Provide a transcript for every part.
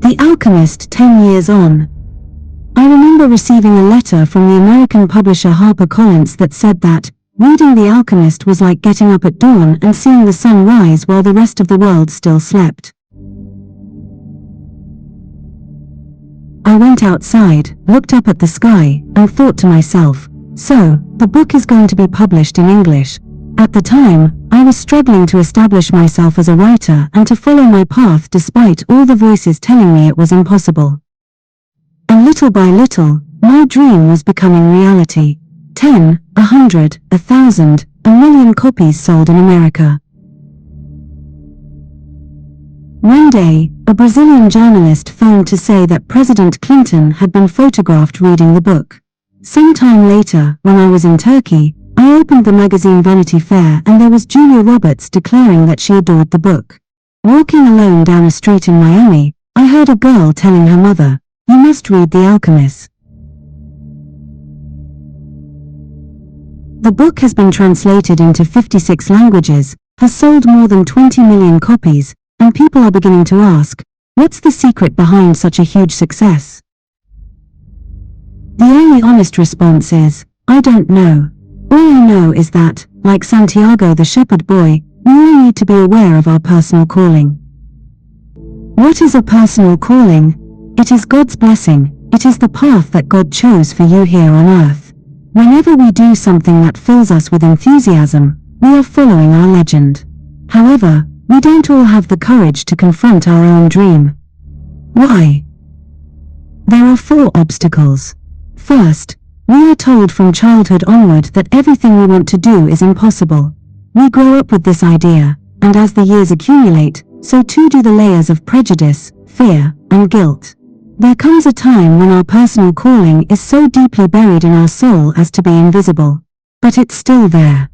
The Alchemist 10 years on. I remember receiving a letter from the American publisher HarperCollins that said that reading The Alchemist was like getting up at dawn and seeing the sun rise while the rest of the world still slept. I went outside, looked up at the sky, and thought to myself, so, the book is going to be published in English. At the time, I was struggling to establish myself as a writer and to follow my path despite all the voices telling me it was impossible. And little by little, my dream was becoming reality. 10, 100, 1,000, a million copies sold in America. One day, a Brazilian journalist phoned to say that President Clinton had been photographed reading the book. Some time later, when I was in Turkey, I opened the magazine Vanity Fair and there was Julia Roberts declaring that she adored the book. Walking alone down a street in Miami, I heard a girl telling her mother, "You must read The Alchemist." The book has been translated into 56 languages, has sold more than 20 million copies, and people are beginning to ask, what's the secret behind such a huge success? The only honest response is, I don't know. All I know is that, like Santiago the shepherd boy, we all need to be aware of our personal calling. What is a personal calling? It is God's blessing. It is the path that God chose for you here on earth. Whenever we do something that fills us with enthusiasm, we are following our legend. However, we don't all have the courage to confront our own dream. Why? There are 4 obstacles. First, we are told from childhood onward that everything we want to do is impossible. We grow up with this idea, and as the years accumulate, so too do the layers of prejudice, fear, and guilt. There comes a time when our personal calling is so deeply buried in our soul as to be invisible. But it's still there.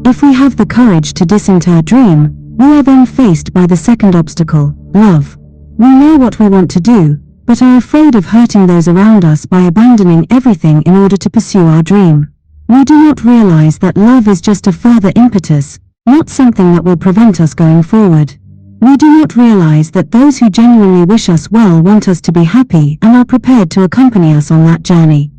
If we have the courage to disinter our dream, we are then faced by the second obstacle, love. We know what we want to do, but are afraid of hurting those around us by abandoning everything in order to pursue our dream. We do not realize that love is just a further impetus, not something that will prevent us going forward. We do not realize that those who genuinely wish us well want us to be happy and are prepared to accompany us on that journey.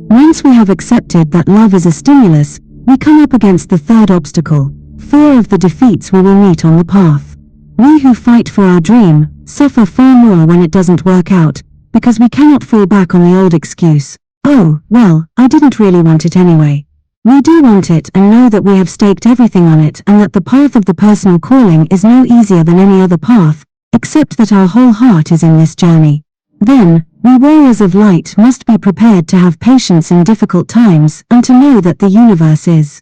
Once we have accepted that love is a stimulus, we come up against the third obstacle, fear of the defeats we will meet on the path. We who fight for our dream suffer far more when it doesn't work out, because we cannot fall back on the old excuse, "Oh, well, I didn't really want it anyway." We do want it and know that we have staked everything on it and that the path of the personal calling is no easier than any other path, except that our whole heart is in this journey. Then, we warriors of light must be prepared to have patience in difficult times and to know that the universe is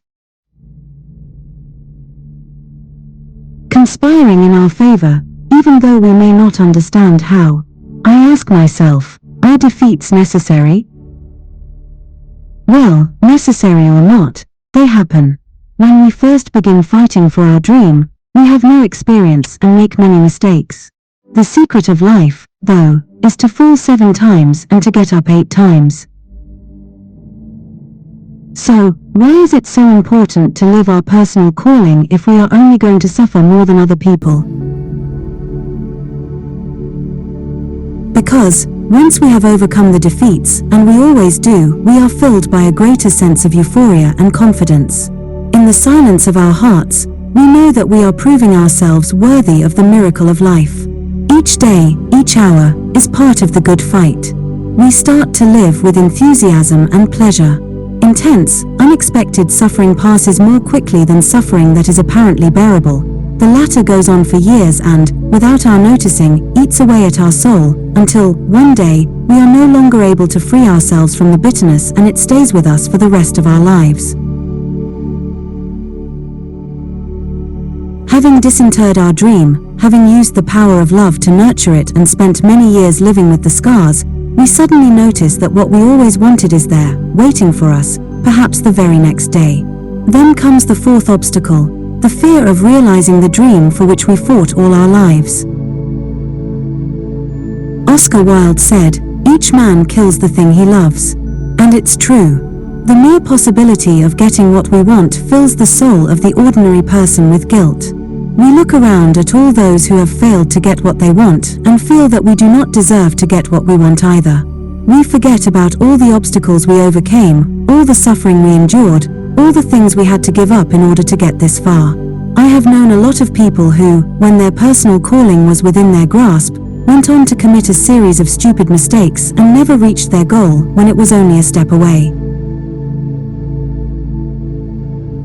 conspiring in our favor, even though we may not understand how. I ask myself, are defeats necessary? Well, necessary or not, they happen. When we first begin fighting for our dream, we have no experience and make many mistakes. The secret of life, though, is to fall 7 times and to get up 8 times. So, why is it so important to live our personal calling if we are only going to suffer more than other people? Because, once we have overcome the defeats, and we always do, we are filled by a greater sense of euphoria and confidence. In the silence of our hearts, we know that we are proving ourselves worthy of the miracle of life. Each day, each hour, is part of the good fight. We start to live with enthusiasm and pleasure. Intense, unexpected suffering passes more quickly than suffering that is apparently bearable. The latter goes on for years and, without our noticing, eats away at our soul, until, one day, we are no longer able to free ourselves from the bitterness and it stays with us for the rest of our lives. Having disinterred our dream, having used the power of love to nurture it and spent many years living with the scars, we suddenly notice that what we always wanted is there, waiting for us, perhaps the very next day. Then comes the fourth obstacle, the fear of realizing the dream for which we fought all our lives. Oscar Wilde said, "Each man kills the thing he loves." And it's true. The mere possibility of getting what we want fills the soul of the ordinary person with guilt. We look around at all those who have failed to get what they want and feel that we do not deserve to get what we want either. We forget about all the obstacles we overcame, all the suffering we endured, all the things we had to give up in order to get this far. I have known a lot of people who, when their personal calling was within their grasp, went on to commit a series of stupid mistakes and never reached their goal when it was only a step away.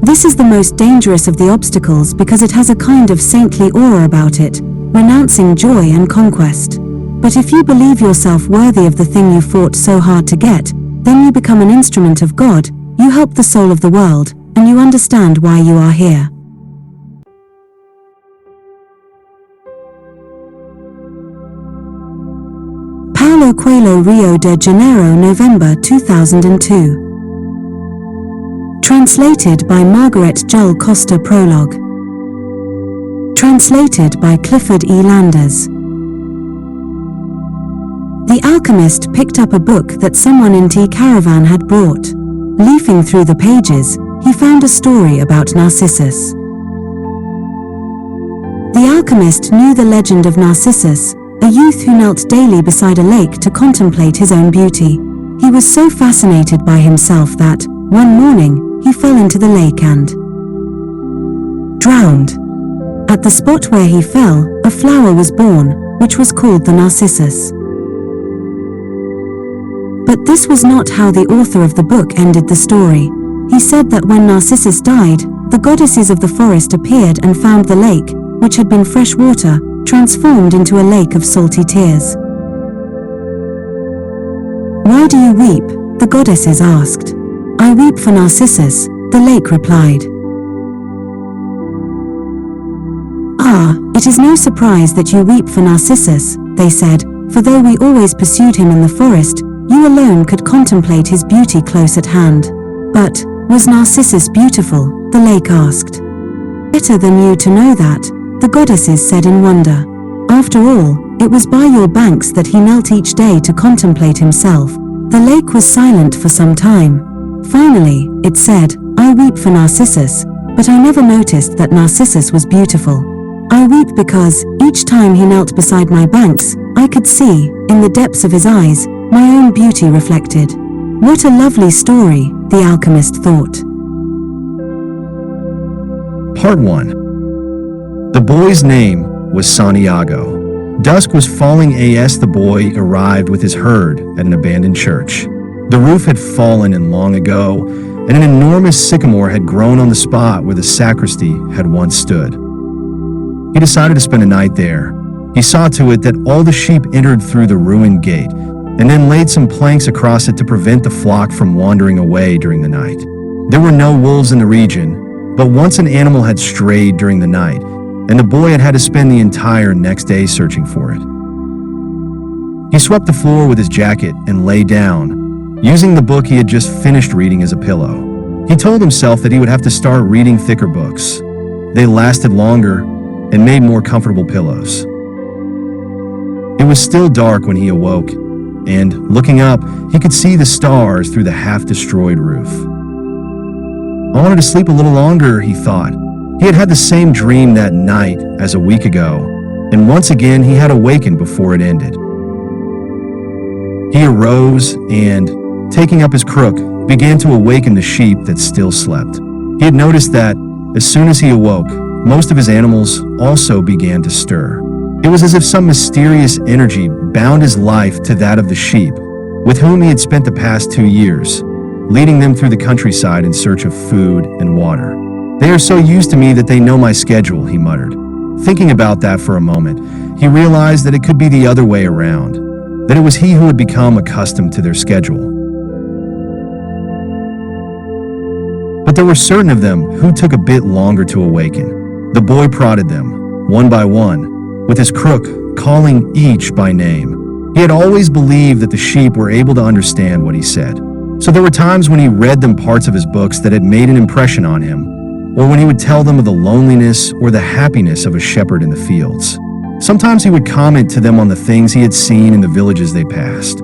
This is the most dangerous of the obstacles because it has a kind of saintly aura about it, renouncing joy and conquest. But if you believe yourself worthy of the thing you fought so hard to get, then you become an instrument of God, you help the soul of the world, and you understand why you are here. Paulo Coelho, Rio de Janeiro, November 2002. Translated by Margaret Jull Costa. Prologue. Translated by Clifford E. Landers. The alchemist picked up a book that someone in Tea Caravan had brought. Leafing through the pages, he found a story about Narcissus. The alchemist knew the legend of Narcissus, a youth who knelt daily beside a lake to contemplate his own beauty. He was so fascinated by himself that, one morning, he fell into the lake and drowned. At the spot where he fell, a flower was born, which was called the Narcissus. But this was not how the author of the book ended the story. He said that when Narcissus died, the goddesses of the forest appeared and found the lake, which had been fresh water, transformed into a lake of salty tears. "Why do you weep?" the goddesses asked. "I weep for Narcissus," the lake replied. "Ah, it is no surprise that you weep for Narcissus," they said, "for though we always pursued him in the forest, you alone could contemplate his beauty close at hand." "But, was Narcissus beautiful?" the lake asked. "Better than you to know that," the goddesses said in wonder. "After all, it was by your banks that he knelt each day to contemplate himself." The lake was silent for some time. Finally, it said, "I weep for Narcissus, but I never noticed that Narcissus was beautiful. I weep because, each time he knelt beside my banks, I could see, in the depths of his eyes, my own beauty reflected." What a lovely story, the alchemist thought. Part 1. The boy's name was Santiago. Dusk was falling as the boy arrived with his herd at an abandoned church. The roof had fallen long ago, and an enormous sycamore had grown on the spot where the sacristy had once stood. He decided to spend a night there. He saw to it that all the sheep entered through the ruined gate, and then laid some planks across it to prevent the flock from wandering away during the night. There were no wolves in the region, but once an animal had strayed during the night, and the boy had had to spend the entire next day searching for it. He swept the floor with his jacket and lay down, using the book he had just finished reading as a pillow. He told himself that he would have to start reading thicker books. They lasted longer and made more comfortable pillows. It was still dark when he awoke, and, looking up, he could see the stars through the half-destroyed roof. "I wanted to sleep a little longer," he thought. He had had the same dream that night as a week ago, and once again he had awakened before it ended. He arose and, taking up his crook, began to awaken the sheep that still slept. He had noticed that, as soon as he awoke, most of his animals also began to stir. It was as if some mysterious energy bound his life to that of the sheep, with whom he had spent the past 2 years, leading them through the countryside in search of food and water. "They are so used to me that they know my schedule," he muttered. Thinking about that for a moment, he realized that it could be the other way around, that it was he who had become accustomed to their schedule. But there were certain of them who took a bit longer to awaken. The boy prodded them, one by one, with his crook, calling each by name. He had always believed that the sheep were able to understand what he said. So there were times when he read them parts of his books that had made an impression on him, or when he would tell them of the loneliness or the happiness of a shepherd in the fields. Sometimes he would comment to them on the things he had seen in the villages they passed.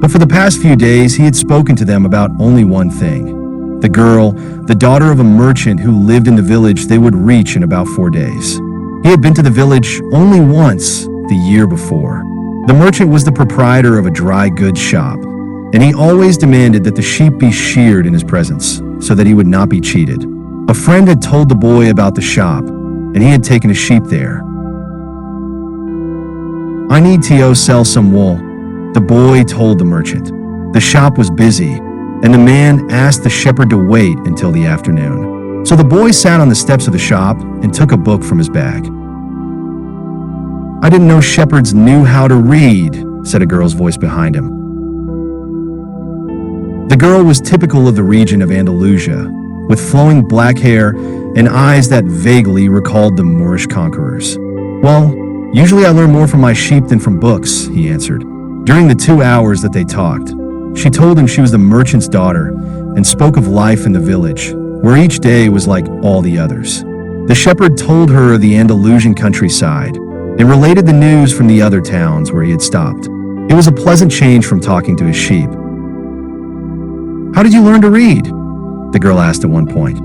But for the past few days, he had spoken to them about only one thing: the girl, the daughter of a merchant who lived in the village they would reach in about 4 days. He had been to the village only once the year before. The merchant was the proprietor of a dry goods shop, and he always demanded that the sheep be sheared in his presence so that he would not be cheated. A friend had told the boy about the shop, and he had taken a sheep there. "I need to sell some wool," the boy told the merchant. The shop was busy, and the man asked the shepherd to wait until the afternoon. So the boy sat on the steps of the shop and took a book from his bag. "I didn't know shepherds knew how to read," said a girl's voice behind him. The girl was typical of the region of Andalusia, with flowing black hair and eyes that vaguely recalled the Moorish conquerors. "Well, usually I learn more from my sheep than from books," he answered. During the 2 hours that they talked, she told him she was the merchant's daughter and spoke of life in the village, where each day was like all the others. The shepherd told her of the Andalusian countryside and related the news from the other towns where he had stopped. It was a pleasant change from talking to his sheep. "How did you learn to read?" the girl asked at one point.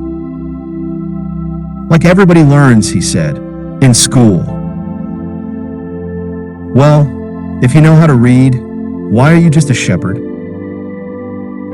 "Like everybody learns," he said, "in school." "Well, if you know how to read, why are you just a shepherd?"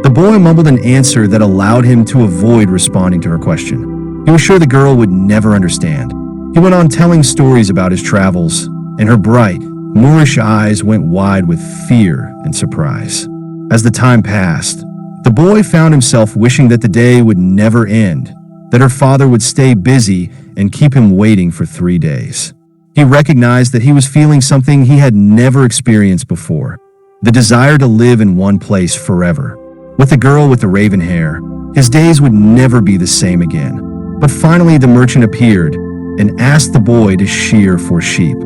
The boy mumbled an answer that allowed him to avoid responding to her question. He was sure the girl would never understand. He went on telling stories about his travels, and her bright, Moorish eyes went wide with fear and surprise. As the time passed, the boy found himself wishing that the day would never end, that her father would stay busy and keep him waiting for 3 days. He recognized that he was feeling something he had never experienced before, the desire to live in one place forever. With the girl with the raven hair, his days would never be the same again. But finally the merchant appeared and asked the boy to shear 4 sheep.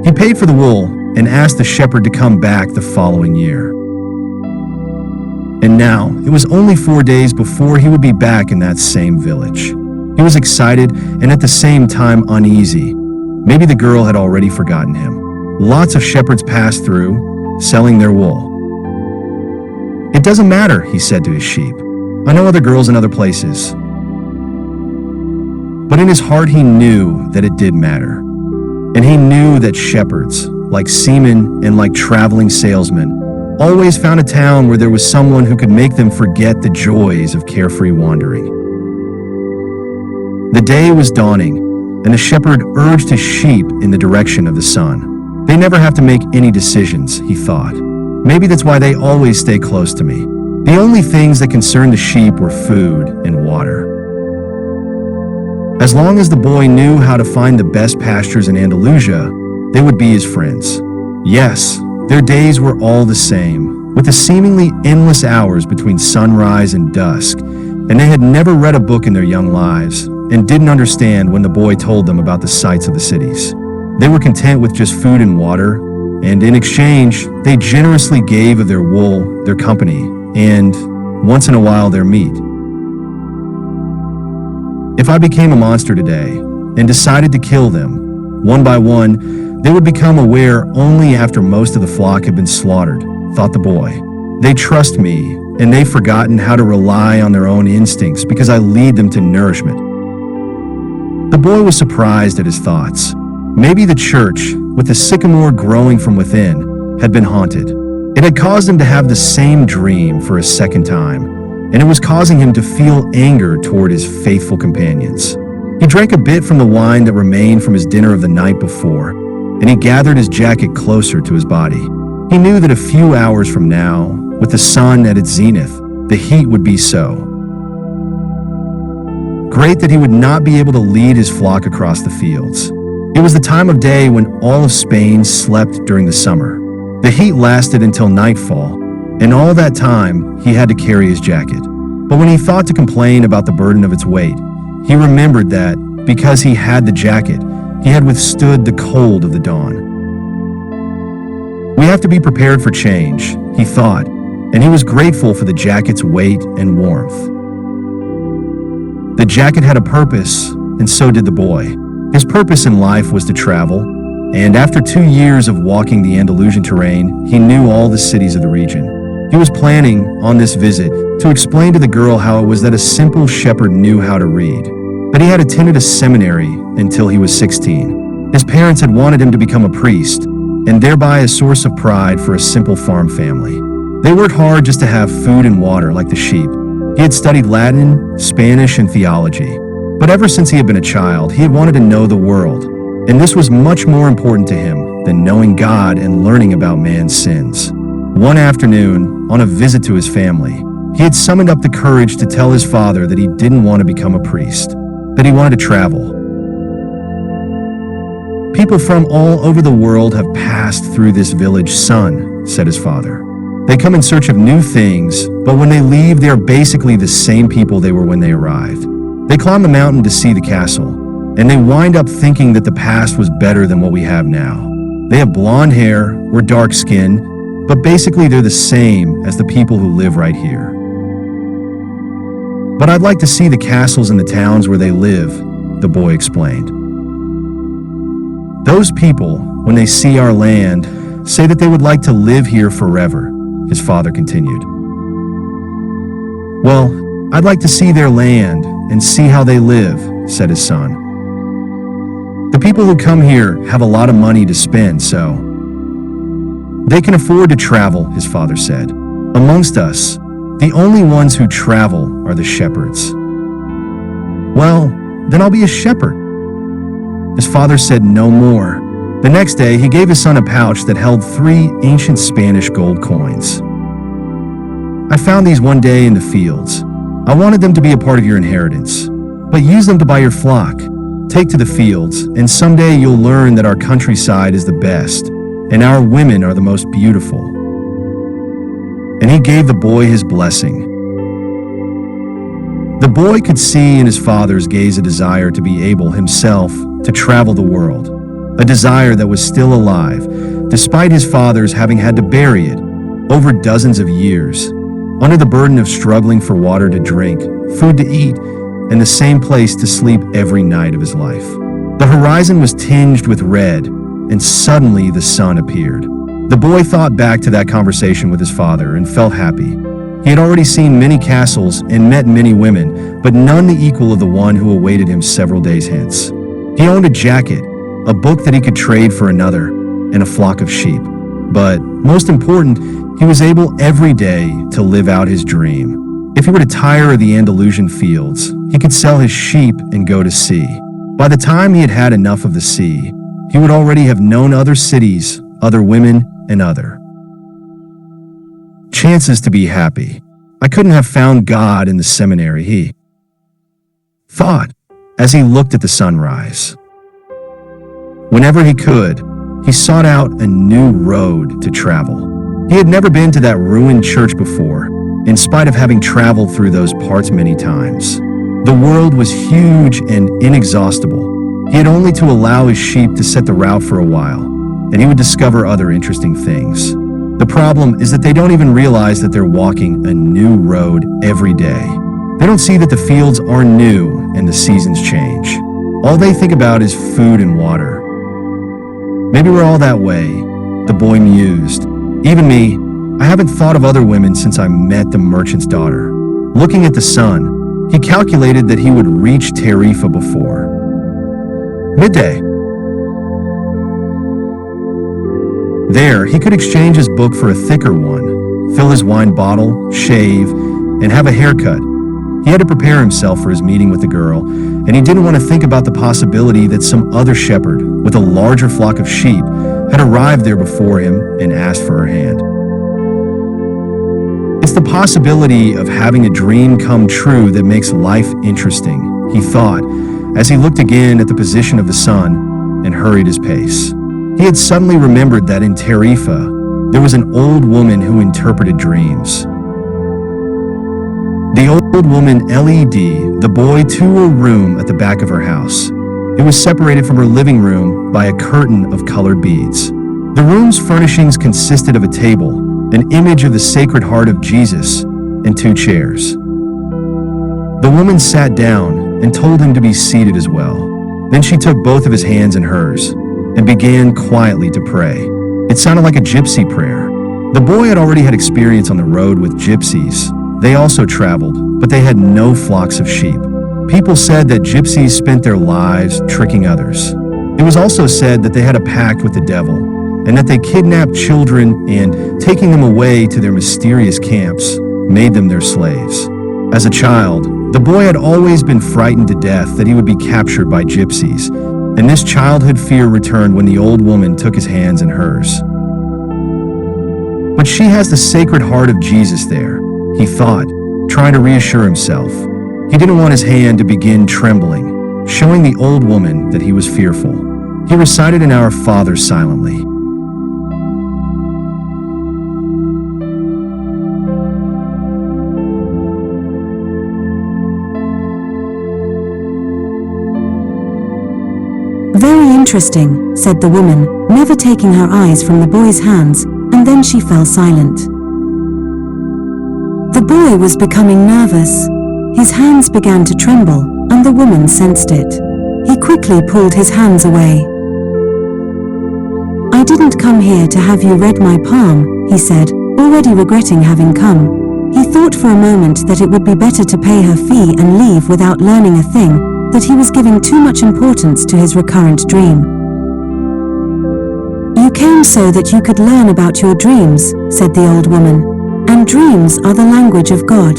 He paid for the wool and asked the shepherd to come back the following year. And now, it was only 4 days before he would be back in that same village. He was excited and at the same time uneasy. Maybe the girl had already forgotten him. Lots of shepherds passed through, selling their wool. "It doesn't matter," he said to his sheep. "I know other girls in other places." But in his heart he knew that it did matter. And he knew that shepherds, like seamen and like traveling salesmen, always found a town where there was someone who could make them forget the joys of carefree wandering. The day was dawning, and the shepherd urged his sheep in the direction of the sun. They never have to make any decisions, he thought. Maybe that's why they always stay close to me. The only things that concerned the sheep were food and water. As long as the boy knew how to find the best pastures in Andalusia, they would be his friends. Yes, their days were all the same, with the seemingly endless hours between sunrise and dusk, and they had never read a book in their young lives and didn't understand when the boy told them about the sights of the cities. They were content with just food and water, and in exchange, they generously gave of their wool, their company, and, once in a while, their meat. If I became a monster today and decided to kill them, one by one, they would become aware only after most of the flock had been slaughtered, thought the boy. They trust me, and they've forgotten how to rely on their own instincts because I lead them to nourishment. The boy was surprised at his thoughts. Maybe the church, with the sycamore growing from within, had been haunted. It had caused him to have the same dream for a second time, and it was causing him to feel anger toward his faithful companions. He drank a bit from the wine that remained from his dinner of the night before, and he gathered his jacket closer to his body. He knew that a few hours from now, with the sun at its zenith, the heat would be so great that he would not be able to lead his flock across the fields. It was the time of day when all of Spain slept during the summer. The heat lasted until nightfall, and all that time he had to carry his jacket. But when he thought to complain about the burden of its weight, he remembered that, because he had the jacket, he had withstood the cold of the dawn. We have to be prepared for change, he thought, and he was grateful for the jacket's weight and warmth. The jacket had a purpose, and so did the boy. His purpose in life was to travel, and after 2 years of walking the Andalusian terrain, he knew all the cities of the region. He was planning, on this visit, to explain to the girl how it was that a simple shepherd knew how to read. But he had attended a seminary until he was 16. His parents had wanted him to become a priest, and thereby a source of pride for a simple farm family. They worked hard just to have food and water like the sheep. He had studied Latin, Spanish, and theology. But ever since he had been a child, he had wanted to know the world, and this was much more important to him than knowing God and learning about man's sins. One afternoon, on a visit to his family, he had summoned up the courage to tell his father that he didn't want to become a priest, that he wanted to travel. People from all over the world have passed through this village, son, said his father. They come in search of new things, but when they leave, they are basically the same people they were when they arrived. They climb the mountain to see the castle, and they wind up thinking that the past was better than what we have now. They have blonde hair or dark skin, but basically they're the same as the people who live right here. But I'd like to see the castles in the towns where they live, the boy explained. Those people, when they see our land, say that they would like to live here forever, his father continued. Well, I'd like to see their land and see how they live, said his son. The people who come here have a lot of money to spend, so they can afford to travel, his father said. Amongst us, the only ones who travel are the shepherds. Well, then I'll be a shepherd. His father said no more. The next day, he gave his son a pouch that held 3 ancient Spanish gold coins. I found these one day in the fields. I wanted them to be a part of your inheritance, but use them to buy your flock. Take to the fields, and someday you'll learn that our countryside is the best, and our women are the most beautiful. And he gave the boy his blessing. The boy could see in his father's gaze a desire to be able himself to travel the world, a desire that was still alive, despite his father's having had to bury it over dozens of years, under the burden of struggling for water to drink, food to eat, and the same place to sleep every night of his life. The horizon was tinged with red, and suddenly the sun appeared. The boy thought back to that conversation with his father and felt happy. He had already seen many castles and met many women, but none the equal of the one who awaited him several days hence. He owned a jacket, a book that he could trade for another, and a flock of sheep. But most important, he was able every day to live out his dream. If he were to tire of the Andalusian fields, he could sell his sheep and go to sea. By the time he had had enough of the sea, he would already have known other cities, other women, and other chances to be happy. I couldn't have found God in the seminary, he thought as he looked at the sunrise. Whenever he could, he sought out a new road to travel. He had never been to that ruined church before, in spite of having traveled through those parts many times. The world was huge and inexhaustible. He had only to allow his sheep to set the route for a while, and he would discover other interesting things. The problem is that they don't even realize that they're walking a new road every day. They don't see that the fields are new and the seasons change. All they think about is food and water. Maybe we're all that way, the boy mused. Even me, I haven't thought of other women since I met the merchant's daughter. Looking at the sun, he calculated that he would reach Tarifa before midday. There, he could exchange his book for a thicker one, fill his wine bottle, shave, and have a haircut. He had to prepare himself for his meeting with the girl, and he didn't want to think about the possibility that some other shepherd with a larger flock of sheep had arrived there before him and asked for her hand. It's the possibility of having a dream come true that makes life interesting, he thought, as he looked again at the position of the sun and hurried his pace. He had suddenly remembered that in Tarifa, there was an old woman who interpreted dreams. The old woman led the boy to a room at the back of her house. It was separated from her living room by a curtain of colored beads. The room's furnishings consisted of a table, an image of the Sacred Heart of Jesus, and 2 chairs. The woman sat down and told him to be seated as well. Then she took both of his hands in hers and began quietly to pray. It sounded like a gypsy prayer. The boy had already had experience on the road with gypsies. They also traveled, but they had no flocks of sheep. People said that gypsies spent their lives tricking others. It was also said that they had a pact with the devil, and that they kidnapped children and, taking them away to their mysterious camps, made them their slaves. As a child, the boy had always been frightened to death that he would be captured by gypsies, and this childhood fear returned when the old woman took his hands in hers. But she has the Sacred Heart of Jesus there, he thought, trying to reassure himself. He didn't want his hand to begin trembling, showing the old woman that he was fearful. He recited an Our Father silently. Very interesting, said the woman, never taking her eyes from the boy's hands, and then she fell silent. The boy was becoming nervous. His hands began to tremble, and the woman sensed it. He quickly pulled his hands away. I didn't come here to have you read my palm, he said, already regretting having come. He thought for a moment that it would be better to pay her fee and leave without learning a thing, that he was giving too much importance to his recurrent dream. You came so that you could learn about your dreams, said the old woman, and dreams are the language of God.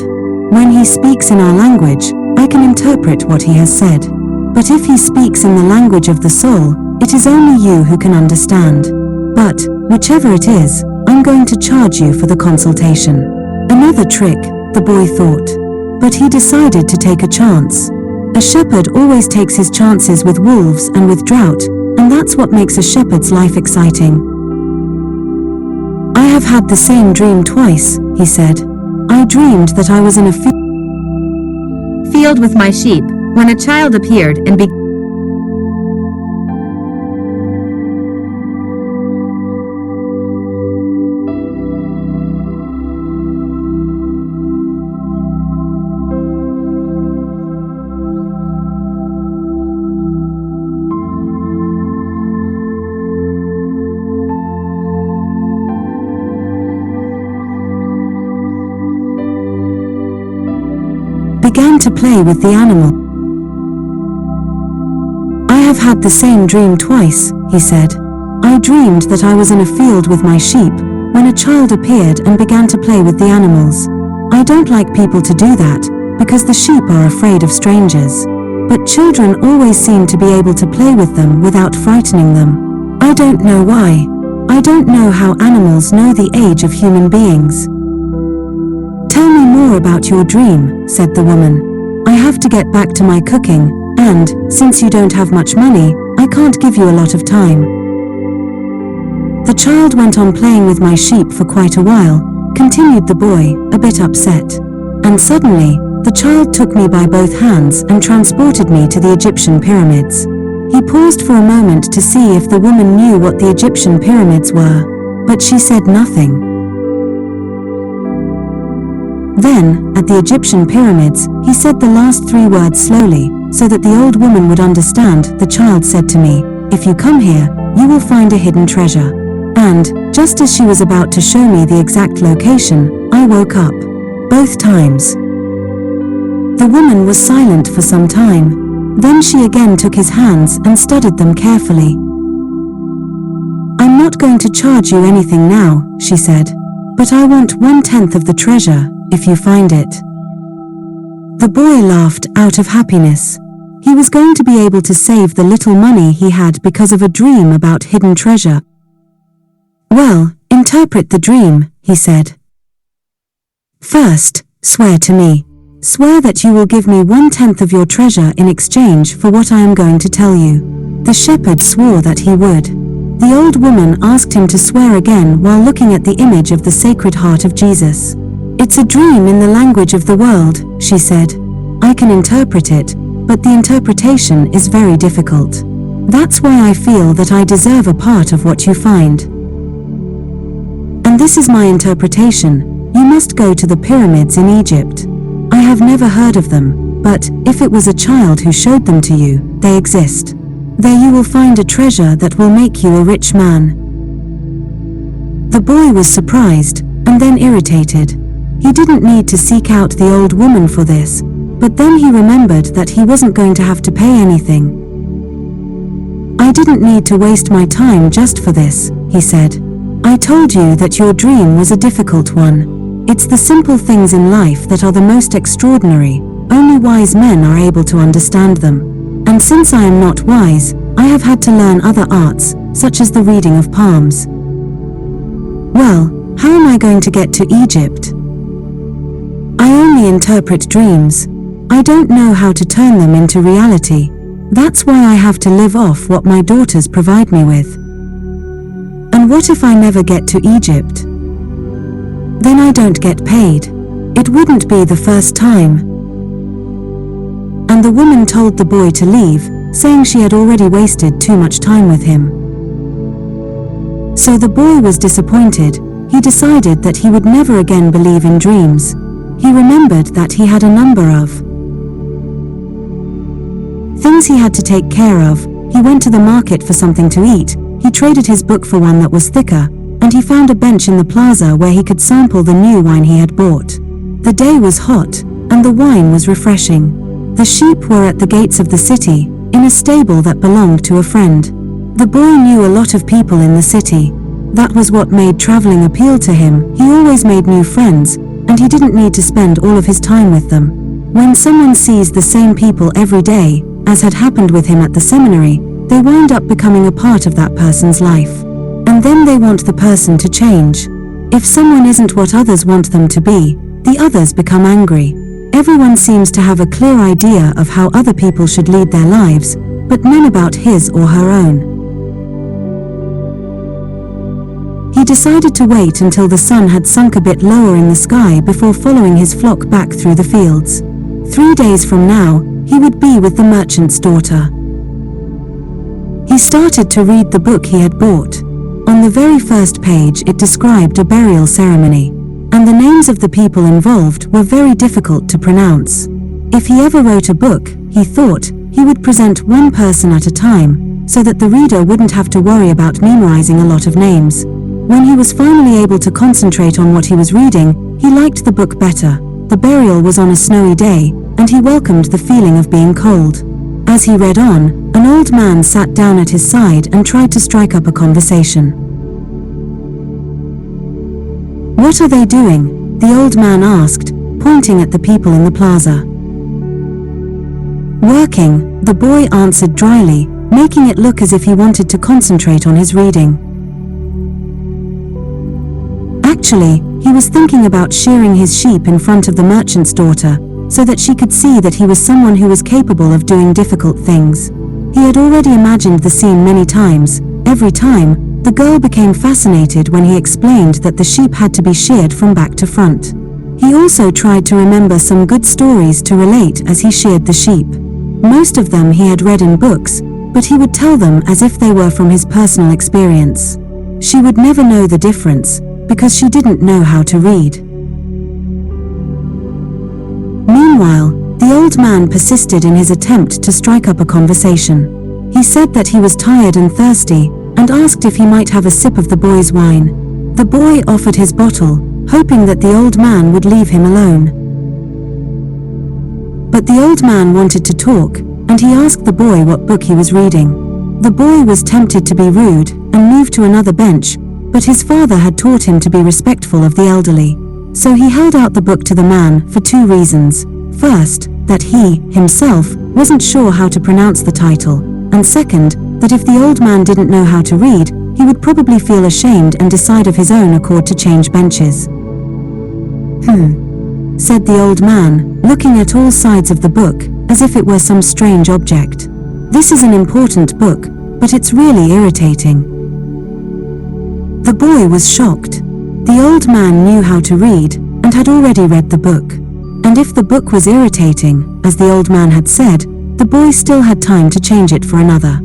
When he speaks in our language, I can interpret what he has said. But if he speaks in the language of the soul, it is only you who can understand. But, whichever it is, I'm going to charge you for the consultation. Another trick, the boy thought. But he decided to take a chance. A shepherd always takes his chances with wolves and with drought, and that's what makes a shepherd's life exciting. I have had the same dream twice, he said. I dreamed that I was in a field with my sheep, when a child appeared and began to play with the animal. I have had the same dream twice, he said. I dreamed that I was in a field with my sheep, when a child appeared and began to play with the animals. I don't like people to do that, because the sheep are afraid of strangers. But children always seem to be able to play with them without frightening them. I don't know why. I don't know how animals know the age of human beings. Tell me more about your dream, said the woman. I have to get back to my cooking, and, since you don't have much money, I can't give you a lot of time. The child went on playing with my sheep for quite a while, continued the boy, a bit upset. And suddenly, the child took me by both hands and transported me to the Egyptian pyramids. He paused for a moment to see if the woman knew what the Egyptian pyramids were, but she said nothing. Then, at the Egyptian pyramids, he said the last 3 words slowly, so that the old woman would understand. The child said to me, if you come here, you will find a hidden treasure. And, just as she was about to show me the exact location, I woke up. Both times. The woman was silent for some time. Then she again took his hands and studied them carefully. I'm not going to charge you anything now, she said. But I want 1/10 of the treasure, if you find it. The boy laughed out of happiness. He was going to be able to save the little money he had because of a dream about hidden treasure. Well, interpret the dream, he said. First, swear to me. Swear that you will give me 1/10 of your treasure in exchange for what I am going to tell you. The shepherd swore that he would. The old woman asked him to swear again while looking at the image of the Sacred Heart of Jesus. It's a dream in the language of the world, she said. I can interpret it, but the interpretation is very difficult. That's why I feel that I deserve a part of what you find. And this is my interpretation. You must go to the pyramids in Egypt. I have never heard of them, but if it was a child who showed them to you, they exist. There you will find a treasure that will make you a rich man. The boy was surprised, and then irritated. He didn't need to seek out the old woman for this, but then he remembered that he wasn't going to have to pay anything. "I didn't need to waste my time just for this," he said. "I told you that your dream was a difficult one. It's the simple things in life that are the most extraordinary. Only wise men are able to understand them. And since I am not wise, I have had to learn other arts, such as the reading of palms. Well, how am I going to get to Egypt? I only interpret dreams. I don't know how to turn them into reality. That's why I have to live off what my daughters provide me with. And what if I never get to Egypt? Then I don't get paid. It wouldn't be the first time." And the woman told the boy to leave, saying she had already wasted too much time with him. So the boy was disappointed. He decided that he would never again believe in dreams. He remembered that he had a number of things he had to take care of. He went to the market for something to eat. He traded his book for one that was thicker, and he found a bench in the plaza where he could sample the new wine he had bought. The day was hot, and the wine was refreshing. The sheep were at the gates of the city, in a stable that belonged to a friend. The boy knew a lot of people in the city. That was what made traveling appeal to him. He always made new friends, and he didn't need to spend all of his time with them. When someone sees the same people every day, as had happened with him at the seminary, they wind up becoming a part of that person's life. And then they want the person to change. If someone isn't what others want them to be, the others become angry. Everyone seems to have a clear idea of how other people should lead their lives, but none about his or her own. He decided to wait until the sun had sunk a bit lower in the sky before following his flock back through the fields. 3 days from now, he would be with the merchant's daughter. He started to read the book he had bought. On the very first page it described a burial ceremony, and the names of the people involved were very difficult to pronounce. If he ever wrote a book, he thought, he would present one person at a time, so that the reader wouldn't have to worry about memorizing a lot of names. When he was finally able to concentrate on what he was reading, he liked the book better. The burial was on a snowy day, and he welcomed the feeling of being cold. As he read on, an old man sat down at his side and tried to strike up a conversation. "What are they doing?" the old man asked, pointing at the people in the plaza. "Working," the boy answered dryly, making it look as if he wanted to concentrate on his reading. Actually, he was thinking about shearing his sheep in front of the merchant's daughter, so that she could see that he was someone who was capable of doing difficult things. He had already imagined the scene many times. Every time, the girl became fascinated when he explained that the sheep had to be sheared from back to front. He also tried to remember some good stories to relate as he sheared the sheep. Most of them he had read in books, but he would tell them as if they were from his personal experience. She would never know the difference, because she didn't know how to read. Meanwhile, the old man persisted in his attempt to strike up a conversation. He said that he was tired and thirsty, and asked if he might have a sip of the boy's wine. The boy offered his bottle, hoping that the old man would leave him alone. But the old man wanted to talk, and he asked the boy what book he was reading. The boy was tempted to be rude, and moved to another bench, but his father had taught him to be respectful of the elderly. So he held out the book to the man for 2 reasons. First, that he, himself, wasn't sure how to pronounce the title, and second, that if the old man didn't know how to read, he would probably feel ashamed and decide of his own accord to change benches. Said the old man, looking at all sides of the book, as if it were some strange object. "This is an important book, but it's really irritating." The boy was shocked. The old man knew how to read, and had already read the book. And if the book was irritating, as the old man had said, the boy still had time to change it for another.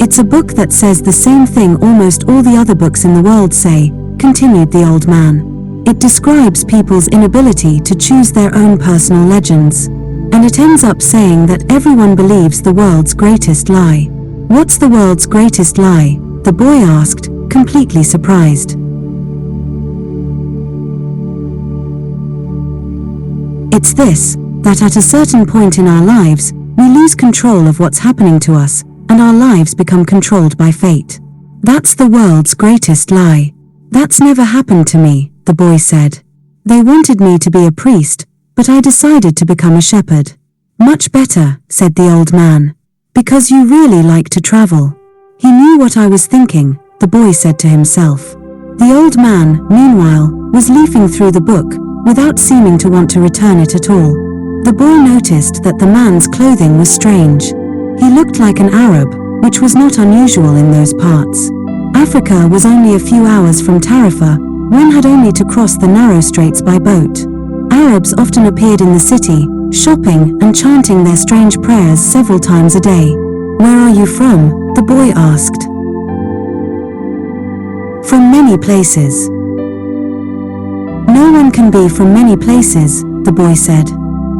"It's a book that says the same thing almost all the other books in the world say," continued the old man. "It describes people's inability to choose their own personal legends. And it ends up saying that everyone believes the world's greatest lie." "What's the world's greatest lie?" the boy asked, completely surprised. It's this, that at a certain point in our lives, we lose control of what's happening to us, and our lives become controlled by fate. That's the world's greatest lie. That's never happened to me, the boy said. They wanted me to be a priest, but I decided to become a shepherd. Much better, said the old man. Because you really like to travel. He knew what I was thinking, the boy said to himself. The old man, meanwhile, was leafing through the book, without seeming to want to return it at all. The boy noticed that the man's clothing was strange. He looked like an Arab, which was not unusual in those parts. Africa was only a few hours from Tarifa. One had only to cross the narrow straits by boat. Arabs often appeared in the city, shopping and chanting their strange prayers several times a day. Where are you from? The boy asked. From many places. No one can be from many places, the boy said.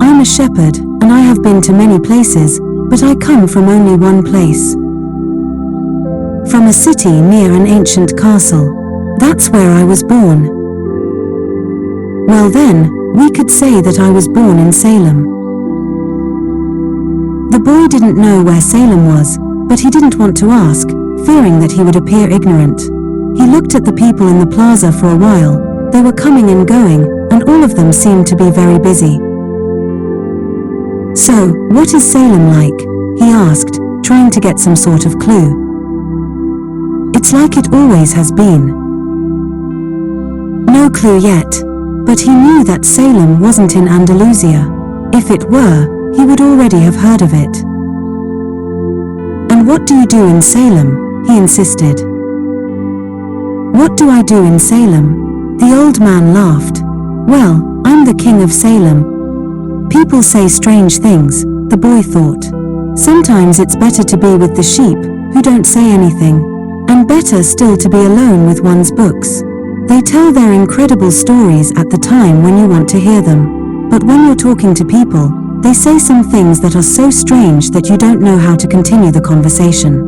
I'm a shepherd, and I have been to many places, but I come from only one place. From a city near an ancient castle. That's where I was born. Well then, we could say that I was born in Salem. The boy didn't know where Salem was, but he didn't want to ask, fearing that he would appear ignorant. He looked at the people in the plaza for a while. They were coming and going, and all of them seemed to be very busy. So, what is Salem like? He asked, trying to get some sort of clue. It's like it always has been. No clue yet, but he knew that Salem wasn't in Andalusia. If it were, he would already have heard of it. And what do you do in Salem? He insisted. What do I do in Salem? The old man laughed. Well, I'm the king of Salem. People say strange things, the boy thought. Sometimes it's better to be with the sheep, who don't say anything, and better still to be alone with one's books. They tell their incredible stories at the time when you want to hear them, but when you're talking to people, they say some things that are so strange that you don't know how to continue the conversation.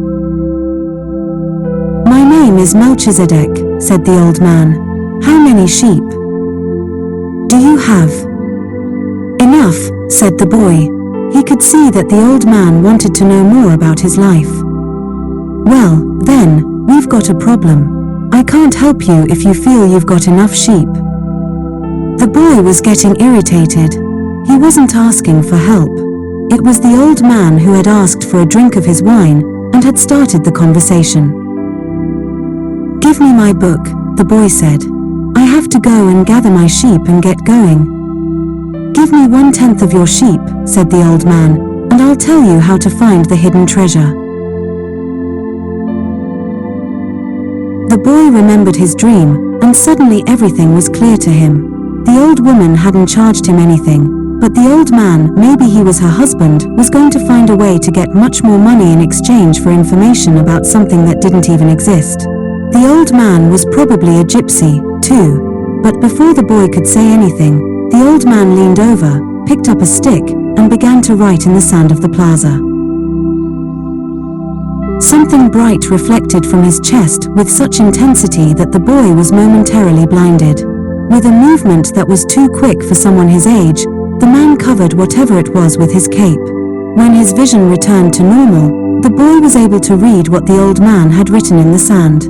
My name is Melchizedek, said the old man. How many sheep do you have? Enough, said the boy. He could see that the old man wanted to know more about his life. Well, then, we've got a problem. I can't help you if you feel you've got enough sheep. The boy was getting irritated. He wasn't asking for help. It was the old man who had asked for a drink of his wine and had started the conversation. Give me my book, the boy said. I have to go and gather my sheep and get going. Give me 1/10 of your sheep, said the old man, and I'll tell you how to find the hidden treasure. The boy remembered his dream, and suddenly everything was clear to him. The old woman hadn't charged him anything, but the old man, maybe he was her husband, was going to find a way to get much more money in exchange for information about something that didn't even exist. The old man was probably a gypsy, too. But before the boy could say anything, the old man leaned over, picked up a stick, and began to write in the sand of the plaza. Something bright reflected from his chest with such intensity that the boy was momentarily blinded. With a movement that was too quick for someone his age, the man covered whatever it was with his cape. When his vision returned to normal, the boy was able to read what the old man had written in the sand.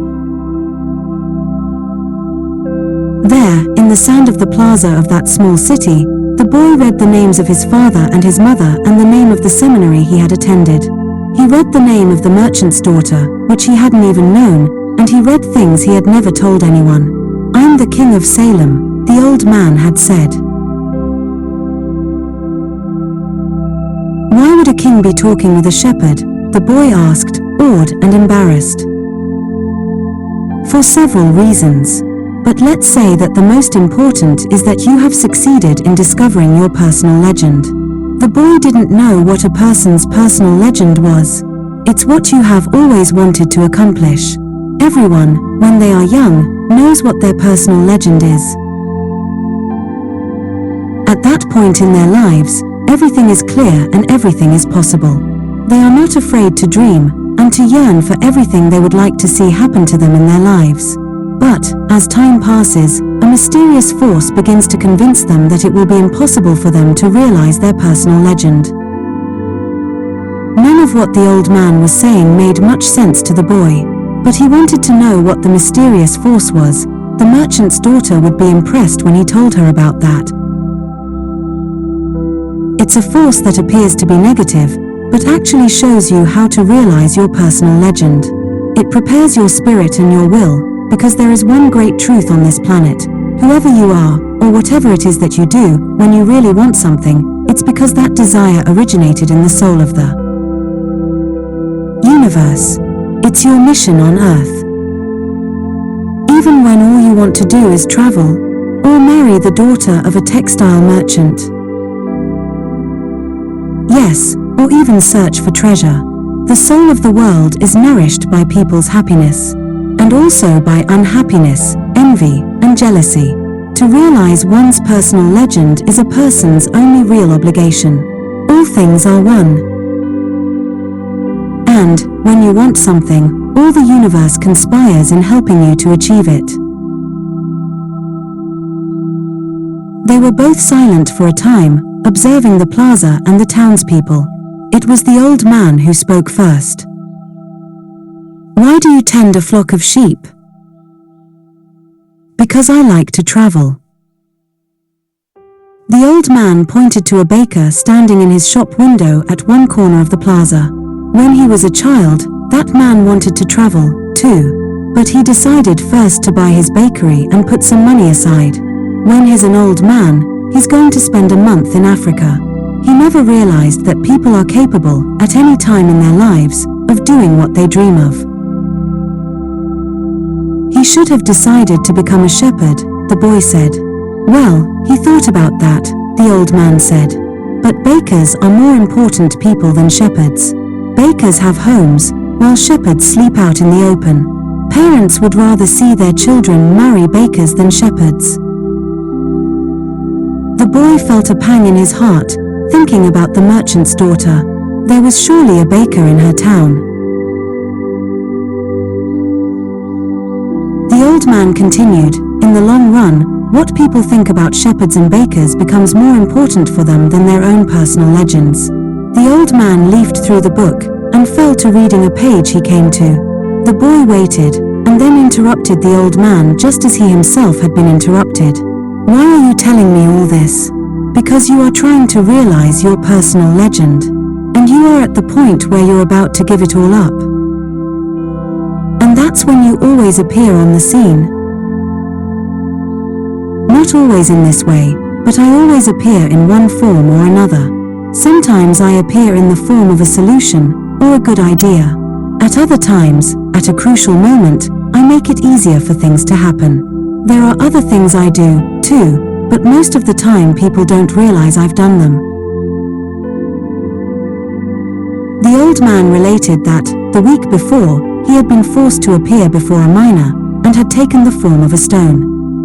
There, in the sand of the plaza of that small city, the boy read the names of his father and his mother and the name of the seminary he had attended. He read the name of the merchant's daughter, which he hadn't even known, and he read things he had never told anyone. I'm the king of Salem, the old man had said. Why would a king be talking with a shepherd? The boy asked, awed and embarrassed. For several reasons. But let's say that the most important is that you have succeeded in discovering your personal legend. The boy didn't know what a person's personal legend was. It's what you have always wanted to accomplish. Everyone, when they are young, knows what their personal legend is. At that point in their lives, everything is clear and everything is possible. They are not afraid to dream, and to yearn for everything they would like to see happen to them in their lives. But, as time passes, a mysterious force begins to convince them that it will be impossible for them to realize their personal legend. None of what the old man was saying made much sense to the boy, but he wanted to know what the mysterious force was. The merchant's daughter would be impressed when he told her about that. It's a force that appears to be negative, but actually shows you how to realize your personal legend. It prepares your spirit and your will, because there is one great truth on this planet. Whoever you are, or whatever it is that you do, when you really want something, it's because that desire originated in the soul of the universe. It's your mission on Earth. Even when all you want to do is travel, or marry the daughter of a textile merchant. Yes, or even search for treasure. The soul of the world is nourished by people's happiness, and also by unhappiness, envy, and jealousy. To realize one's personal legend is a person's only real obligation. All things are one. And, when you want something, all the universe conspires in helping you to achieve it. They were both silent for a time, observing the plaza and the townspeople. It was the old man who spoke first. "Why do you tend a flock of sheep?" "Because I like to travel." The old man pointed to a baker standing in his shop window at one corner of the plaza. When he was a child, that man wanted to travel, too. But he decided first to buy his bakery and put some money aside. When he's an old man, he's going to spend a month in Africa. He never realized that people are capable, at any time in their lives, of doing what they dream of. He should have decided to become a shepherd, the boy said. Well, he thought about that, the old man said. But bakers are more important people than shepherds. Bakers have homes, while shepherds sleep out in the open. Parents would rather see their children marry bakers than shepherds. The boy felt a pang in his heart, thinking about the merchant's daughter. There was surely a baker in her town. The old man continued, in the long run, what people think about shepherds and bakers becomes more important for them than their own personal legends. The old man leafed through the book, and fell to reading a page he came to. The boy waited, and then interrupted the old man just as he himself had been interrupted. "Why are you telling me all this?" "Because you are trying to realize your personal legend. And you are at the point where you're about to give it all up. And that's when you always appear on the scene." "Not always in this way, but I always appear in one form or another. Sometimes I appear in the form of a solution, or a good idea. At other times, at a crucial moment, I make it easier for things to happen. There are other things I do, too, but most of the time people don't realize I've done them." The old man related that, the week before, he had been forced to appear before a miner, and had taken the form of a stone.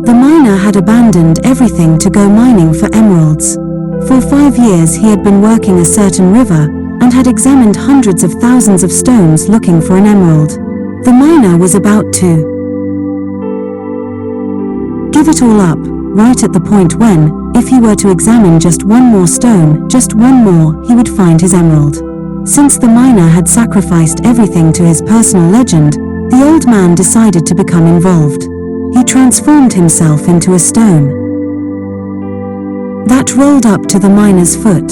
The miner had abandoned everything to go mining for emeralds. For 5 years he had been working a certain river, and had examined hundreds of thousands of stones looking for an emerald. The miner was about to give it all up, right at the point when, if he were to examine just one more stone, just one more, he would find his emerald. Since the miner had sacrificed everything to his personal legend, the old man decided to become involved. He transformed himself into a stone that rolled up to the miner's foot.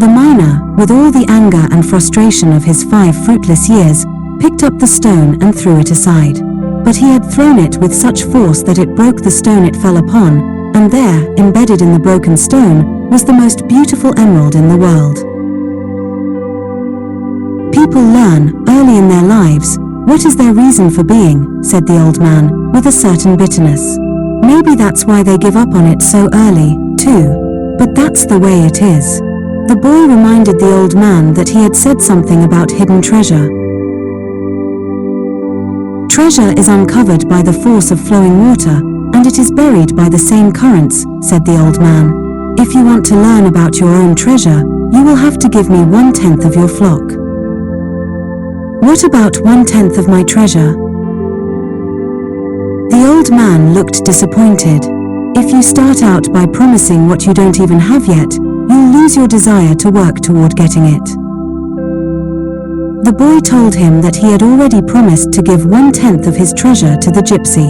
The miner, with all the anger and frustration of his 5 fruitless years, picked up the stone and threw it aside. But he had thrown it with such force that it broke the stone it fell upon, and there, embedded in the broken stone, was the most beautiful emerald in the world. "People learn, early in their lives, what is their reason for being," said the old man, with a certain bitterness. "Maybe that's why they give up on it so early, too. But that's the way it is." The boy reminded the old man that he had said something about hidden treasure. "Treasure is uncovered by the force of flowing water, and it is buried by the same currents," said the old man. "If you want to learn about your own treasure, you will have to give me 1/10 of your flock." What about 1/10 of my treasure? The old man looked disappointed. If you start out by promising what you don't even have yet, you'll lose your desire to work toward getting it. The boy told him that he had already promised to give 1/10 of his treasure to the gypsy.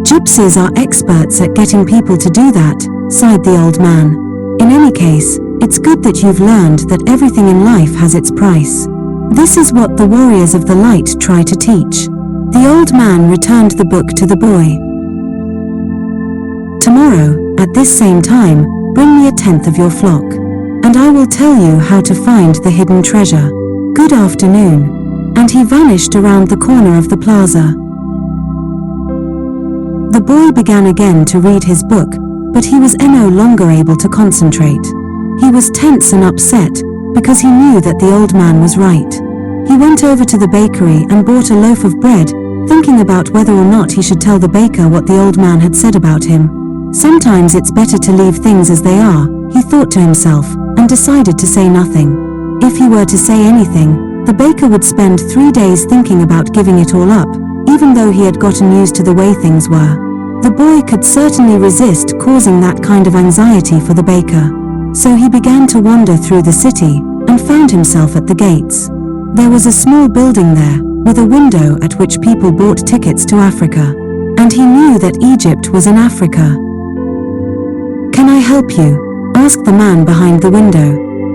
Gypsies are experts at getting people to do that, sighed the old man. In any case, it's good that you've learned that everything in life has its price. This is what the warriors of the light try to teach. The old man returned the book to the boy. Tomorrow, at this same time, bring me 1/10 of your flock, and I will tell you how to find the hidden treasure. Good afternoon. And he vanished around the corner of the plaza. The boy began again to read his book, but he was no longer able to concentrate. He was tense and upset, because he knew that the old man was right. He went over to the bakery and bought a loaf of bread, thinking about whether or not he should tell the baker what the old man had said about him. Sometimes it's better to leave things as they are, he thought to himself, and decided to say nothing. If he were to say anything, the baker would spend 3 days thinking about giving it all up, even though he had gotten used to the way things were. The boy could certainly resist causing that kind of anxiety for the baker. So he began to wander through the city, and found himself at the gates. There was a small building there, with a window at which people bought tickets to Africa. And he knew that Egypt was in Africa. "Can I help you?" asked the man behind the window.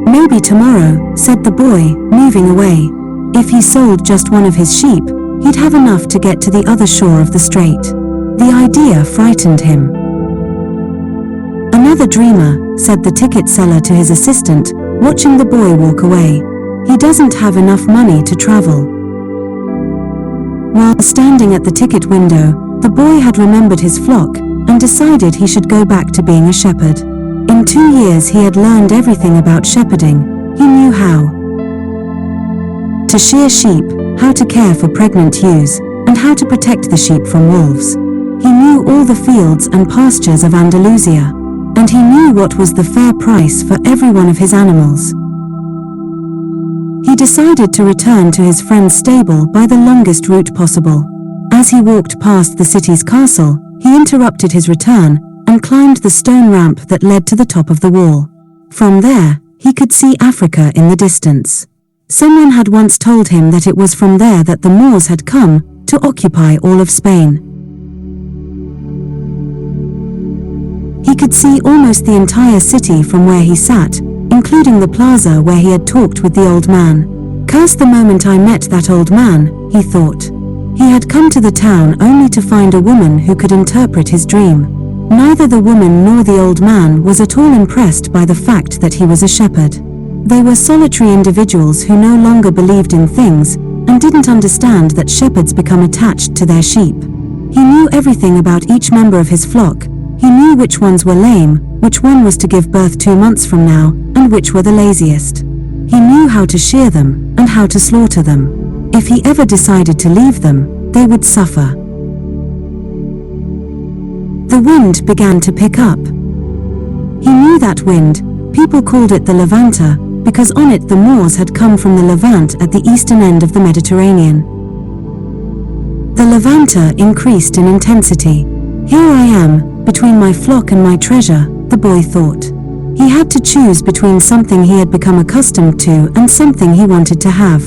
"Maybe tomorrow," said the boy, moving away. If he sold just one of his sheep, he'd have enough to get to the other shore of the strait. The idea frightened him. "Another dreamer," said the ticket seller to his assistant, watching the boy walk away. "He doesn't have enough money to travel." While standing at the ticket window, the boy had remembered his flock, and decided he should go back to being a shepherd. In 2 years he had learned everything about shepherding. He knew how to shear sheep, how to care for pregnant ewes, and how to protect the sheep from wolves. He knew all the fields and pastures of Andalusia, and he knew what was the fair price for every one of his animals. He decided to return to his friend's stable by the longest route possible. As he walked past the city's castle, he interrupted his return and climbed the stone ramp that led to the top of the wall. From there, he could see Africa in the distance. Someone had once told him that it was from there that the Moors had come to occupy all of Spain. He could see almost the entire city from where he sat, including the plaza where he had talked with the old man. "Curse the moment I met that old man," he thought. He had come to the town only to find a woman who could interpret his dream. Neither the woman nor the old man was at all impressed by the fact that he was a shepherd. They were solitary individuals who no longer believed in things, and didn't understand that shepherds become attached to their sheep. He knew everything about each member of his flock. He knew which ones were lame, which one was to give birth 2 months from now, and which were the laziest. He knew how to shear them, and how to slaughter them. If he ever decided to leave them, they would suffer. The wind began to pick up. He knew that wind. People called it the Levanta, because on it the Moors had come from the Levant at the eastern end of the Mediterranean. The Levanta increased in intensity. "Here I am, between my flock and my treasure," the boy thought. He had to choose between something he had become accustomed to and something he wanted to have.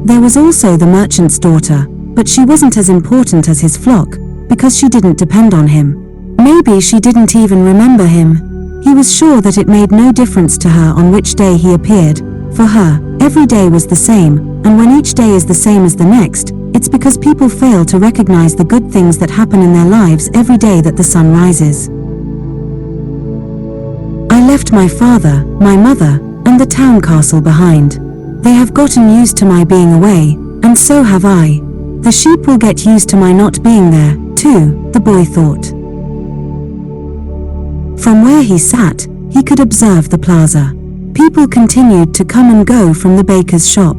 There was also the merchant's daughter, but she wasn't as important as his flock, because she didn't depend on him. Maybe she didn't even remember him. He was sure that it made no difference to her on which day he appeared. For her, every day was the same, and when each day is the same as the next, it's because people fail to recognize the good things that happen in their lives every day that the sun rises. "I left my father, my mother, and the town castle behind. They have gotten used to my being away, and so have I. The sheep will get used to my not being there, too," the boy thought. From where he sat, he could observe the plaza. People continued to come and go from the baker's shop.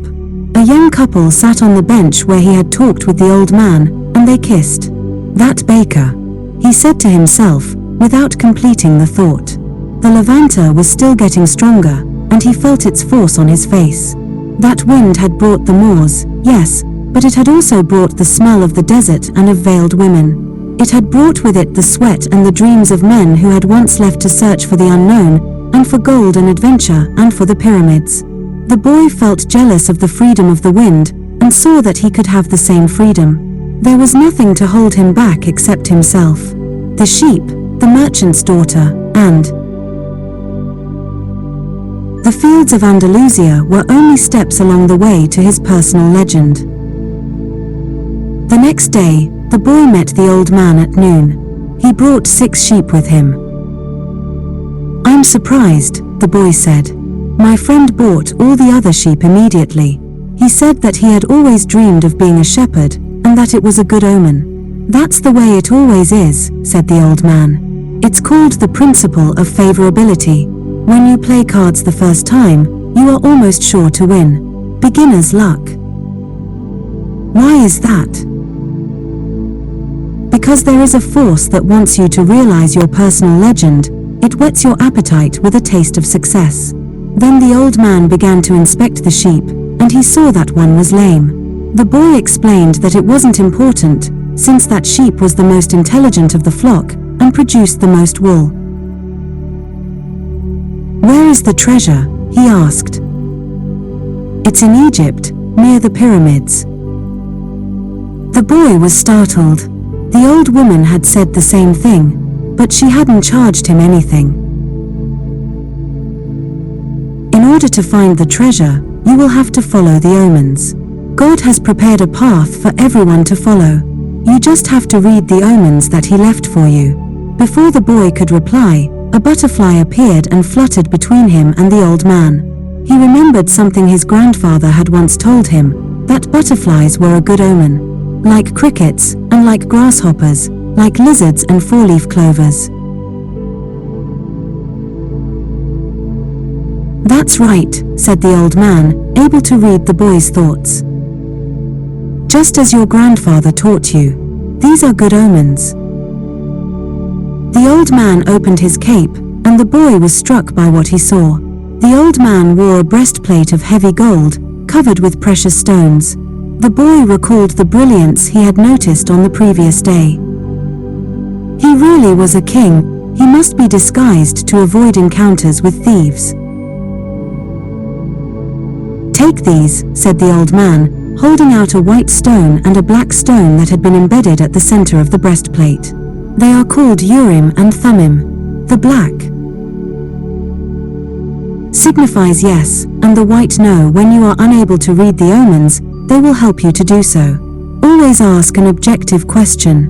A young couple sat on the bench where he had talked with the old man, and they kissed. "That baker," he said to himself, without completing the thought. The Levanta was still getting stronger, and he felt its force on his face. That wind had brought the moors, yes, but it had also brought the smell of the desert and of veiled women. It had brought with it the sweat and the dreams of men who had once left to search for the unknown, and for gold and adventure, and for the pyramids. The boy felt jealous of the freedom of the wind, and saw that he could have the same freedom. There was nothing to hold him back except himself, the sheep, the merchant's daughter, and the fields of Andalusia were only steps along the way to his personal legend. The next day, the boy met the old man at noon. He brought 6 sheep with him. "I'm surprised," the boy said. "My friend bought all the other sheep immediately. He said that he had always dreamed of being a shepherd, and that it was a good omen." "That's the way it always is," said the old man. "It's called the principle of favorability. When you play cards the first time, you are almost sure to win. Beginner's luck." Why is that? Because there is a force that wants you to realize your personal legend. It whets your appetite with a taste of success. Then the old man began to inspect the sheep, and he saw that one was lame. The boy explained that it wasn't important, since that sheep was the most intelligent of the flock, and produced the most wool. "Where is the treasure?" he asked. "It's in Egypt, near the pyramids." The boy was startled. The old woman had said the same thing, but she hadn't charged him anything. In order to find the treasure, you will have to follow the omens. God has prepared a path for everyone to follow. You just have to read the omens that he left for you. Before the boy could reply, a butterfly appeared and fluttered between him and the old man. He remembered something his grandfather had once told him, that butterflies were a good omen. Like crickets, and like grasshoppers, like lizards and four-leaf clovers. "That's right," said the old man, able to read the boy's thoughts. "Just as your grandfather taught you. These are good omens." The old man opened his cape, and the boy was struck by what he saw. The old man wore a breastplate of heavy gold, covered with precious stones. The boy recalled the brilliance he had noticed on the previous day. He really was a king. He must be disguised to avoid encounters with thieves. "Take these," said the old man, holding out a white stone and a black stone that had been embedded at the center of the breastplate. "They are called Urim and Thummim. The black signifies yes, and the white no. When you are unable to read the omens, they will help you to do so. Always ask an objective question.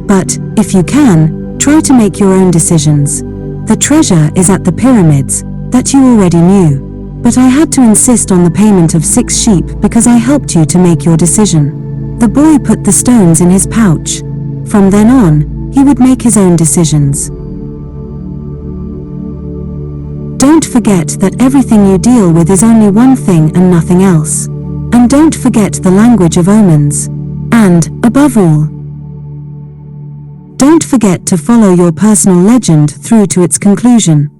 But, if you can, try to make your own decisions. The treasure is at the pyramids, that you already knew. But I had to insist on the payment of 6 sheep because I helped you to make your decision." The boy put the stones in his pouch. From then on, he would make his own decisions. Don't forget that everything you deal with is only one thing and nothing else. And don't forget the language of omens. And, above all, don't forget to follow your personal legend through to its conclusion.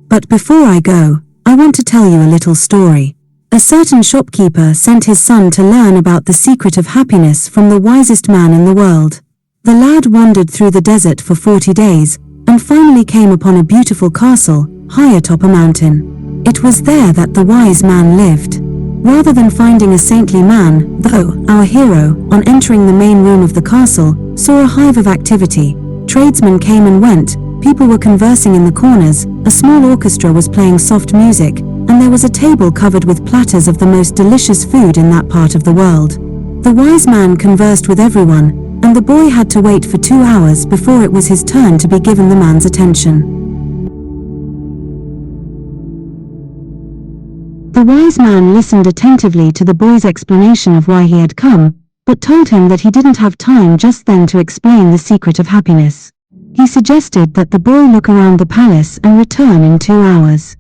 But before I go, I want to tell you a little story. A certain shopkeeper sent his son to learn about the secret of happiness from the wisest man in the world. The lad wandered through the desert for 40 days, and finally came upon a beautiful castle, high atop a mountain. It was there that the wise man lived. Rather than finding a saintly man, though, our hero, on entering the main room of the castle, saw a hive of activity. Tradesmen came and went, people were conversing in the corners, a small orchestra was playing soft music, and there was a table covered with platters of the most delicious food in that part of the world. The wise man conversed with everyone, and the boy had to wait for 2 hours before it was his turn to be given the man's attention. The wise man listened attentively to the boy's explanation of why he had come, but told him that he didn't have time just then to explain the secret of happiness. He suggested that the boy look around the palace and return in 2 hours.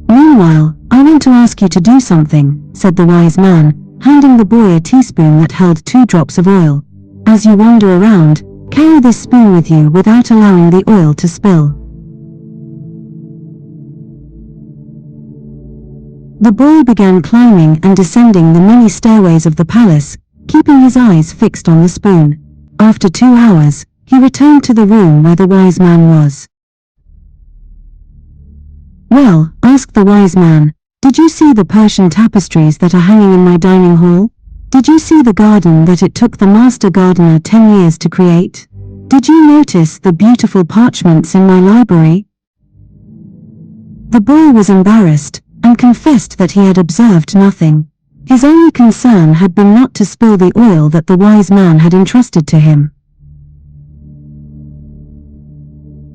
"Meanwhile, I want to ask you to do something," said the wise man, handing the boy a teaspoon that held 2 drops of oil. "As you wander around, carry this spoon with you without allowing the oil to spill." The boy began climbing and descending the many stairways of the palace, keeping his eyes fixed on the spoon. After 2 hours, he returned to the room where the wise man was. "Well," asked the wise man, "did you see the Persian tapestries that are hanging in my dining hall? Did you see the garden that it took the master gardener 10 years to create? Did you notice the beautiful parchments in my library?" The boy was embarrassed, and confessed that he had observed nothing. His only concern had been not to spill the oil that the wise man had entrusted to him.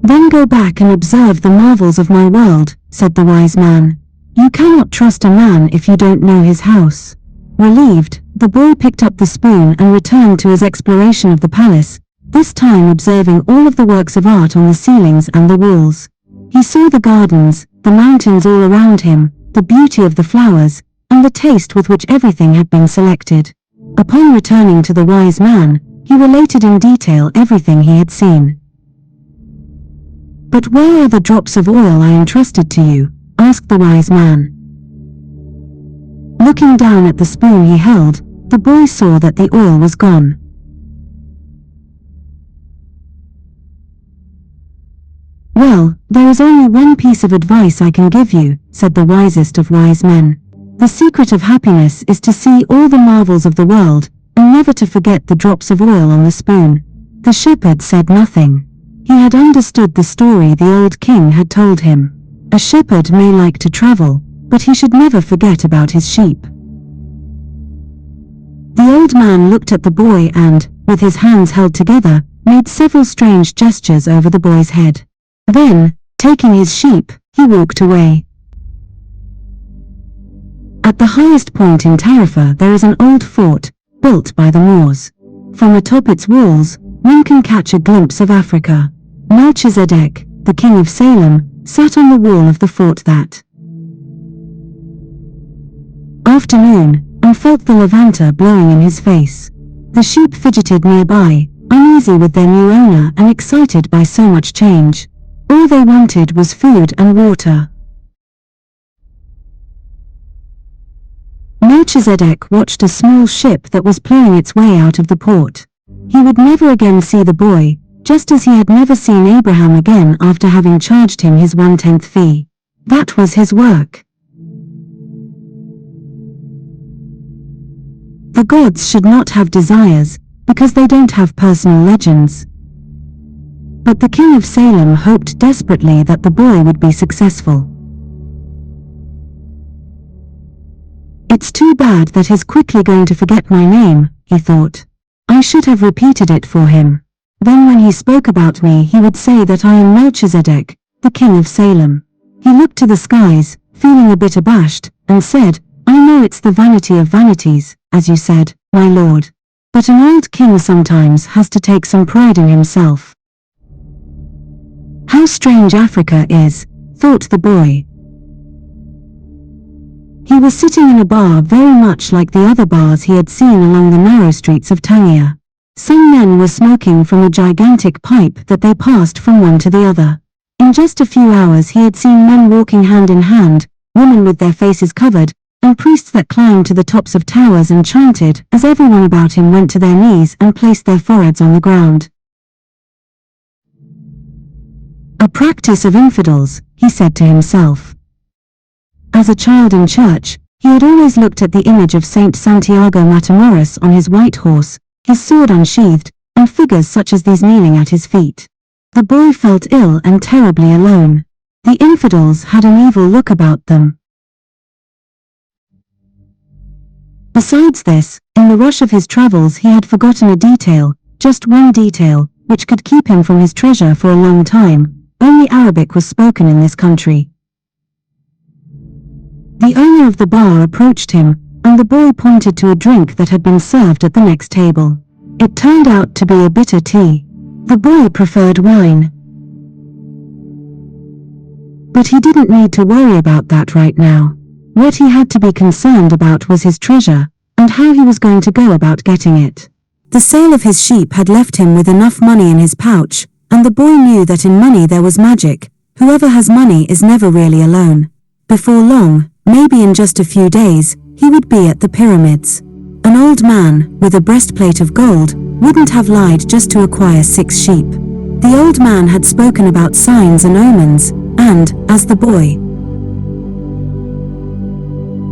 "Then go back and observe the marvels of my world," said the wise man. "You cannot trust a man if you don't know his house." Relieved, the boy picked up the spoon and returned to his exploration of the palace, this time observing all of the works of art on the ceilings and the walls. He saw the gardens, the mountains all around him, the beauty of the flowers, and the taste with which everything had been selected. Upon returning to the wise man, he related in detail everything he had seen. "But where are the drops of oil I entrusted to you?" asked the wise man. Looking down at the spoon he held, the boy saw that the oil was gone. "Well, there is only one piece of advice I can give you," said the wisest of wise men. "The secret of happiness is to see all the marvels of the world, and never to forget the drops of oil on the spoon." The shepherd said nothing. He had understood the story the old king had told him. A shepherd may like to travel, but he should never forget about his sheep. The old man looked at the boy and, with his hands held together, made several strange gestures over the boy's head. Then, taking his sheep, he walked away. At the highest point in Tarifa there is an old fort, built by the Moors. From atop its walls, one can catch a glimpse of Africa. Melchizedek, the king of Salem, sat on the wall of the fort that afternoon, and felt the lavender blowing in his face. The sheep fidgeted nearby, uneasy with their new owner and excited by so much change. All they wanted was food and water. Melchizedek watched a small ship that was ploughing its way out of the port. He would never again see the boy, just as he had never seen Abraham again after having charged him his 1/10 fee. That was his work. The gods should not have desires, because they don't have personal legends. But the king of Salem hoped desperately that the boy would be successful. "It's too bad that he's quickly going to forget my name," he thought. "I should have repeated it for him. Then when he spoke about me he would say that I am Melchizedek, the king of Salem." He looked to the skies, feeling a bit abashed, and said, "I know it's the vanity of vanities, as you said, my lord. But an old king sometimes has to take some pride in himself." "How strange Africa is," thought the boy. He was sitting in a bar very much like the other bars he had seen along the narrow streets of Tangier. Some men were smoking from a gigantic pipe that they passed from one to the other. In just a few hours he had seen men walking hand in hand, women with their faces covered, and priests that climbed to the tops of towers and chanted as everyone about him went to their knees and placed their foreheads on the ground. "A practice of infidels," he said to himself. As a child in church, he had always looked at the image of Saint Santiago Matamoros on his white horse, his sword unsheathed, and figures such as these kneeling at his feet. The boy felt ill and terribly alone. The infidels had an evil look about them. Besides this, in the rush of his travels he had forgotten a detail, just one detail, which could keep him from his treasure for a long time. Only Arabic was spoken in this country. The owner of the bar approached him, and the boy pointed to a drink that had been served at the next table. It turned out to be a bitter tea. The boy preferred wine. But he didn't need to worry about that right now. What he had to be concerned about was his treasure, and how he was going to go about getting it. The sale of his sheep had left him with enough money in his pouch, and the boy knew that in money there was magic. Whoever has money is never really alone. Before long, Maybe in just a few days, he would be at the pyramids. An old man, with a breastplate of gold, wouldn't have lied just to acquire 6 sheep. The old man had spoken about signs and omens, and, as the boy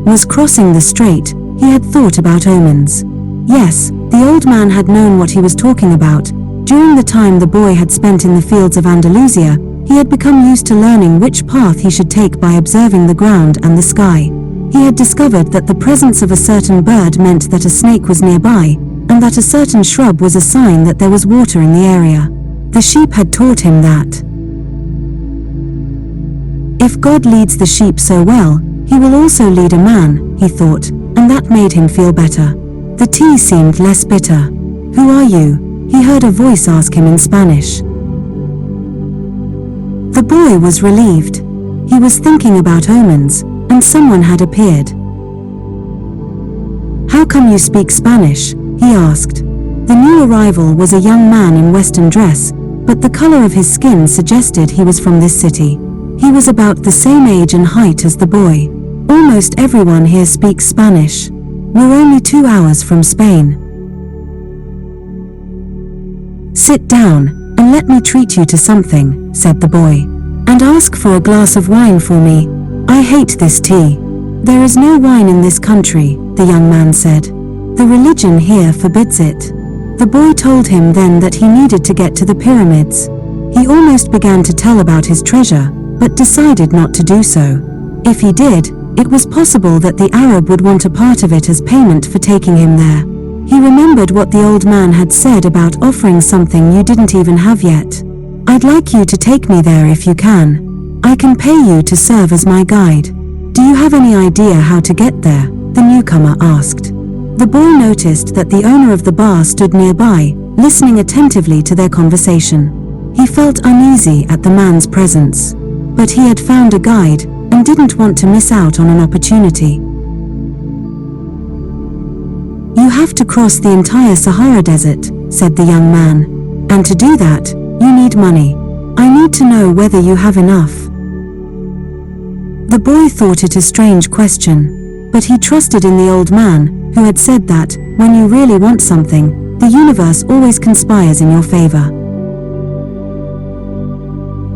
was crossing the strait, he had thought about omens. Yes, the old man had known what he was talking about. During the time the boy had spent in the fields of Andalusia, he had become used to learning which path he should take by observing the ground and the sky. He had discovered that the presence of a certain bird meant that a snake was nearby, and that a certain shrub was a sign that there was water in the area. The sheep had taught him that if God leads the sheep so well, he will also lead a man, he thought, and that made him feel better. The tea seemed less bitter. "Who are you?" he heard a voice ask him in Spanish. The boy was relieved. He was thinking about omens, and someone had appeared. "How come you speak Spanish?" he asked. The new arrival was a young man in Western dress, but the color of his skin suggested he was from this city. He was about the same age and height as the boy. "Almost everyone here speaks Spanish. We're only 2 hours from Spain. Sit down, and let me treat you to something," said the boy. "And ask for a glass of wine for me. I hate this tea." "There is no wine in this country," the young man said. "The religion here forbids it." The boy told him then that he needed to get to the pyramids. He almost began to tell about his treasure, but decided not to do so. If he did, it was possible that the Arab would want a part of it as payment for taking him there. He remembered what the old man had said about offering something you didn't even have yet. "I'd like you to take me there if you can. I can pay you to serve as my guide." "Do you have any idea how to get there?" the newcomer asked. The boy noticed that the owner of the bar stood nearby, listening attentively to their conversation. He felt uneasy at the man's presence. But he had found a guide, and didn't want to miss out on an opportunity. "You have to cross the entire Sahara Desert," said the young man. "And to do that, you need money. I need to know whether you have enough." The boy thought it a strange question, but he trusted in the old man, who had said that, when you really want something, the universe always conspires in your favor.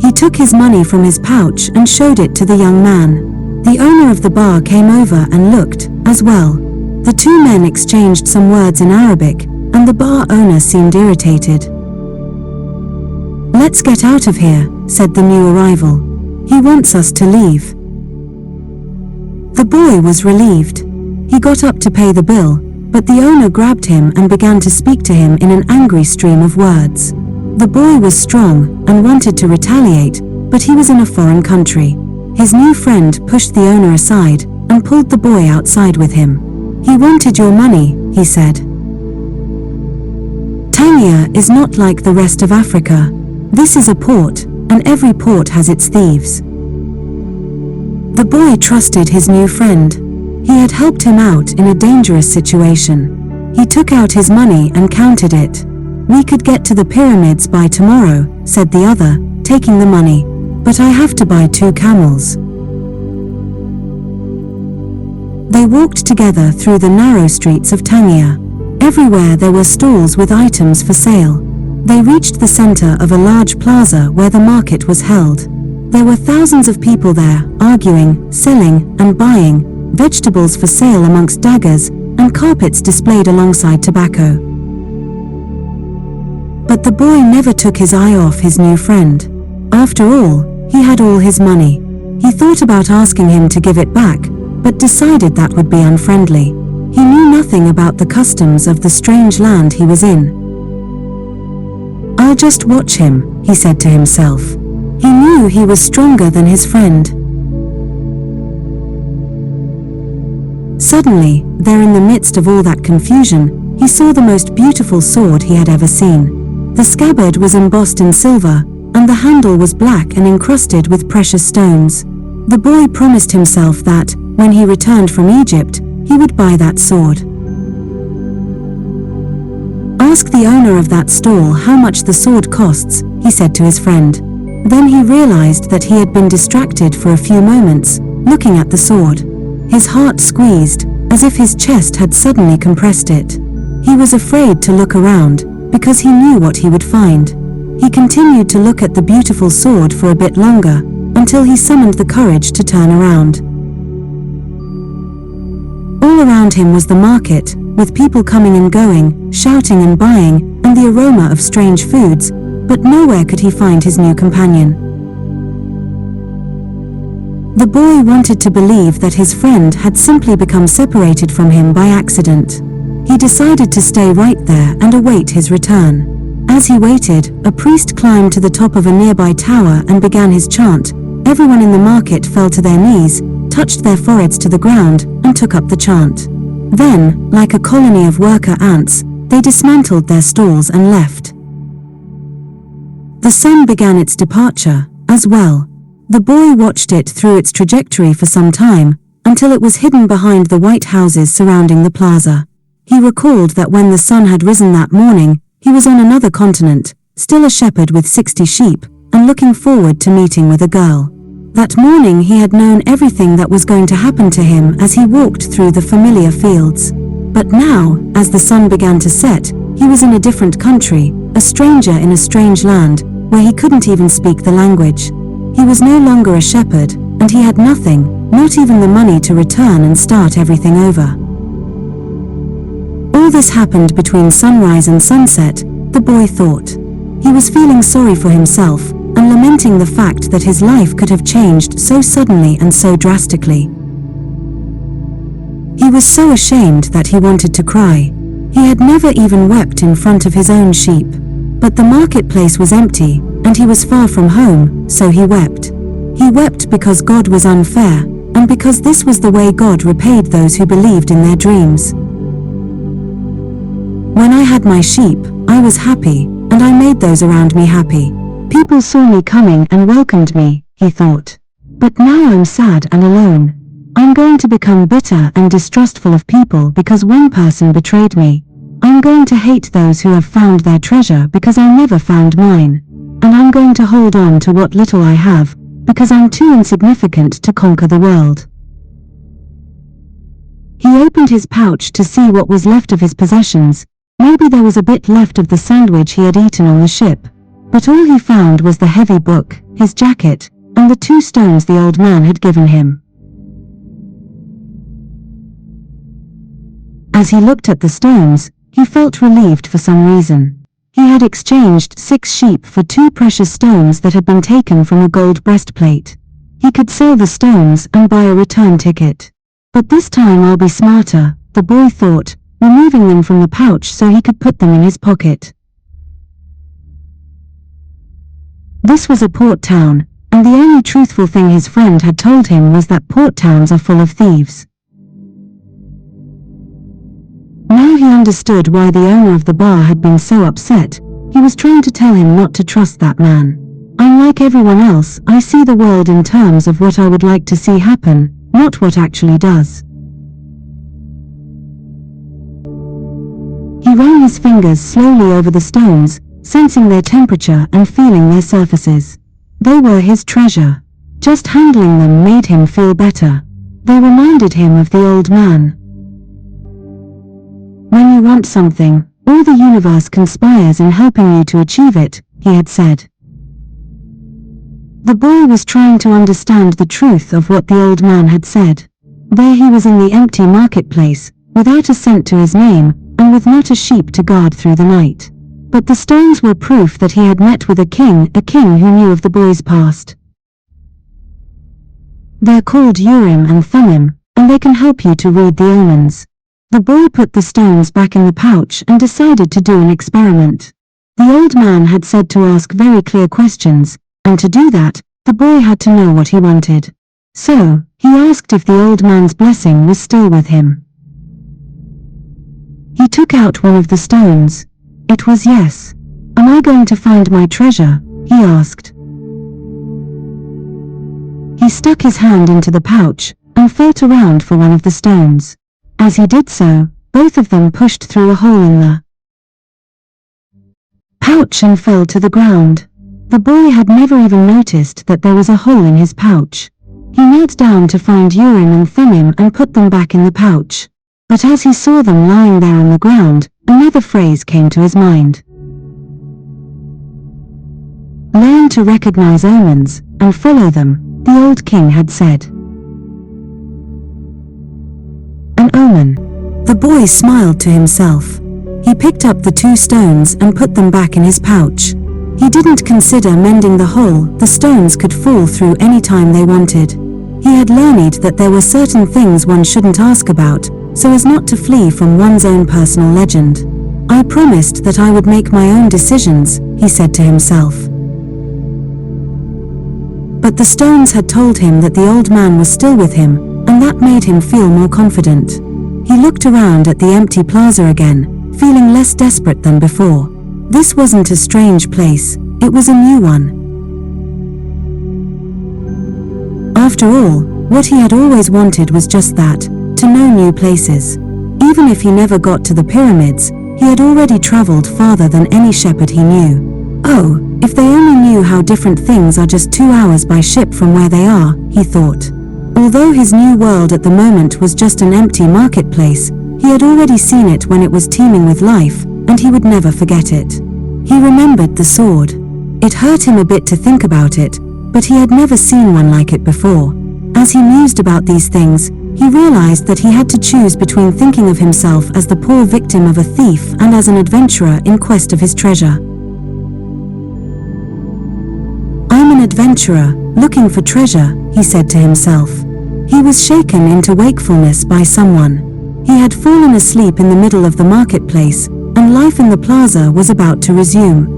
He took his money from his pouch and showed it to the young man. The owner of the bar came over and looked, as well. The two men exchanged some words in Arabic, and the bar owner seemed irritated. "Let's get out of here," said the new arrival. "He wants us to leave." The boy was relieved. He got up to pay the bill, but the owner grabbed him and began to speak to him in an angry stream of words. The boy was strong and wanted to retaliate, but he was in a foreign country. His new friend pushed the owner aside and pulled the boy outside with him. "He wanted your money," he said. "Tangier is not like the rest of Africa. This is a port, and every port has its thieves." The boy trusted his new friend. He had helped him out in a dangerous situation. He took out his money and counted it. "We could get to the pyramids by tomorrow," said the other, taking the money. "But I have to buy 2 camels." They walked together through the narrow streets of Tangier. Everywhere there were stalls with items for sale. They reached the center of a large plaza where the market was held. There were thousands of people there, arguing, selling, and buying, vegetables for sale amongst daggers, and carpets displayed alongside tobacco. But the boy never took his eye off his new friend. After all, he had all his money. He thought about asking him to give it back, but decided that would be unfriendly. He knew nothing about the customs of the strange land he was in. "I'll just watch him," he said to himself. He knew he was stronger than his friend. Suddenly, there in the midst of all that confusion, he saw the most beautiful sword he had ever seen. The scabbard was embossed in silver, and the handle was black and encrusted with precious stones. The boy promised himself that, when he returned from Egypt, he would buy that sword. "Ask the owner of that stall how much the sword costs," he said to his friend. Then he realized that he had been distracted for a few moments, looking at the sword. His heart squeezed, as if his chest had suddenly compressed it. He was afraid to look around, because he knew what he would find. He continued to look at the beautiful sword for a bit longer, until he summoned the courage to turn around. All around him was the market, with people coming and going, shouting and buying, and the aroma of strange foods, but nowhere could he find his new companion. The boy wanted to believe that his friend had simply become separated from him by accident. He decided to stay right there and await his return. As he waited, a priest climbed to the top of a nearby tower and began his chant. Everyone in the market fell to their knees, touched their foreheads to the ground, and took up the chant. Then, like a colony of worker ants, they dismantled their stalls and left. The sun began its departure, as well. The boy watched it through its trajectory for some time, until it was hidden behind the white houses surrounding the plaza. He recalled that when the sun had risen that morning, he was on another continent, still a shepherd with 60 sheep, and looking forward to meeting with a girl. That morning he had known everything that was going to happen to him as he walked through the familiar fields. But now, as the sun began to set, he was in a different country, a stranger in a strange land, where he couldn't even speak the language. He was no longer a shepherd, and he had nothing, not even the money to return and start everything over. All this happened between sunrise and sunset, the boy thought. He was feeling sorry for himself, and lamenting the fact that his life could have changed so suddenly and so drastically. He was so ashamed that he wanted to cry. He had never even wept in front of his own sheep. But the marketplace was empty, and he was far from home, so he wept. He wept because God was unfair, and because this was the way God repaid those who believed in their dreams. When I had my sheep, I was happy, and I made those around me happy. People saw me coming and welcomed me, he thought. But now I'm sad and alone. I'm going to become bitter and distrustful of people because one person betrayed me. I'm going to hate those who have found their treasure because I never found mine. And I'm going to hold on to what little I have, because I'm too insignificant to conquer the world. He opened his pouch to see what was left of his possessions. Maybe there was a bit left of the sandwich he had eaten on the ship. But all he found was the heavy book, his jacket, and the 2 stones the old man had given him. As he looked at the stones, he felt relieved for some reason. He had exchanged 6 sheep for 2 precious stones that had been taken from a gold breastplate. He could sell the stones and buy a return ticket. But this time I'll be smarter, the boy thought, removing them from the pouch so he could put them in his pocket. This was a port town, and the only truthful thing his friend had told him was that port towns are full of thieves. Now he understood why the owner of the bar had been so upset. He was trying to tell him not to trust that man. I'm like everyone else, I see the world in terms of what I would like to see happen, not what actually does. He ran his fingers slowly over the stones, sensing their temperature and feeling their surfaces. They were his treasure. Just handling them made him feel better. They reminded him of the old man. When you want something, all the universe conspires in helping you to achieve it, he had said. The boy was trying to understand the truth of what the old man had said. There he was in the empty marketplace, without a cent to his name, and with not a sheep to guard through the night. But the stones were proof that he had met with a king who knew of the boy's past. They're called Urim and Thummim, and they can help you to read the omens. The boy put the stones back in the pouch and decided to do an experiment. The old man had said to ask very clear questions, and to do that, the boy had to know what he wanted. So, he asked if the old man's blessing was still with him. He took out one of the stones. It was yes. Am I going to find my treasure? He asked. He stuck his hand into the pouch, and felt around for one of the stones. As he did so, both of them pushed through a hole in the pouch and fell to the ground. The boy had never even noticed that there was a hole in his pouch. He knelt down to find Urim and Thummim and put them back in the pouch. But as he saw them lying there on the ground, another phrase came to his mind. Learn to recognize omens, and follow them, the old king had said. An omen. The boy smiled to himself. He picked up the 2 stones and put them back in his pouch. He didn't consider mending the hole. The stones could fall through any time they wanted. He had learned that there were certain things one shouldn't ask about, so as not to flee from one's own personal legend. I promised that I would make my own decisions, he said to himself. But the stones had told him that the old man was still with him, and that made him feel more confident. He looked around at the empty plaza again, feeling less desperate than before. This wasn't a strange place, it was a new one. After all, what he had always wanted was just that, to know new places. Even if he never got to the pyramids, he had already traveled farther than any shepherd he knew. Oh, if they only knew how different things are just 2 hours by ship from where they are, he thought. Although his new world at the moment was just an empty marketplace, he had already seen it when it was teeming with life, and he would never forget it. He remembered the sword. It hurt him a bit to think about it, but he had never seen one like it before. As he mused about these things, he realized that he had to choose between thinking of himself as the poor victim of a thief and as an adventurer in quest of his treasure. I'm an adventurer, looking for treasure, he said to himself. He was shaken into wakefulness by someone. He had fallen asleep in the middle of the marketplace, and life in the plaza was about to resume.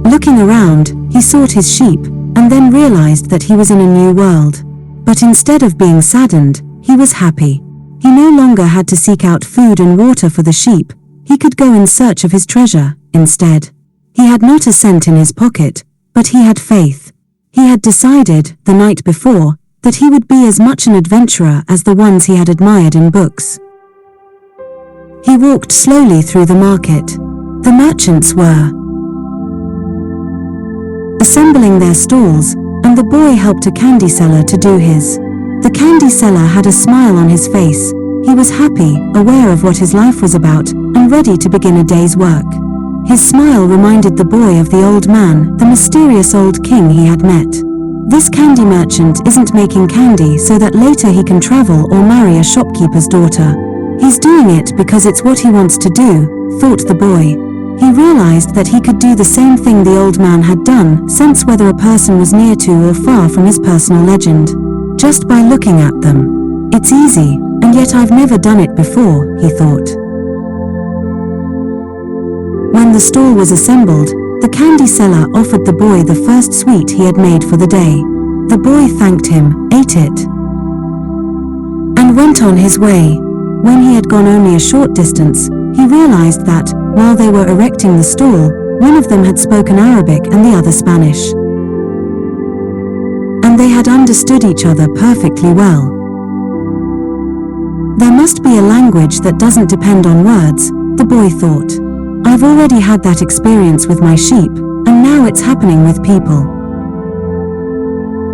Looking around, he sought his sheep, and then realized that he was in a new world. But instead of being saddened, he was happy. He no longer had to seek out food and water for the sheep. He could go in search of his treasure, instead. He had not a cent in his pocket, but he had faith. He had decided, the night before, that he would be as much an adventurer as the ones he had admired in books. He walked slowly through the market. The merchants were assembling their stalls, and the boy helped a candy seller to do his. The candy seller had a smile on his face. He was happy, aware of what his life was about, and ready to begin a day's work. His smile reminded the boy of the old man, the mysterious old king he had met. This candy merchant isn't making candy so that later he can travel or marry a shopkeeper's daughter. He's doing it because it's what he wants to do, thought the boy. He realized that he could do the same thing the old man had done, sense whether a person was near to or far from his personal legend. Just by looking at them. It's easy, and yet I've never done it before, he thought. When the stall was assembled, the candy seller offered the boy the first sweet he had made for the day. The boy thanked him, ate it, and went on his way. When he had gone only a short distance, he realized that, while they were erecting the stall, one of them had spoken Arabic and the other Spanish. And they had understood each other perfectly well. There must be a language that doesn't depend on words, the boy thought. I've already had that experience with my sheep, and now it's happening with people.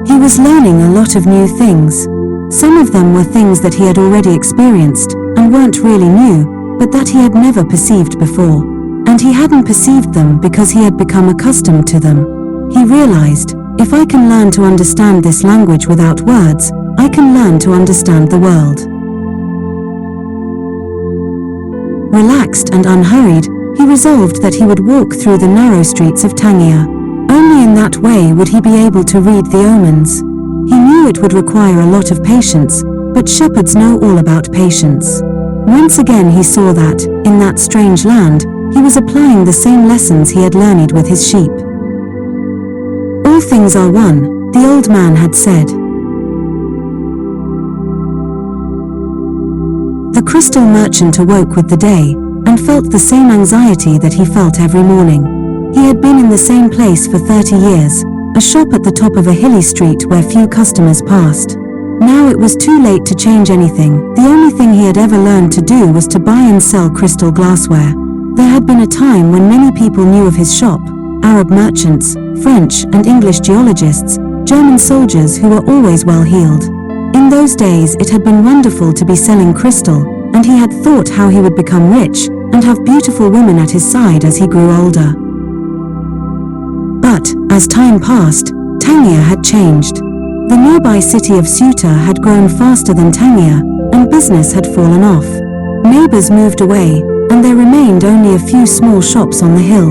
He was learning a lot of new things. Some of them were things that he had already experienced, and weren't really new, but that he had never perceived before. And he hadn't perceived them because he had become accustomed to them. He realized, if I can learn to understand this language without words, I can learn to understand the world. Relaxed and unhurried, he resolved that he would walk through the narrow streets of Tangier. Only in that way would he be able to read the omens. He knew it would require a lot of patience, but shepherds know all about patience. Once again he saw that, in that strange land, he was applying the same lessons he had learned with his sheep. All things are one, the old man had said. The crystal merchant awoke with the day, and felt the same anxiety that he felt every morning. He had been in the same place for 30 years, a shop at the top of a hilly street where few customers passed. Now it was too late to change anything. The only thing he had ever learned to do was to buy and sell crystal glassware. There had been a time when many people knew of his shop, Arab merchants, French and English geologists, German soldiers who were always well-heeled. In those days it had been wonderful to be selling crystal, and he had thought how he would become rich and have beautiful women at his side as he grew older. But, as time passed, Tangier had changed. The nearby city of Ceuta had grown faster than Tangier, and business had fallen off. Neighbors moved away, and there remained only a few small shops on the hill.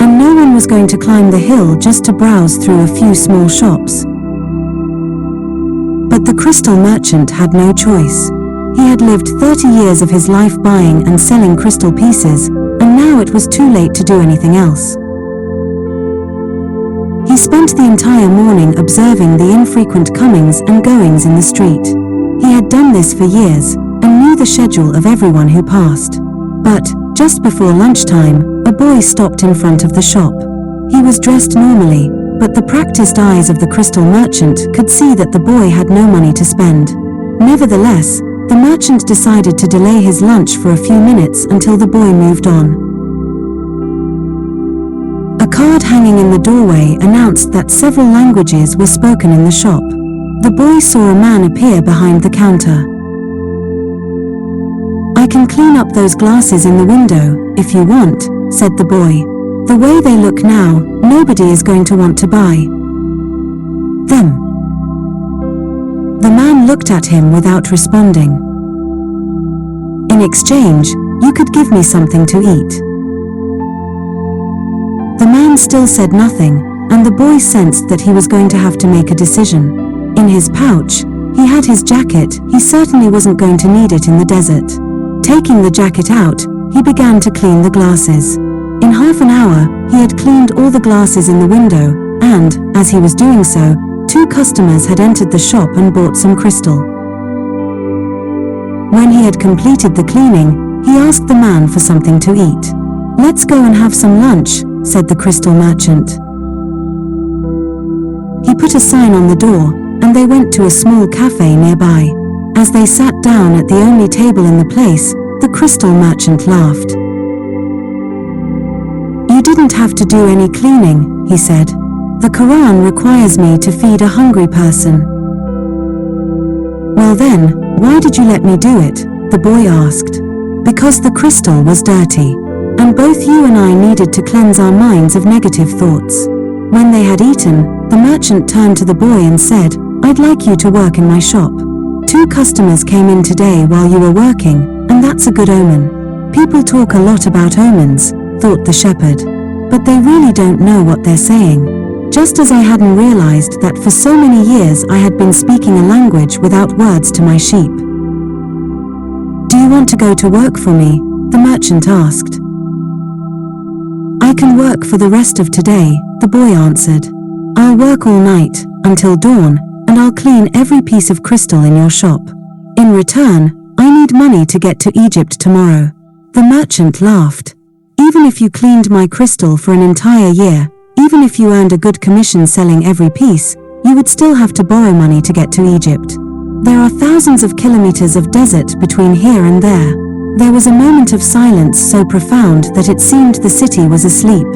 And no one was going to climb the hill just to browse through a few small shops. But the crystal merchant had no choice. He had lived 30 years of his life buying and selling crystal pieces, and now it was too late to do anything else. He spent the entire morning observing the infrequent comings and goings in the street. He had done this for years, and knew the schedule of everyone who passed. But, just before lunchtime, a boy stopped in front of the shop. He was dressed normally, but the practiced eyes of the crystal merchant could see that the boy had no money to spend. Nevertheless, the merchant decided to delay his lunch for a few minutes until the boy moved on. A card hanging in the doorway announced that several languages were spoken in the shop. The boy saw a man appear behind the counter. "I can clean up those glasses in the window, if you want," said the boy. "The way they look now, nobody is going to want to buy them." The man looked at him without responding. "In exchange, you could give me something to eat." The man still said nothing, and the boy sensed that he was going to have to make a decision. In his pouch, he had his jacket. He certainly wasn't going to need it in the desert. Taking the jacket out, he began to clean the glasses. In half an hour, he had cleaned all the glasses in the window, and, as he was doing so, 2 customers had entered the shop and bought some crystal. When he had completed the cleaning, he asked the man for something to eat. "Let's go and have some lunch," said the crystal merchant. He put a sign on the door, and they went to a small cafe nearby. As they sat down at the only table in the place, the crystal merchant laughed. "You didn't have to do any cleaning," he said. "The Quran requires me to feed a hungry person." "Well then, why did you let me do it?" the boy asked. "Because the crystal was dirty, and both you and I needed to cleanse our minds of negative thoughts." When they had eaten, the merchant turned to the boy and said, "I'd like you to work in my shop. 2 customers came in today while you were working, and that's a good omen." "People talk a lot about omens," thought the shepherd, "but they really don't know what they're saying." Just as I hadn't realized that for so many years I had been speaking a language without words to my sheep. "Do you want to go to work for me?" the merchant asked. "I can work for the rest of today," the boy answered. "I'll work all night, until dawn, and I'll clean every piece of crystal in your shop. In return, I need money to get to Egypt tomorrow." The merchant laughed. "Even if you cleaned my crystal for an entire year, even if you earned a good commission selling every piece, you would still have to borrow money to get to Egypt. There are thousands of kilometers of desert between here and there." There was a moment of silence so profound that it seemed the city was asleep.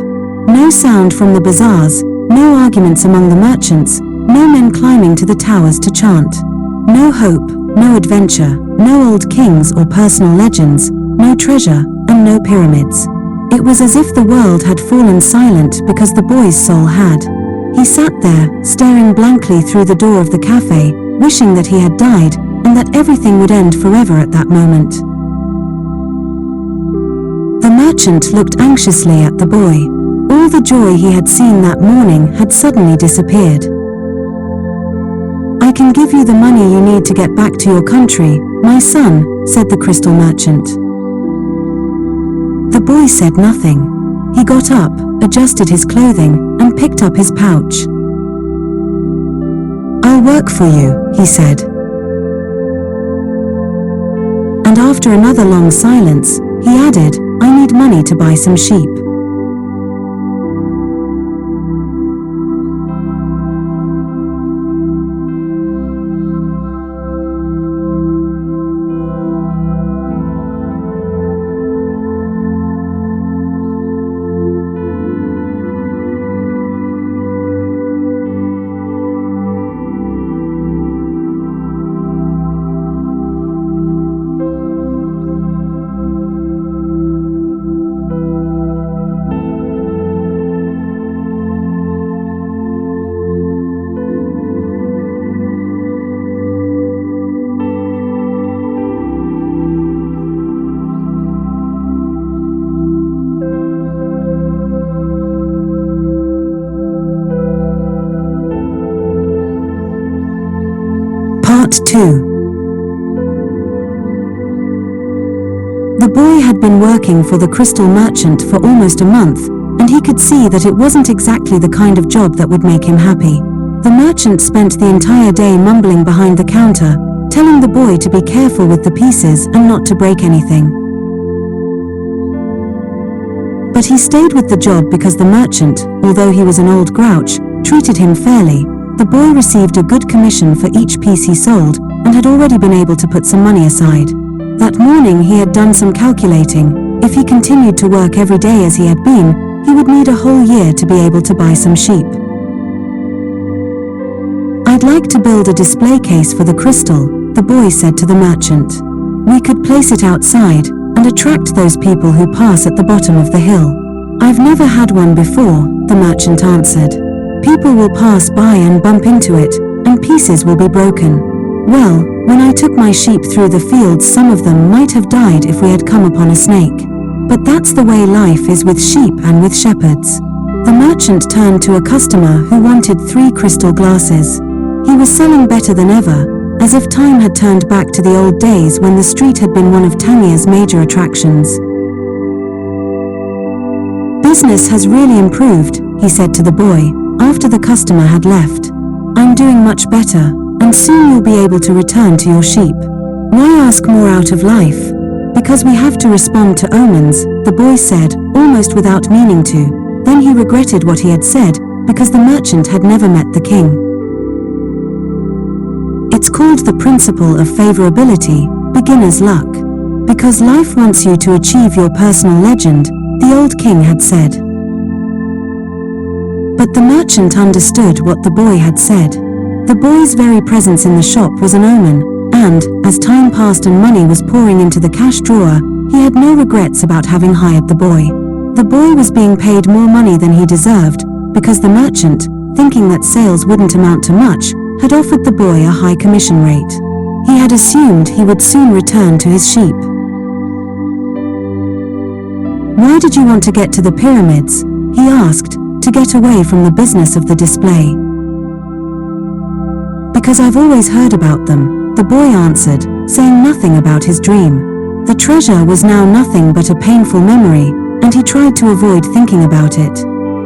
No sound from the bazaars, no arguments among the merchants, no men climbing to the towers to chant. No hope, no adventure, no old kings or personal legends, no treasure, and no pyramids. It was as if the world had fallen silent because the boy's soul had. He sat there, staring blankly through the door of the cafe, wishing that he had died, and that everything would end forever at that moment. The merchant looked anxiously at the boy. All the joy he had seen that morning had suddenly disappeared. "I can give you the money you need to get back to your country, my son," said the crystal merchant. The boy said nothing. He got up, adjusted his clothing, and picked up his pouch. "I'll work for you," he said. And after another long silence, he added, "I need money to buy some sheep." Part 2. The boy had been working for the crystal merchant for almost a month, and he could see that it wasn't exactly the kind of job that would make him happy. The merchant spent the entire day mumbling behind the counter, telling the boy to be careful with the pieces and not to break anything. But he stayed with the job because the merchant, although he was an old grouch, treated him fairly. The boy received a good commission for each piece he sold, and had already been able to put some money aside. That morning he had done some calculating. If he continued to work every day as he had been, he would need a whole year to be able to buy some sheep. "I'd like to build a display case for the crystal," the boy said to the merchant. "We could place it outside and attract those people who pass at the bottom of the hill." "I've never had one before," the merchant answered. "People will pass by and bump into it, and pieces will be broken. Well, when I took my sheep through the fields, some of them might have died if we had come upon a snake. But that's the way life is with sheep and with shepherds." The merchant turned to a customer who wanted 3 crystal glasses. He was selling better than ever, as if time had turned back to the old days when the street had been one of Tangier's major attractions. "Business has really improved," he said to the boy, after the customer had left. "I'm doing much better, and soon you'll be able to return to your sheep. Why ask more out of life?" "Because we have to respond to omens," the boy said, almost without meaning to. Then he regretted what he had said, because the merchant had never met the king. "It's called the principle of favorability, beginner's luck. Because life wants you to achieve your personal legend," the old king had said. But the merchant understood what the boy had said. The boy's very presence in the shop was an omen, and, as time passed and money was pouring into the cash drawer, he had no regrets about having hired the boy. The boy was being paid more money than he deserved, because the merchant, thinking that sales wouldn't amount to much, had offered the boy a high commission rate. He had assumed he would soon return to his sheep. "Why did you want to get to the pyramids?" he asked. "To get away from the business of the display." "Because I've always heard about them," the boy answered, saying nothing about his dream. The treasure was now nothing but a painful memory, and he tried to avoid thinking about it.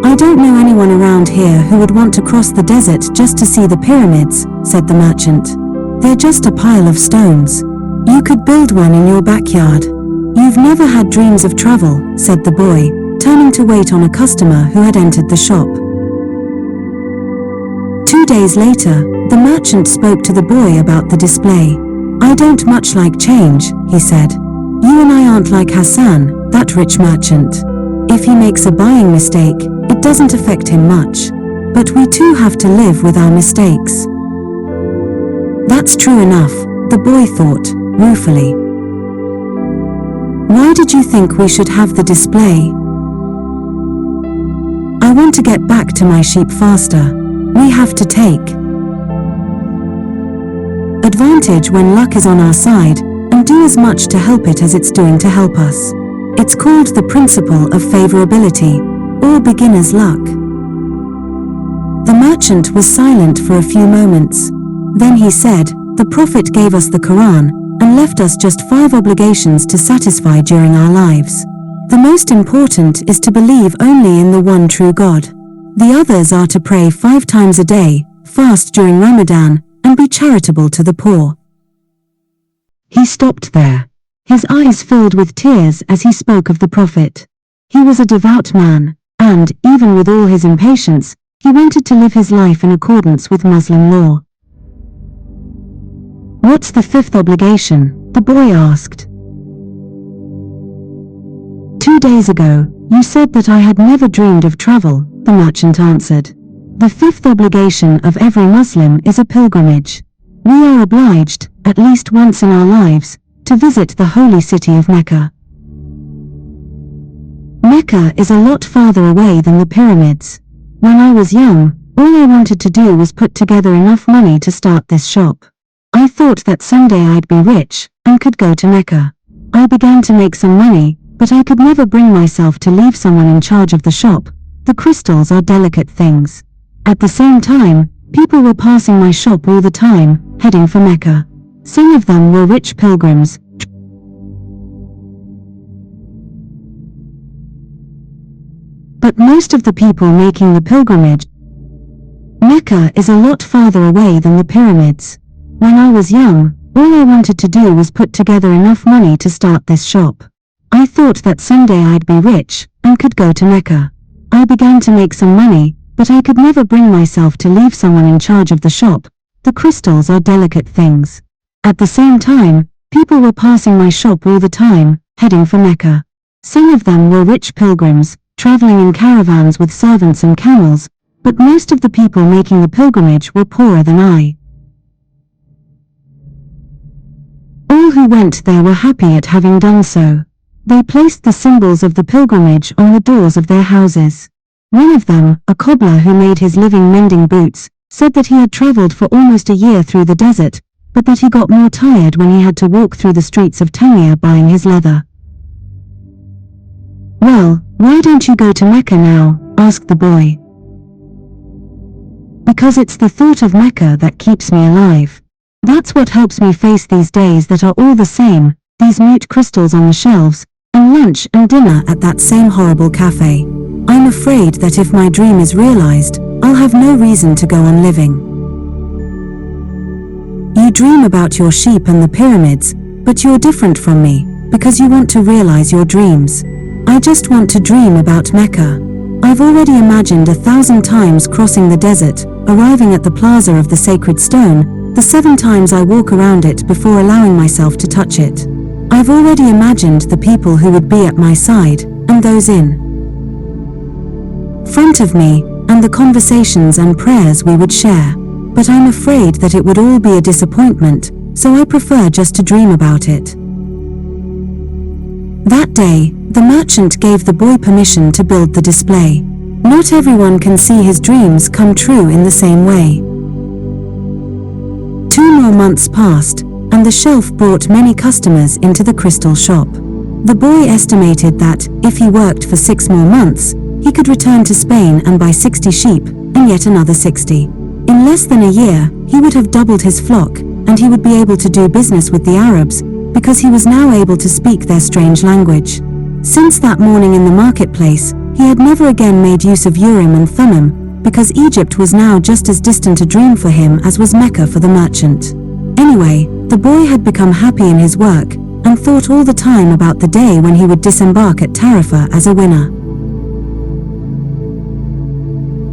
"I don't know anyone around here who would want to cross the desert just to see the pyramids," said the merchant. "They're just a pile of stones. You could build one in your backyard." "You've never had dreams of travel," said the boy, turning to wait on a customer who had entered the shop. 2 days later, the merchant spoke to the boy about the display. "I don't much like change," he said. "You and I aren't like Hassan, that rich merchant. If he makes a buying mistake, it doesn't affect him much. But we too have to live with our mistakes." That's true enough, the boy thought, ruefully. "Why did you think we should have the display?" "I want to get back to my sheep faster. We have to take advantage when luck is on our side, and do as much to help it as it's doing to help us. It's called the principle of favorability, or beginner's luck." The merchant was silent for a few moments. Then he said, "The Prophet gave us the Quran, and left us just 5 obligations to satisfy during our lives. The most important is to believe only in the one true God. The others are to pray 5 times a day, fast during Ramadan, and be charitable to the poor." He stopped there. His eyes filled with tears as he spoke of the Prophet. He was a devout man, and, even with all his impatience, he wanted to live his life in accordance with Muslim law. "What's the 5th obligation?" the boy asked. 2 days ago, you said that I had never dreamed of travel," the merchant answered. "The 5th obligation of every Muslim is a pilgrimage. We are obliged, at least once in our lives, to visit the holy city of Mecca. Mecca is a lot farther away than the pyramids. When I was young, all I wanted to do was put together enough money to start this shop. I thought that someday I'd be rich, and could go to Mecca. I began to make some money, but I could never bring myself to leave someone in charge of the shop. The crystals are delicate things. At the same time, People were passing my shop all the time, heading for Mecca. Some of them were rich pilgrims. But most of the people making the pilgrimage. Mecca is a lot farther away than the pyramids. When I was young, all I wanted to do was put together enough money to start this shop. I thought that someday I'd be rich and could go to Mecca. I began to make some money, but I could never bring myself to leave someone in charge of the shop. The crystals are delicate things. At the same time, people were passing my shop all the time, heading for Mecca. Some of them were rich pilgrims, traveling in caravans with servants and camels, but most of the people making the pilgrimage were poorer than I. All who went there were happy at having done so. They placed the symbols of the pilgrimage on the doors of their houses. One of them, a cobbler who made his living mending boots, said that he had traveled for almost a year through the desert, but that he got more tired when he had to walk through the streets of Tangier buying his leather. "Well, why don't you go to Mecca now?" asked the boy. "Because it's the thought of Mecca that keeps me alive. That's what helps me face these days that are all the same, these mute crystals on the shelves, and lunch and dinner at that same horrible cafe. I'm afraid that if my dream is realized, I'll have no reason to go on living." "You dream about your sheep and the pyramids, but you're different from me, because you want to realize your dreams. I just want to dream about Mecca. I've already imagined 1,000 times crossing the desert, arriving at the plaza of the sacred stone, the 7 times I walk around it before allowing myself to touch it. I've already imagined the people who would be at my side, and those in front of me, and the conversations and prayers we would share. But I'm afraid that it would all be a disappointment, so I prefer just to dream about it." That day, the merchant gave the boy permission to build the display. Not everyone can see his dreams come true in the same way. 2 more months passed, and the shelf brought many customers into the crystal shop. The boy estimated that, if he worked for 6 more months, he could return to Spain and buy 60 sheep, and yet another 60. In less than a year, he would have doubled his flock, and he would be able to do business with the Arabs, because he was now able to speak their strange language. Since that morning in the marketplace, he had never again made use of Urim and Thummim, because Egypt was now just as distant a dream for him as was Mecca for the merchant. Anyway, the boy had become happy in his work, and thought all the time about the day when he would disembark at Tarifa as a winner.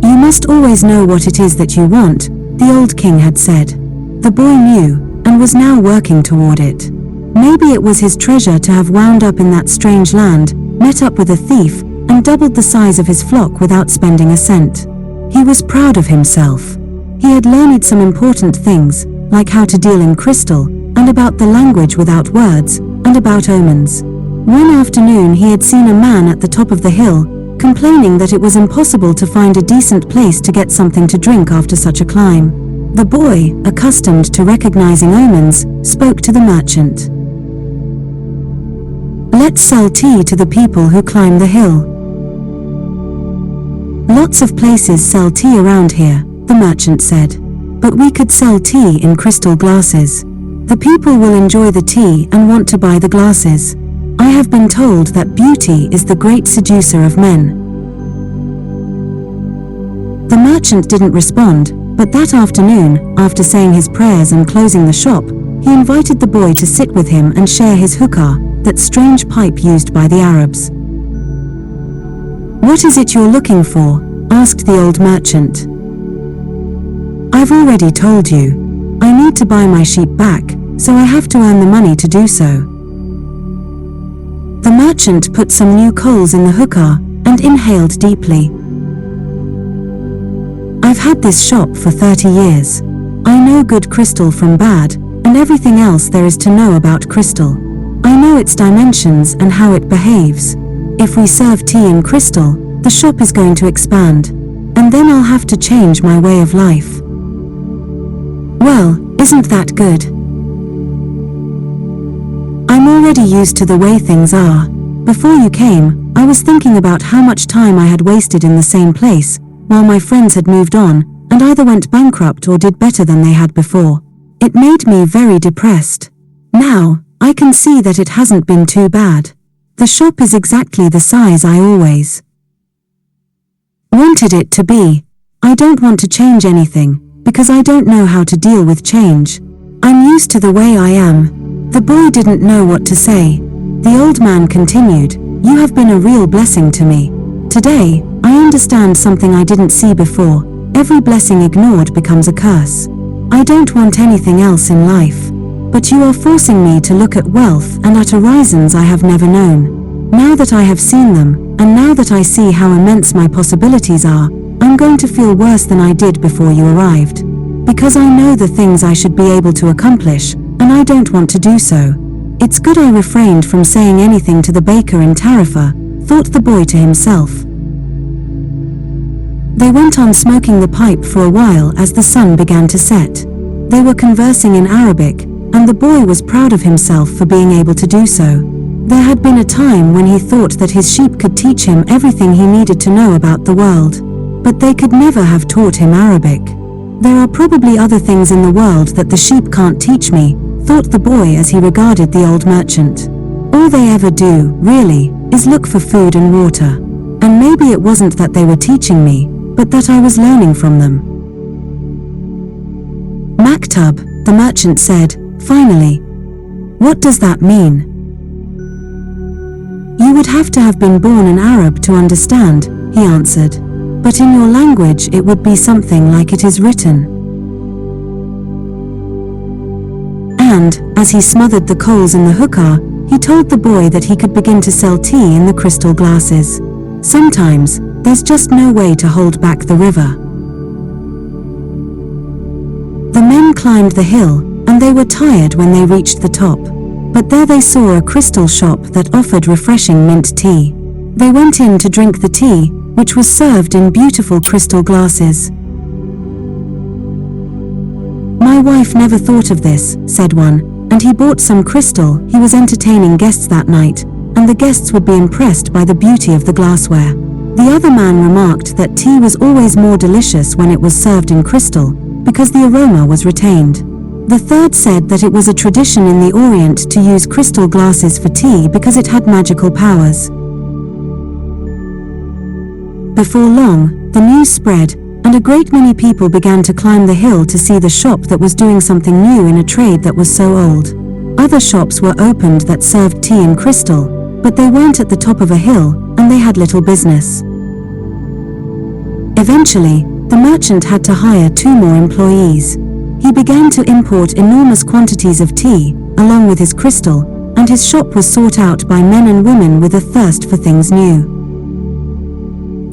"You must always know what it is that you want," the old king had said. The boy knew, and was now working toward it. Maybe it was his treasure to have wound up in that strange land, met up with a thief, and doubled the size of his flock without spending a cent. He was proud of himself. He had learned some important things, like how to deal in crystal, and about the language without words, and about omens. One afternoon he had seen a man at the top of the hill, complaining that it was impossible to find a decent place to get something to drink after such a climb. The boy, accustomed to recognizing omens, spoke to the merchant. "Let's sell tea to the people who climb the hill. Lots of places sell tea around here," the merchant said. "But we could sell tea in crystal glasses. The people will enjoy the tea and want to buy the glasses. I have been told that beauty is the great seducer of men." The merchant didn't respond, but that afternoon, after saying his prayers and closing the shop, he invited the boy to sit with him and share his hookah, that strange pipe used by the Arabs. "What is it you're looking for?" asked the old merchant. "I've already told you. I need to buy my sheep back, so I have to earn the money to do so." The merchant put some new coals in the hookah, and inhaled deeply. "I've had this shop for 30 years. I know good crystal from bad, and everything else there is to know about crystal. I know its dimensions and how it behaves. If we serve tea in crystal, the shop is going to expand, and then I'll have to change my way of life." "Well, isn't that good? I'm already used to the way things are. Before you came, I was thinking about how much time I had wasted in the same place, while my friends had moved on, and either went bankrupt or did better than they had before. It made me very depressed. Now, I can see that it hasn't been too bad. The shop is exactly the size I always wanted it to be. I don't want to change anything, because I don't know how to deal with change. I'm used to the way I am. The boy didn't know what to say. The old man continued, "You have been a real blessing to me. Today, I understand something I didn't see before. Every blessing ignored becomes a curse. I don't want anything else in life. But you are forcing me to look at wealth and at horizons I have never known. Now that I have seen them, and now that I see how immense my possibilities are, I'm going to feel worse than I did before you arrived. Because I know the things I should be able to accomplish, and I don't want to do so. It's good I refrained from saying anything to the baker in Tarifa," thought the boy to himself. They went on smoking the pipe for a while as the sun began to set. They were conversing in Arabic, and the boy was proud of himself for being able to do so. There had been a time when he thought that his sheep could teach him everything he needed to know about the world. But they could never have taught him Arabic. There are probably other things in the world that the sheep can't teach me, thought the boy as he regarded the old merchant. All they ever do, really, is look for food and water. And maybe it wasn't that they were teaching me, but that I was learning from them. "Maktub," the merchant said, finally. "What does that mean?" "You would have to have been born an Arab to understand," he answered. "But in your language it would be something like it is written." And, as he smothered the coals in the hookah, he told the boy that he could begin to sell tea in the crystal glasses. Sometimes, there's just no way to hold back the river. The men climbed the hill, and they were tired when they reached the top. But there they saw a crystal shop that offered refreshing mint tea. They went in to drink the tea, which was served in beautiful crystal glasses. "My wife never thought of this," said one, and he bought some crystal. He was entertaining guests that night, and the guests would be impressed by the beauty of the glassware. The other man remarked that tea was always more delicious when it was served in crystal, because the aroma was retained. The third said that it was a tradition in the Orient to use crystal glasses for tea because it had magical powers. Before long, the news spread, and a great many people began to climb the hill to see the shop that was doing something new in a trade that was so old. Other shops were opened that served tea in crystal, but they weren't at the top of a hill, and they had little business. Eventually, the merchant had to hire 2 more employees. He began to import enormous quantities of tea, along with his crystal, and his shop was sought out by men and women with a thirst for things new.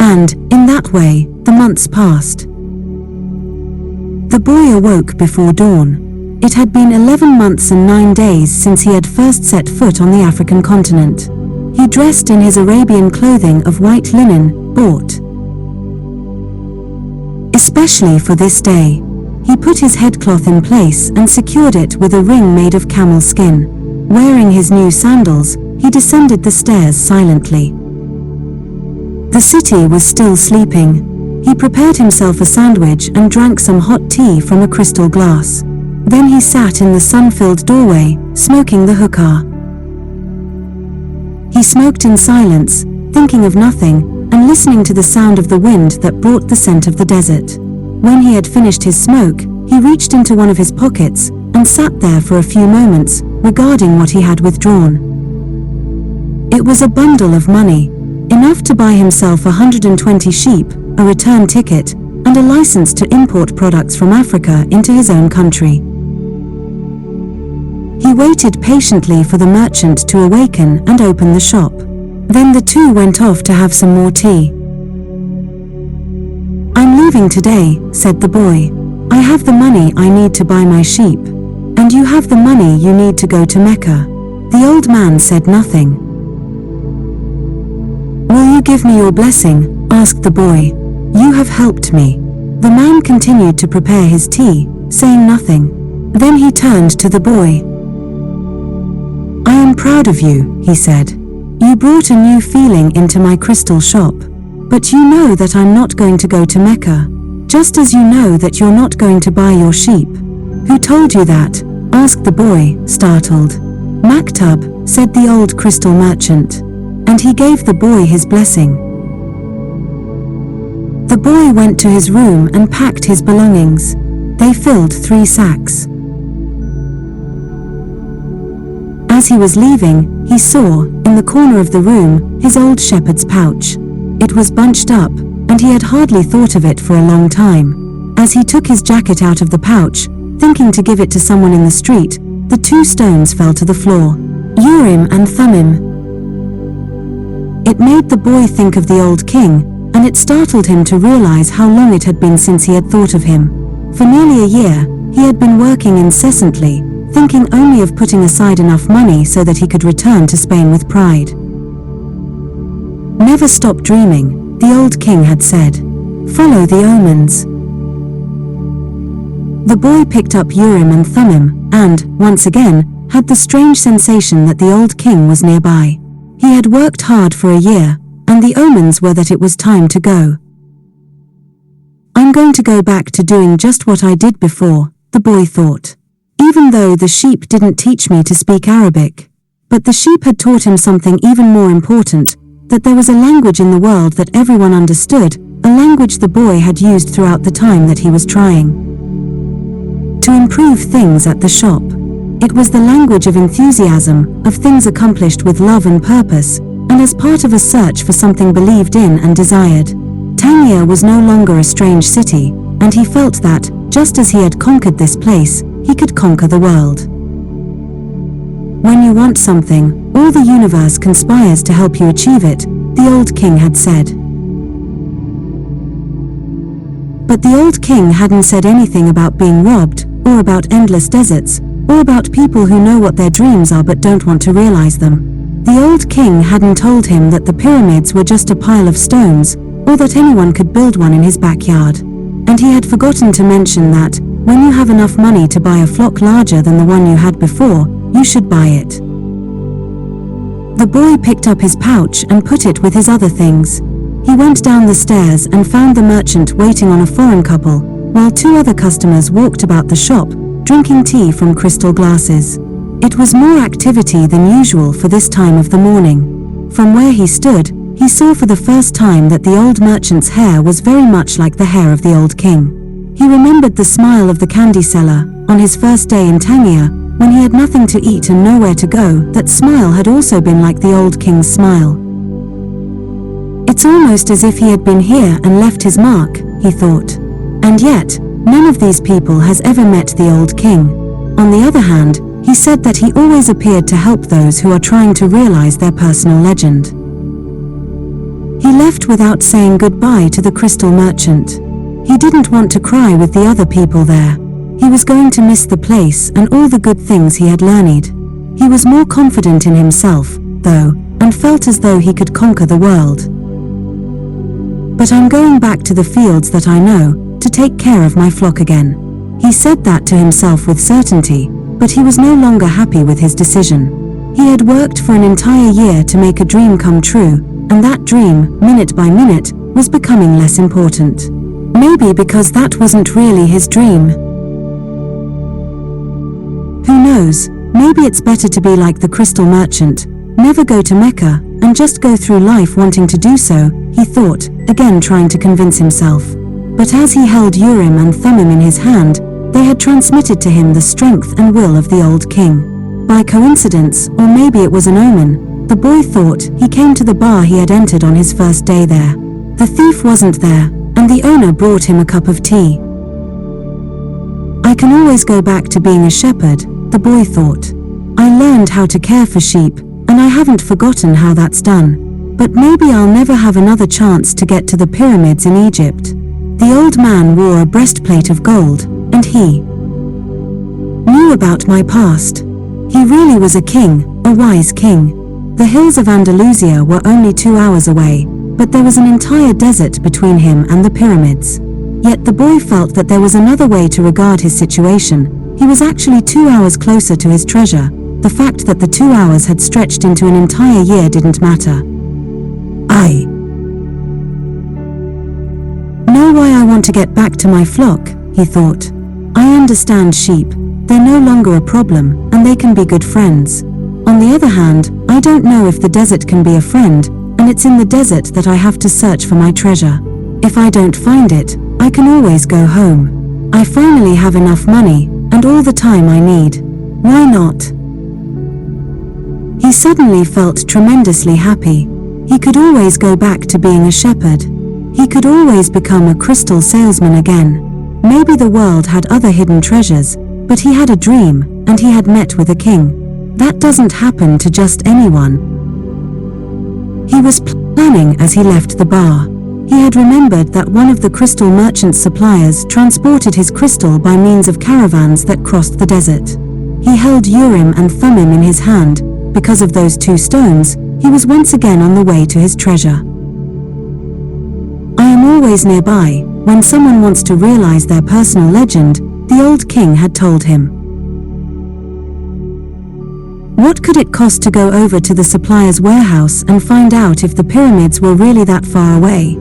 And, in that way, the months passed. The boy awoke before dawn. It had been 11 months and 9 days since he had first set foot on the African continent. He dressed in his Arabian clothing of white linen, bought especially for this day. He put his headcloth in place and secured it with a ring made of camel skin. Wearing his new sandals, he descended the stairs silently. The city was still sleeping. He prepared himself a sandwich and drank some hot tea from a crystal glass. Then he sat in the sun-filled doorway, smoking the hookah. He smoked in silence, thinking of nothing, and listening to the sound of the wind that brought the scent of the desert. When he had finished his smoke, he reached into one of his pockets and sat there for a few moments, regarding what he had withdrawn. It was a bundle of money, enough to buy himself 120 sheep, a return ticket, and a license to import products from Africa into his own country. He waited patiently for the merchant to awaken and open the shop. Then the two went off to have some more tea. "I'm leaving today," said the boy. "I have the money I need to buy my sheep. And you have the money you need to go to Mecca." The old man said nothing. "Will you give me your blessing?" asked the boy. "You have helped me." The man continued to prepare his tea, saying nothing. Then he turned to the boy. "I am proud of you," he said. "You brought a new feeling into my crystal shop. But you know that I'm not going to go to Mecca. just as you know that you're not going to buy your sheep." "Who told you that?" asked the boy, startled. "Maktub," said the old crystal merchant. And he gave the boy his blessing. The boy went to his room and packed his belongings. They filled 3 sacks. As he was leaving, he saw, in the corner of the room, his old shepherd's pouch. It was bunched up, and he had hardly thought of it for a long time. As he took his jacket out of the pouch, thinking to give it to someone in the street, the 2 stones fell to the floor. Urim and Thummim. It made the boy think of the old king, and it startled him to realize how long it had been since he had thought of him. For nearly a year, he had been working incessantly, thinking only of putting aside enough money so that he could return to Spain with pride. "Never stop dreaming," the old king had said. "Follow the omens." The boy picked up Urim and Thummim, and, once again, had the strange sensation that the old king was nearby. He had worked hard for a year, and the omens were that it was time to go. "I'm going to go back to doing just what I did before," the boy thought. Even though the sheep didn't teach me to speak Arabic. But the sheep had taught him something even more important, that there was a language in the world that everyone understood, a language the boy had used throughout the time that he was trying to improve things at the shop. It was the language of enthusiasm, of things accomplished with love and purpose, and as part of a search for something believed in and desired. Tangier was no longer a strange city, and he felt that, just as he had conquered this place, he could conquer the world. "When you want something, all the universe conspires to help you achieve it," the old king had said. But the old king hadn't said anything about being robbed, or about endless deserts, or about people who know what their dreams are but don't want to realize them. The old king hadn't told him that the pyramids were just a pile of stones, or that anyone could build one in his backyard. And he had forgotten to mention that, when you have enough money to buy a flock larger than the one you had before, you should buy it. The boy picked up his pouch and put it with his other things. He went down the stairs and found the merchant waiting on a foreign couple, while 2 other customers walked about the shop, drinking tea from crystal glasses. It was more activity than usual for this time of the morning. From where he stood, he saw for the first time that the old merchant's hair was very much like the hair of the old king. He remembered the smile of the candy seller, on his first day in Tangier, when he had nothing to eat and nowhere to go. That smile had also been like the old king's smile. "It's almost as if he had been here and left his mark," he thought. And yet, none of these people has ever met the old king. On the other hand, he said that he always appeared to help those who are trying to realize their personal legend. He left without saying goodbye to the crystal merchant. He didn't want to cry with the other people there. He was going to miss the place and all the good things he had learned. He was more confident in himself, though, and felt as though he could conquer the world. "But I'm going back to the fields that I know, to take care of my flock again." He said that to himself with certainty, but he was no longer happy with his decision. He had worked for an entire year to make a dream come true, and that dream, minute by minute, was becoming less important. Maybe because that wasn't really his dream. Who knows, maybe it's better to be like the crystal merchant, never go to Mecca, and just go through life wanting to do so, he thought, again trying to convince himself. But as he held Urim and Thummim in his hand, they had transmitted to him the strength and will of the old king. By coincidence, or maybe it was an omen, the boy thought he came to the bar he had entered on his first day there. The thief wasn't there, and the owner brought him a cup of tea. "I can always go back to being a shepherd," the boy thought. "I learned how to care for sheep, and I haven't forgotten how that's done. But maybe I'll never have another chance to get to the pyramids in Egypt." The old man wore a breastplate of gold, and he knew about my past. He really was a king, a wise king. The hills of Andalusia were only 2 hours away, but there was an entire desert between him and the pyramids. Yet the boy felt that there was another way to regard his situation. He was actually 2 hours closer to his treasure. The fact that the 2 hours had stretched into an entire year didn't matter. know why I want to get back to my flock, he thought. I understand sheep. They're no longer a problem, and they can be good friends. On the other hand, I don't know if the desert can be a friend, and it's in the desert that I have to search for my treasure. If I don't find it, I can always go home. I finally have enough money, and all the time I need. Why not? He suddenly felt tremendously happy. He could always go back to being a shepherd. He could always become a crystal salesman again. Maybe the world had other hidden treasures, but he had a dream, and he had met with a king. That doesn't happen to just anyone. He was planning as he left the bar. He had remembered that one of the crystal merchant's suppliers transported his crystal by means of caravans that crossed the desert. He held Urim and Thummim in his hand. Because of those two stones, he was once again on the way to his treasure. I am always nearby, when someone wants to realize their personal legend, the old king had told him. What could it cost to go over to the supplier's warehouse and find out if the pyramids were really that far away?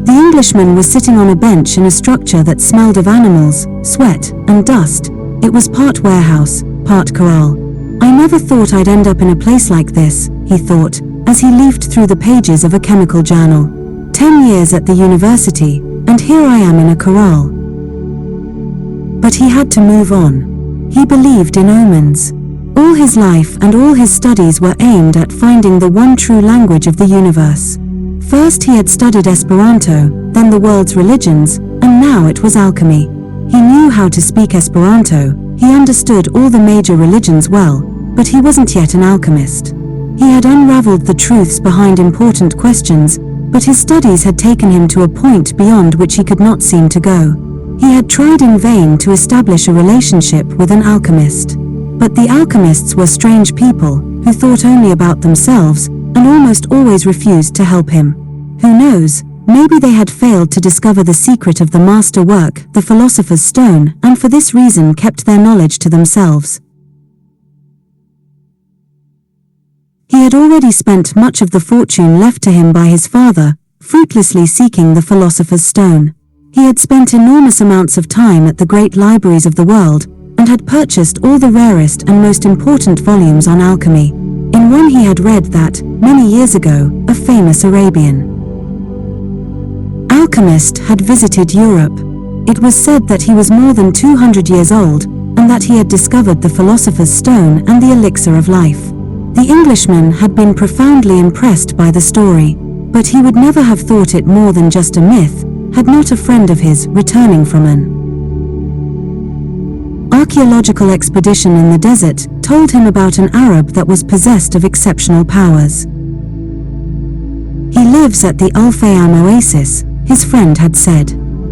The Englishman was sitting on a bench in a structure that smelled of animals, sweat, and dust. It was part warehouse, part corral. I never thought I'd end up in a place like this, he thought, as he leafed through the pages of a chemical journal. 10 years at the university, and here I am in a corral. But he had to move on. He believed in omens. All his life and all his studies were aimed at finding the one true language of the universe. First he had studied Esperanto, then the world's religions, and now it was alchemy. He knew how to speak Esperanto, he understood all the major religions well, but he wasn't yet an alchemist. He had unraveled the truths behind important questions, but his studies had taken him to a point beyond which he could not seem to go. He had tried in vain to establish a relationship with an alchemist. But the alchemists were strange people, who thought only about themselves, and almost always refused to help him. Who knows, maybe they had failed to discover the secret of the master work, the philosopher's stone, and for this reason kept their knowledge to themselves. He had already spent much of the fortune left to him by his father, fruitlessly seeking the philosopher's stone. He had spent enormous amounts of time at the great libraries of the world, and had purchased all the rarest and most important volumes on alchemy. In one he had read that, many years ago, a famous Arabian alchemist had visited Europe. It was said that he was more than 200 years old, and that he had discovered the philosopher's stone and the elixir of life. The Englishman had been profoundly impressed by the story, but he would never have thought it more than just a myth, had not a friend of his, returning from an archaeological expedition in the desert, told him about an Arab that was possessed of exceptional powers. He lives at the Al-Fayyam oasis, his friend had said,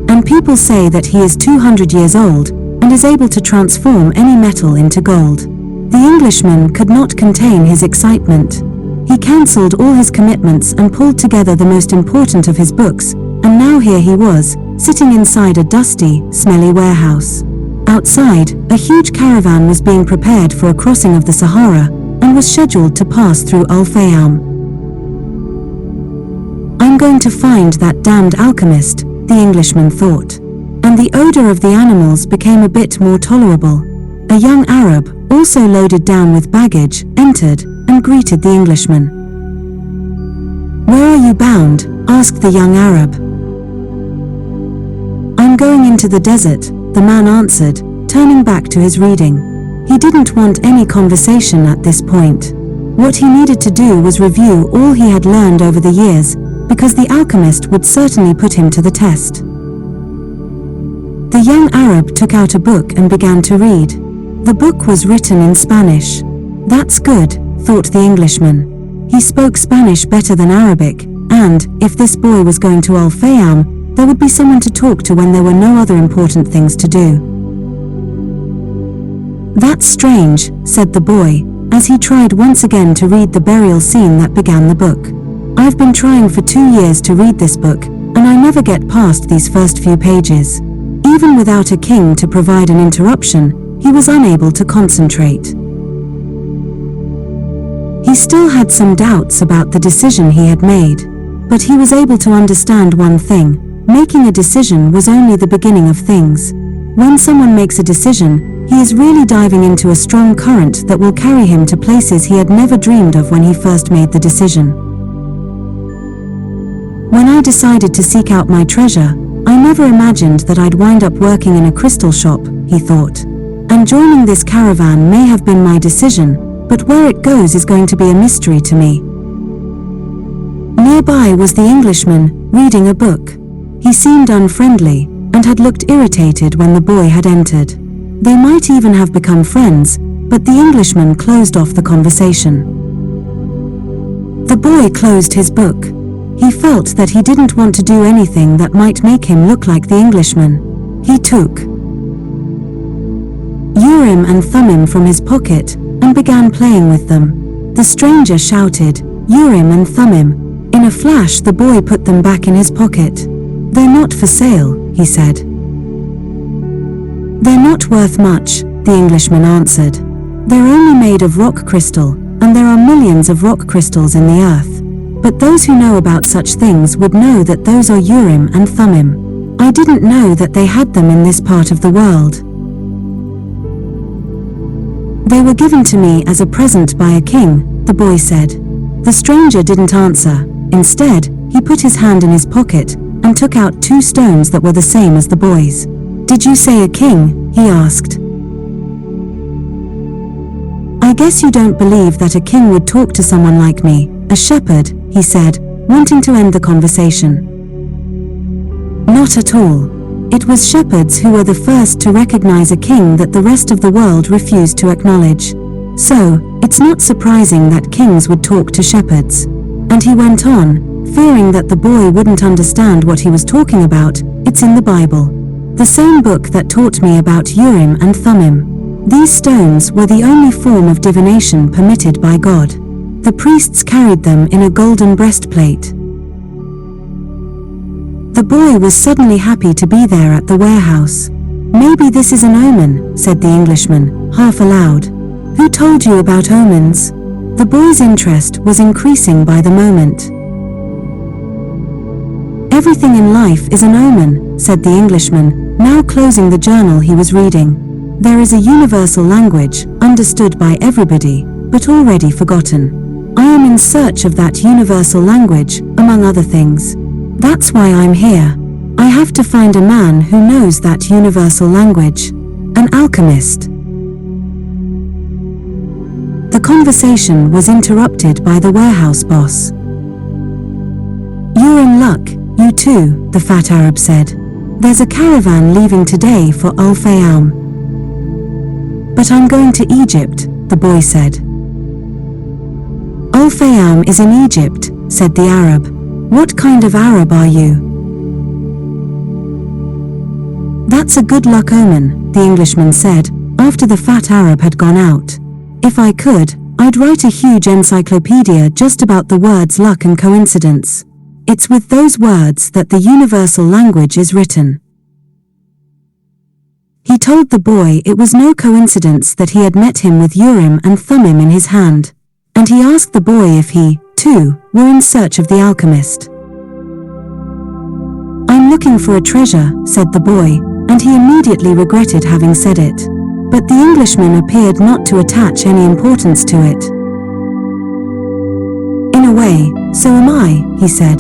and people say that he is 200 years old, and is able to transform any metal into gold. The Englishman could not contain his excitement. He cancelled all his commitments and pulled together the most important of his books, and now here he was, sitting inside a dusty, smelly warehouse. Outside, a huge caravan was being prepared for a crossing of the Sahara, and was scheduled to pass through Al-Fayyam. I'm going to find that damned alchemist, the Englishman thought. And the odor of the animals became a bit more tolerable. A young Arab, also loaded down with baggage, entered, and greeted the Englishman. "Where are you bound?" asked the young Arab. "I'm going into the desert," the man answered, turning back to his reading. He didn't want any conversation at this point. What he needed to do was review all he had learned over the years, because the alchemist would certainly put him to the test. The young Arab took out a book and began to read. The book was written in Spanish. That's good, thought the Englishman. He spoke Spanish better than Arabic, and, if this boy was going to Al-Fayyam, there would be someone to talk to when there were no other important things to do. "That's strange," said the boy, as he tried once again to read the burial scene that began the book. "I've been trying for 2 years to read this book, and I never get past these first few pages." Even without a king to provide an interruption, he was unable to concentrate. He still had some doubts about the decision he had made. But he was able to understand one thing: making a decision was only the beginning of things. When someone makes a decision, he is really diving into a strong current that will carry him to places he had never dreamed of when he first made the decision. When I decided to seek out my treasure, I never imagined that I'd wind up working in a crystal shop, he thought. And joining this caravan may have been my decision, but where it goes is going to be a mystery to me. Nearby was the Englishman, reading a book. He seemed unfriendly, and had looked irritated when the boy had entered. They might even have become friends, but the Englishman closed off the conversation. The boy closed his book. He felt that he didn't want to do anything that might make him look like the Englishman. He took Urim and Thummim from his pocket and began playing with them. The stranger shouted, "Urim and Thummim." In a flash, the boy put them back in his pocket. "They're not for sale," he said. "They're not worth much," the Englishman answered. "They're only made of rock crystal, and there are millions of rock crystals in the earth. But those who know about such things would know that those are Urim and Thummim. I didn't know that they had them in this part of the world. They were given to me as a present by a king," the boy said. The stranger didn't answer. Instead, he put his hand in his pocket and took out 2 stones that were the same as the boy's. "Did you say a king?" he asked. "I guess you don't believe that a king would talk to someone like me, a shepherd," he said, wanting to end the conversation. Not at all. It was shepherds who were the first to recognize a king that the rest of the world refused to acknowledge. So, it's not surprising that kings would talk to shepherds. And he went on, fearing that the boy wouldn't understand what he was talking about. "It's in the Bible. The same book that taught me about Urim and Thummim. These stones were the only form of divination permitted by God. The priests carried them in a golden breastplate." The boy was suddenly happy to be there at the warehouse. "Maybe this is an omen," said the Englishman, half aloud. "Who told you about omens?" The boy's interest was increasing by the moment. "Everything in life is an omen," said the Englishman, now closing the journal he was reading. "There is a universal language, understood by everybody, but already forgotten. I am in search of that universal language, among other things. That's why I'm here. I have to find a man who knows that universal language. An alchemist." The conversation was interrupted by the warehouse boss. "You're in luck, you too," the fat Arab said. "There's a caravan leaving today for Al-Fayoum." "But I'm going to Egypt," the boy said. "Al-Fayoum is in Egypt," said the Arab. "What kind of Arab are you?" "That's a good luck omen," the Englishman said, after the fat Arab had gone out. "If I could, I'd write a huge encyclopedia just about the words luck and coincidence. It's with those words that the universal language is written." He told the boy it was no coincidence that he had met him with Urim and Thummim in his hand, and he asked the boy if he, too, were in search of the alchemist. "I'm looking for a treasure," said the boy, and he immediately regretted having said it. But the Englishman appeared not to attach any importance to it. "In a way, so am I," he said.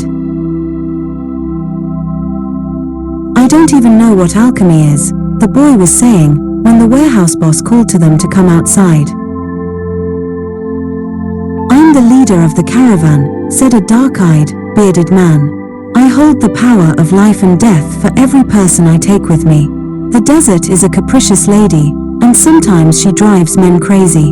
"I don't even know what alchemy is," the boy was saying, when the warehouse boss called to them to come outside. "I'm the leader of the caravan," said a dark-eyed, bearded man. "I hold the power of life and death for every person I take with me. The desert is a capricious lady, and sometimes she drives men crazy."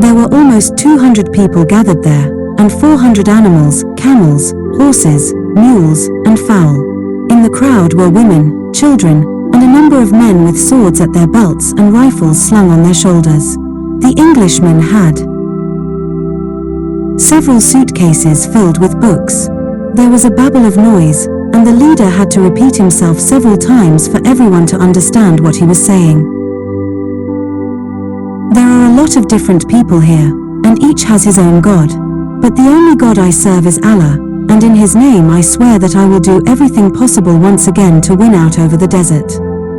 There were almost 200 people gathered there, and 400 animals, camels, horses, mules, and fowl. In the crowd were women, children, and a number of men with swords at their belts and rifles slung on their shoulders. The Englishman had several suitcases filled with books. There was a babble of noise, and the leader had to repeat himself several times for everyone to understand what he was saying. "There are a lot of different people here, and each has his own god. But the only God I serve is Allah, and in His name I swear that I will do everything possible once again to win out over the desert.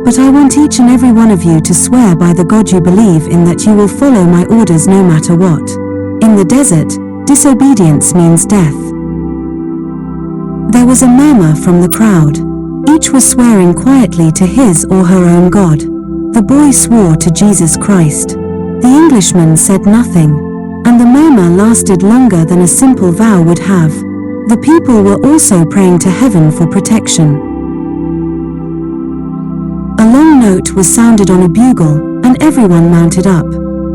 But I want each and every one of you to swear by the God you believe in that you will follow my orders no matter what. In the desert, disobedience means death. There was a murmur from the crowd. Each was swearing quietly to his or her own God. The boy swore to Jesus Christ. The Englishman said nothing, and the murmur lasted longer than a simple vow would have. The people were also praying to heaven for protection. A long note was sounded on a bugle, and everyone mounted up.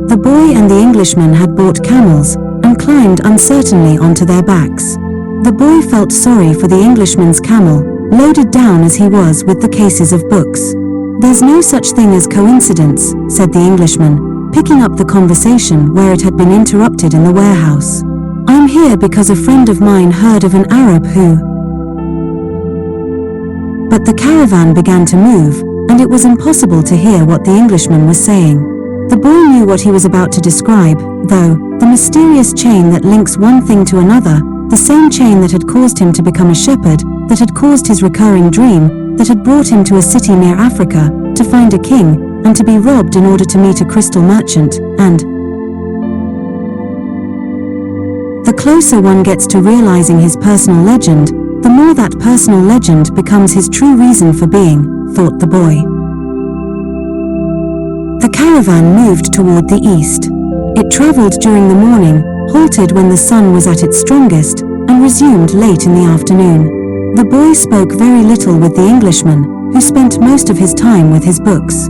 The boy and the Englishman had bought camels, and climbed uncertainly onto their backs. The boy felt sorry for the Englishman's camel, loaded down as he was with the cases of books. "There's no such thing as coincidence," said the Englishman, picking up the conversation where it had been interrupted in the warehouse. "I'm here because a friend of mine heard of an Arab who..." But the caravan began to move, and it was impossible to hear what the Englishman was saying. The boy knew what he was about to describe, though, the mysterious chain that links one thing to another, the same chain that had caused him to become a shepherd, that had caused his recurring dream, that had brought him to a city near Africa, to find a king, and to be robbed in order to meet a crystal merchant, and... The closer one gets to realizing his personal legend, the more that personal legend becomes his true reason for being, thought the boy. The caravan moved toward the east. It traveled during the morning, halted when the sun was at its strongest, and resumed late in the afternoon. The boy spoke very little with the Englishman, who spent most of his time with his books.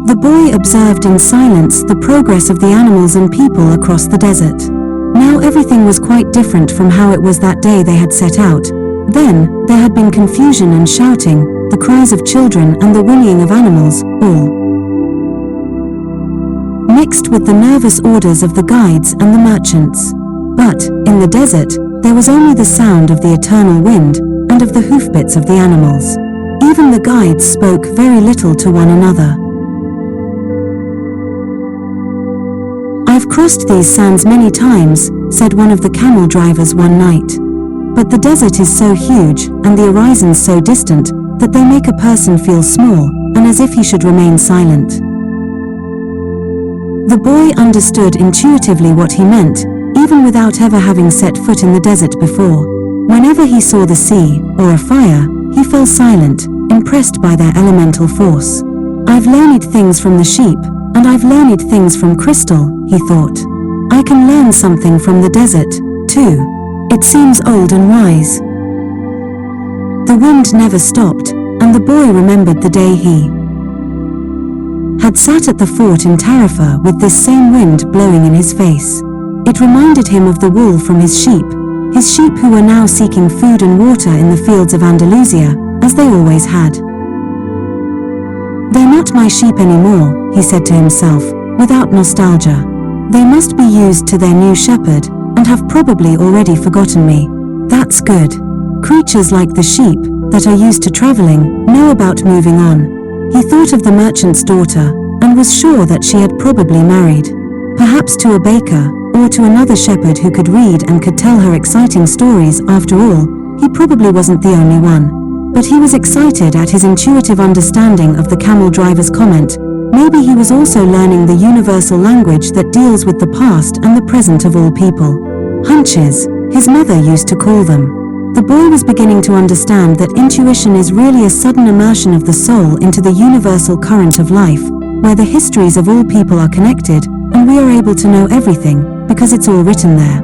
The boy observed in silence the progress of the animals and people across the desert. Now everything was quite different from how it was that day they had set out. Then, there had been confusion and shouting, the cries of children and the whinnying of animals, all mixed with the nervous orders of the guides and the merchants. But, in the desert, there was only the sound of the eternal wind, and of the hoofbeats of the animals. Even the guides spoke very little to one another. "I've crossed these sands many times," said one of the camel drivers one night. "But the desert is so huge, and the horizons so distant, that they make a person feel small, and as if he should remain silent." The boy understood intuitively what he meant, even without ever having set foot in the desert before. Whenever he saw the sea, or a fire, he fell silent, impressed by their elemental force. "I've learned things from the sheep, and I've learned things from crystal," he thought. "I can learn something from the desert, too. It seems old and wise." The wind never stopped, and the boy remembered the day he had sat at the fort in Tarifa with this same wind blowing in his face. It reminded him of the wool from his sheep who were now seeking food and water in the fields of Andalusia, as they always had. "They're not my sheep anymore," he said to himself, without nostalgia. "They must be used to their new shepherd, and have probably already forgotten me. That's good. Creatures like the sheep, that are used to traveling, know about moving on." He thought of the merchant's daughter, and was sure that she had probably married. Perhaps to a baker, or to another shepherd who could read and could tell her exciting stories. After all, he probably wasn't the only one. But he was excited at his intuitive understanding of the camel driver's comment. Maybe he was also learning the universal language that deals with the past and the present of all people. Hunches, his mother used to call them. The boy was beginning to understand that intuition is really a sudden immersion of the soul into the universal current of life, where the histories of all people are connected, and we are able to know everything, because it's all written there.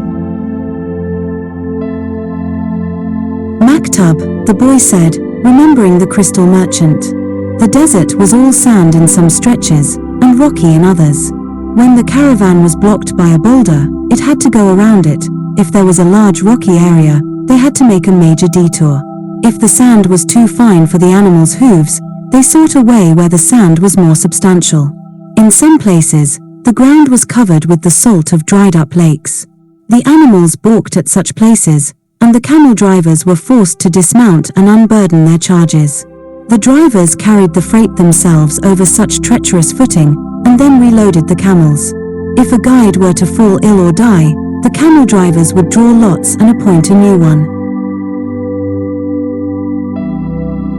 "Maktub," the boy said, remembering the crystal merchant. The desert was all sand in some stretches, and rocky in others. When the caravan was blocked by a boulder, it had to go around it. If there was a large rocky area, they had to make a major detour. If the sand was too fine for the animals' hooves, they sought a way where the sand was more substantial. In some places, the ground was covered with the salt of dried-up lakes. The animals balked at such places, and the camel drivers were forced to dismount and unburden their charges. The drivers carried the freight themselves over such treacherous footing, and then reloaded the camels. If a guide were to fall ill or die, the camel drivers would draw lots and appoint a new one.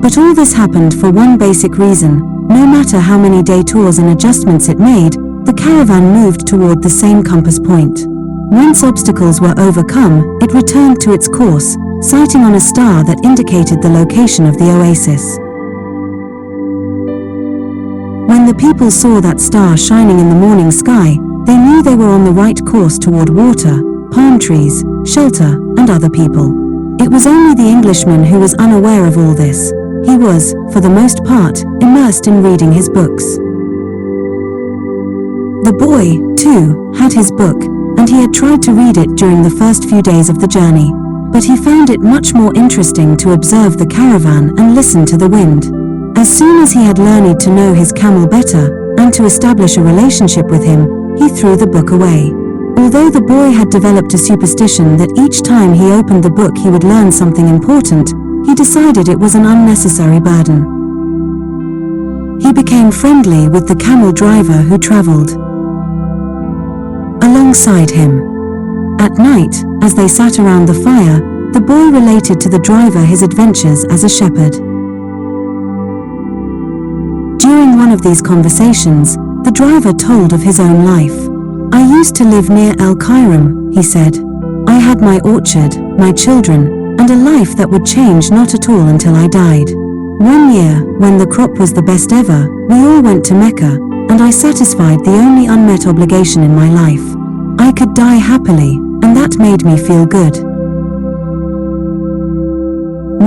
But all this happened for one basic reason: no matter how many detours and adjustments it made, the caravan moved toward the same compass point. Once obstacles were overcome, it returned to its course, sighting on a star that indicated the location of the oasis. When the people saw that star shining in the morning sky, they knew they were on the right course toward water, palm trees, shelter, and other people. It was only the Englishman who was unaware of all this. He was, for the most part, immersed in reading his books. The boy, too, had his book, and he had tried to read it during the first few days of the journey. But he found it much more interesting to observe the caravan and listen to the wind. As soon as he had learned to know his camel better, and to establish a relationship with him, he threw the book away. Although the boy had developed a superstition that each time he opened the book he would learn something important, he decided it was an unnecessary burden. He became friendly with the camel driver who traveled alongside him. At night, as they sat around the fire, the boy related to the driver his adventures as a shepherd. During one of these conversations, the driver told of his own life. "I used to live near El Kairam," he said. "I had my orchard, my children, and a life that would change not at all until I died. One year, when the crop was the best ever, we all went to Mecca, and I satisfied the only unmet obligation in my life. I could die happily, and that made me feel good.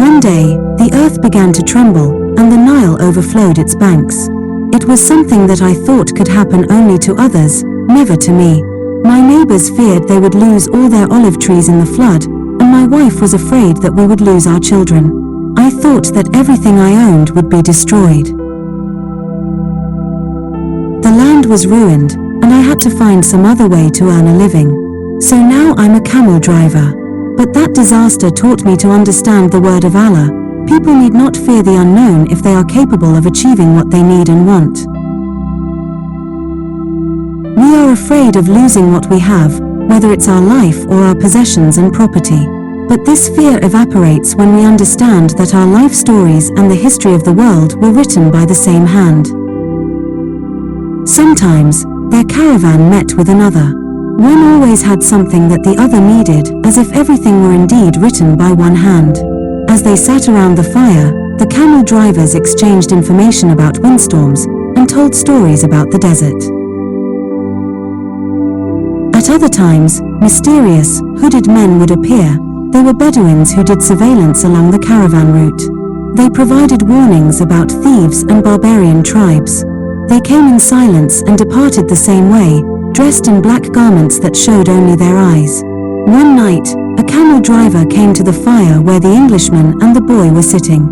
One day, the earth began to tremble, and the Nile overflowed its banks. It was something that I thought could happen only to others, never to me. My neighbors feared they would lose all their olive trees in the flood, and my wife was afraid that we would lose our children. I thought that everything I owned would be destroyed. The land was ruined, and I had to find some other way to earn a living. So now I'm a camel driver. But that disaster taught me to understand the word of Allah. People need not fear the unknown if they are capable of achieving what they need and want. We are afraid of losing what we have, whether it's our life or our possessions and property. But this fear evaporates when we understand that our life stories and the history of the world were written by the same hand. Sometimes, their caravan met with another. One always had something that the other needed, as if everything were indeed written by one hand. As they sat around the fire, the camel drivers exchanged information about windstorms and told stories about the desert. At other times, mysterious, hooded men would appear. They were Bedouins who did surveillance along the caravan route. They provided warnings about thieves and barbarian tribes. They came in silence and departed the same way, dressed in black garments that showed only their eyes. One night, a camel driver came to the fire where the Englishman and the boy were sitting.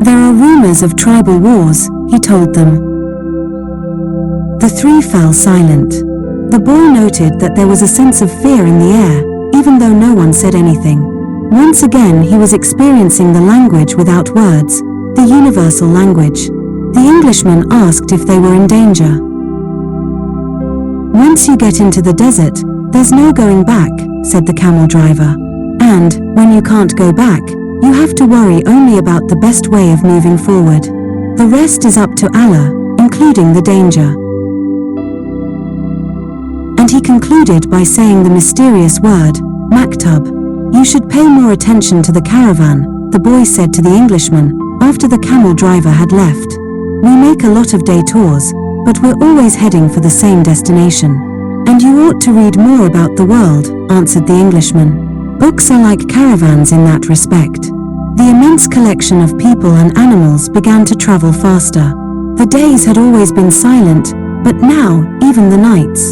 "There are rumors of tribal wars," he told them. The three fell silent. The boy noted that there was a sense of fear in the air, even though no one said anything. Once again he was experiencing the language without words, the universal language. The Englishman asked if they were in danger. "Once you get into the desert, there's no going back," said the camel driver. "And, when you can't go back, you have to worry only about the best way of moving forward. The rest is up to Allah, including the danger." And he concluded by saying the mysterious word, "Maktub." "You should pay more attention to the caravan," the boy said to the Englishman, after the camel driver had left. "We make a lot of detours, but we're always heading for the same destination." "And you ought to read more about the world," answered the Englishman. "Books are like caravans in that respect." The immense collection of people and animals began to travel faster. The days had always been silent, but now, even the nights,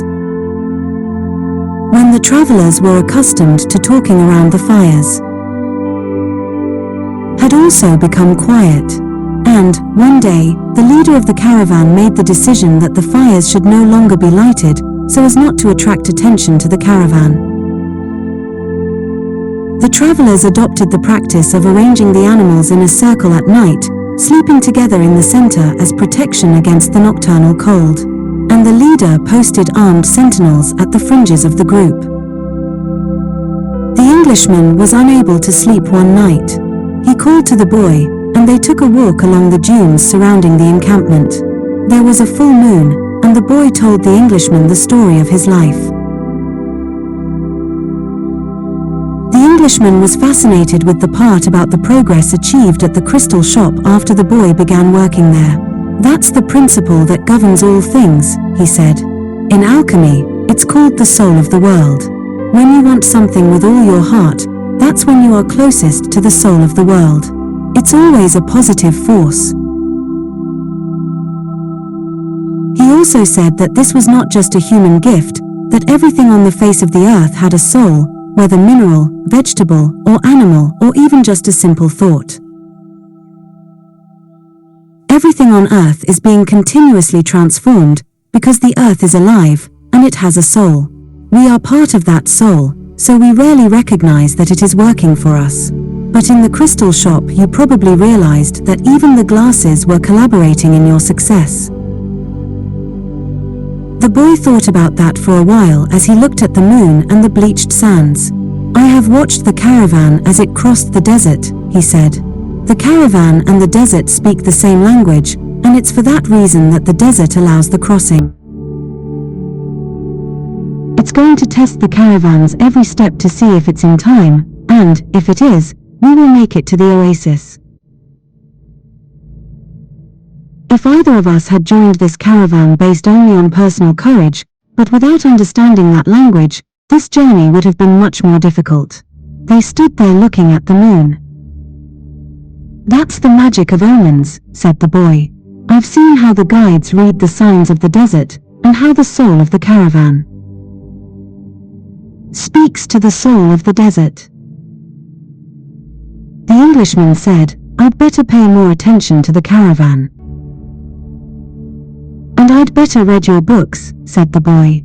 when the travelers were accustomed to talking around the fires, had also become quiet. And, one day, the leader of the caravan made the decision that the fires should no longer be lighted, so as not to attract attention to the caravan. The travelers adopted the practice of arranging the animals in a circle at night, sleeping together in the center as protection against the nocturnal cold. and the leader posted armed sentinels at the fringes of the group. The Englishman was unable to sleep one night. He called to the boy, and they took a walk along the dunes surrounding the encampment. There was a full moon, and the boy told the Englishman the story of his life. The Englishman was fascinated with the part about the progress achieved at the crystal shop after the boy began working there. "That's the principle that governs all things," he said. "In alchemy, it's called the soul of the world. When you want something with all your heart, that's when you are closest to the soul of the world. It's always a positive force." He also said that this was not just a human gift, that everything on the face of the earth had a soul, whether mineral, vegetable, or animal, or even just a simple thought. Everything on earth is being continuously transformed because the earth is alive and it has a soul. We are part of that soul, so we rarely recognize that it is working for us. But in the crystal shop, you probably realized that even the glasses were collaborating in your success. The boy thought about that for a while as he looked at the moon and the bleached sands. "I have watched the caravan as it crossed the desert," he said. "The caravan and the desert speak the same language, and it's for that reason that the desert allows the crossing. It's going to test the caravans every step to see if it's in time, and, if it is, we will make it to the oasis. If either of us had joined this caravan based only on personal courage, but without understanding that language, this journey would have been much more difficult." They stood there looking at the moon. "That's the magic of omens," said the boy. "I've seen how the guides read the signs of the desert, and how the soul of the caravan speaks to the soul of the desert." The Englishman said, "I'd better pay more attention to the caravan." "And I'd better read your books," said the boy.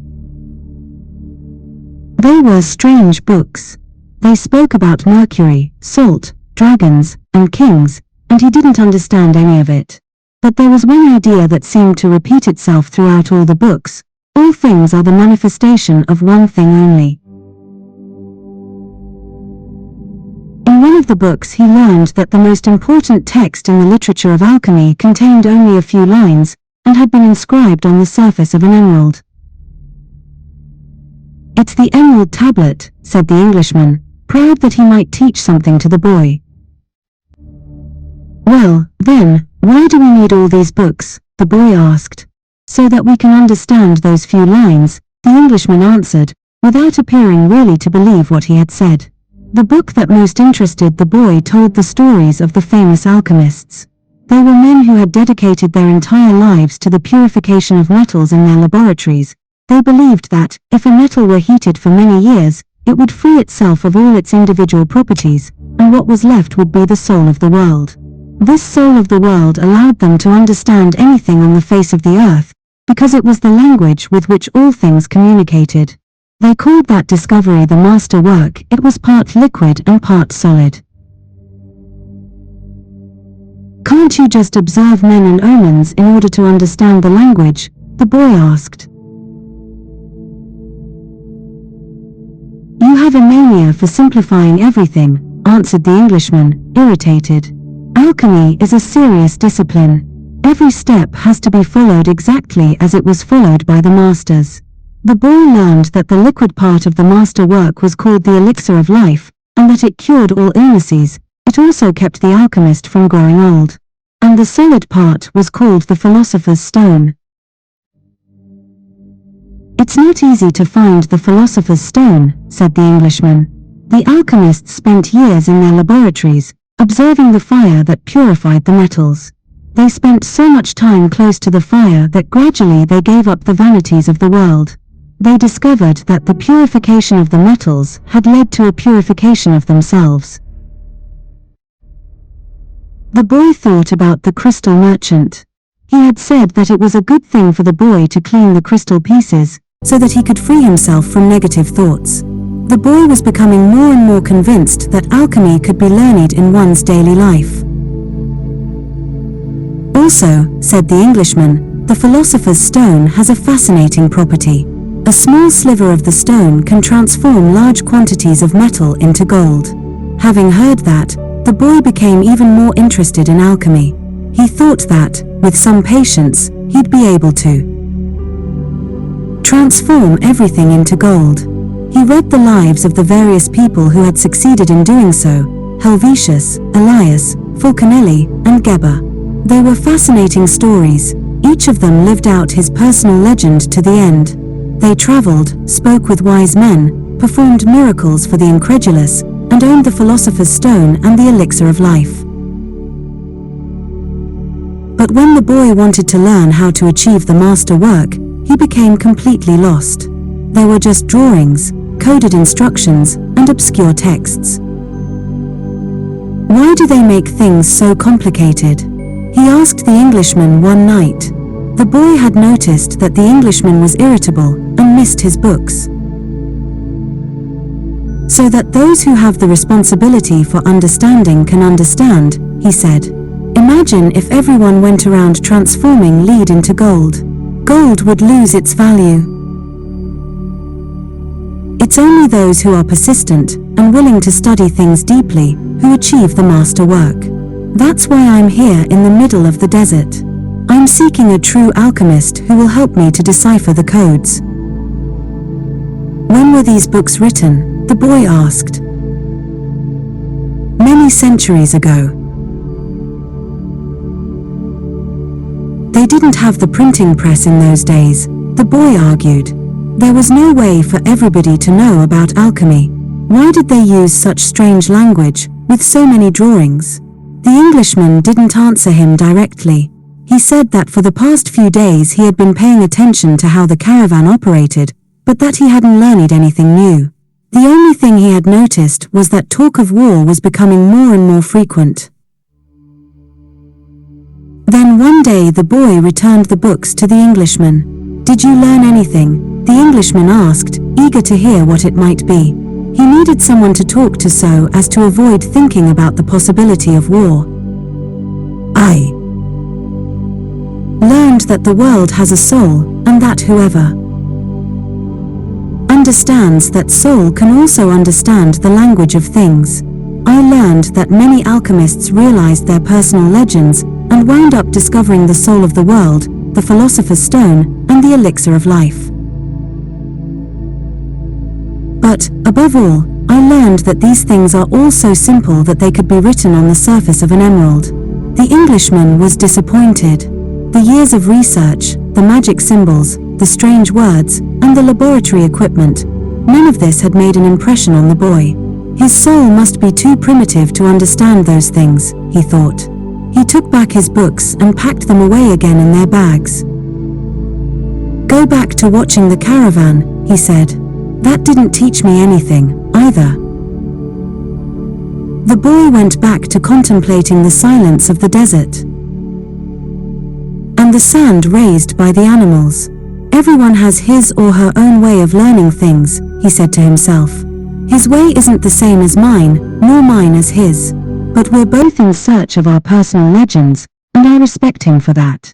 They were strange books. They spoke about Mercury, salt, dragons, and kings, and he didn't understand any of it. But there was one idea that seemed to repeat itself throughout all the books: all things are the manifestation of one thing only. In one of the books he learned that the most important text in the literature of alchemy contained only a few lines, and had been inscribed on the surface of an emerald. "It's the emerald tablet," said the Englishman, proud that he might teach something to the boy. "Well, then, why do we need all these books?" the boy asked. "So that we can understand those few lines," the Englishman answered, without appearing really to believe what he had said. The book that most interested the boy told the stories of the famous alchemists. They were men who had dedicated their entire lives to the purification of metals in their laboratories. They believed that, if a metal were heated for many years, it would free itself of all its individual properties, and what was left would be the soul of the world. This soul of the world allowed them to understand anything on the face of the earth, because it was the language with which all things communicated. They called that discovery the master work. It was part liquid and part solid. "Can't you just observe men and omens in order to understand the language?" the boy asked. "You have a mania for simplifying everything," answered the Englishman, irritated. "Alchemy is a serious discipline. Every step has to be followed exactly as it was followed by the masters." The boy learned that the liquid part of the master work was called the elixir of life, and that it cured all illnesses. It also kept the alchemist from growing old. And the solid part was called the philosopher's stone. "It's not easy to find the philosopher's stone," said the Englishman. "The alchemists spent years in their laboratories, observing the fire that purified the metals. They spent so much time close to the fire that gradually they gave up the vanities of the world. They discovered that the purification of the metals had led to a purification of themselves." The boy thought about the crystal merchant. He had said that it was a good thing for the boy to clean the crystal pieces, so that he could free himself from negative thoughts. The boy was becoming more and more convinced that alchemy could be learned in one's daily life. "Also," said the Englishman, The philosopher's stone has a fascinating property. A small sliver of the stone can transform large quantities of metal into gold. Having heard that, the boy became even more interested in alchemy. He thought that, with some patience, he'd be able to transform everything into gold. He read the lives of the various people who had succeeded in doing so: Helvetius, Elias, Fulcanelli, and Geber. They were fascinating stories. Each of them lived out his personal legend to the end. They traveled, spoke with wise men, performed miracles for the incredulous, and owned the philosopher's stone and the elixir of life. But when the boy wanted to learn how to achieve the master work, he became completely lost. There were just drawings, coded instructions, and obscure texts. Why do they make things so complicated? He asked the Englishman one night. The boy had noticed that the Englishman was irritable and missed his books. So that those who have the responsibility for understanding can understand, he said. Imagine if everyone went around transforming lead into gold. Gold would lose its value. It's only those who are persistent and willing to study things deeply who achieve the master work. That's why I'm here in the middle of the desert. I'm seeking a true alchemist who will help me to decipher the codes. When were these books written? The boy asked. Many centuries ago. They didn't have the printing press in those days, the boy argued. There was no way for everybody to know about alchemy. Why did they use such strange language, with so many drawings? The Englishman didn't answer him directly. He said that for the past few days he had been paying attention to how the caravan operated, but that he hadn't learned anything new. The only thing he had noticed was that talk of war was becoming more and more frequent. Then one day the boy returned the books to the Englishman. Did you learn anything? The Englishman asked, eager to hear what it might be. He needed someone to talk to so as to avoid thinking about the possibility of war. I learned that the world has a soul, and that whoever understands that soul can also understand the language of things. I learned that many alchemists realized their personal legends and wound up discovering the soul of the world, the philosopher's stone, and the elixir of life. But, above all, I learned that these things are all so simple that they could be written on the surface of an emerald. The Englishman was disappointed. The years of research, the magic symbols, the strange words, and the laboratory equipment, none of this had made an impression on the boy. His soul must be too primitive to understand those things, he thought. He took back his books and packed them away again in their bags. Go back to watching the caravan, he said. That didn't teach me anything, either. The boy went back to contemplating the silence of the desert and the sand raised by the animals. Everyone has his or her own way of learning things, he said to himself. His way isn't the same as mine, nor mine as his. But we're both in search of our personal legends, and I respect him for that.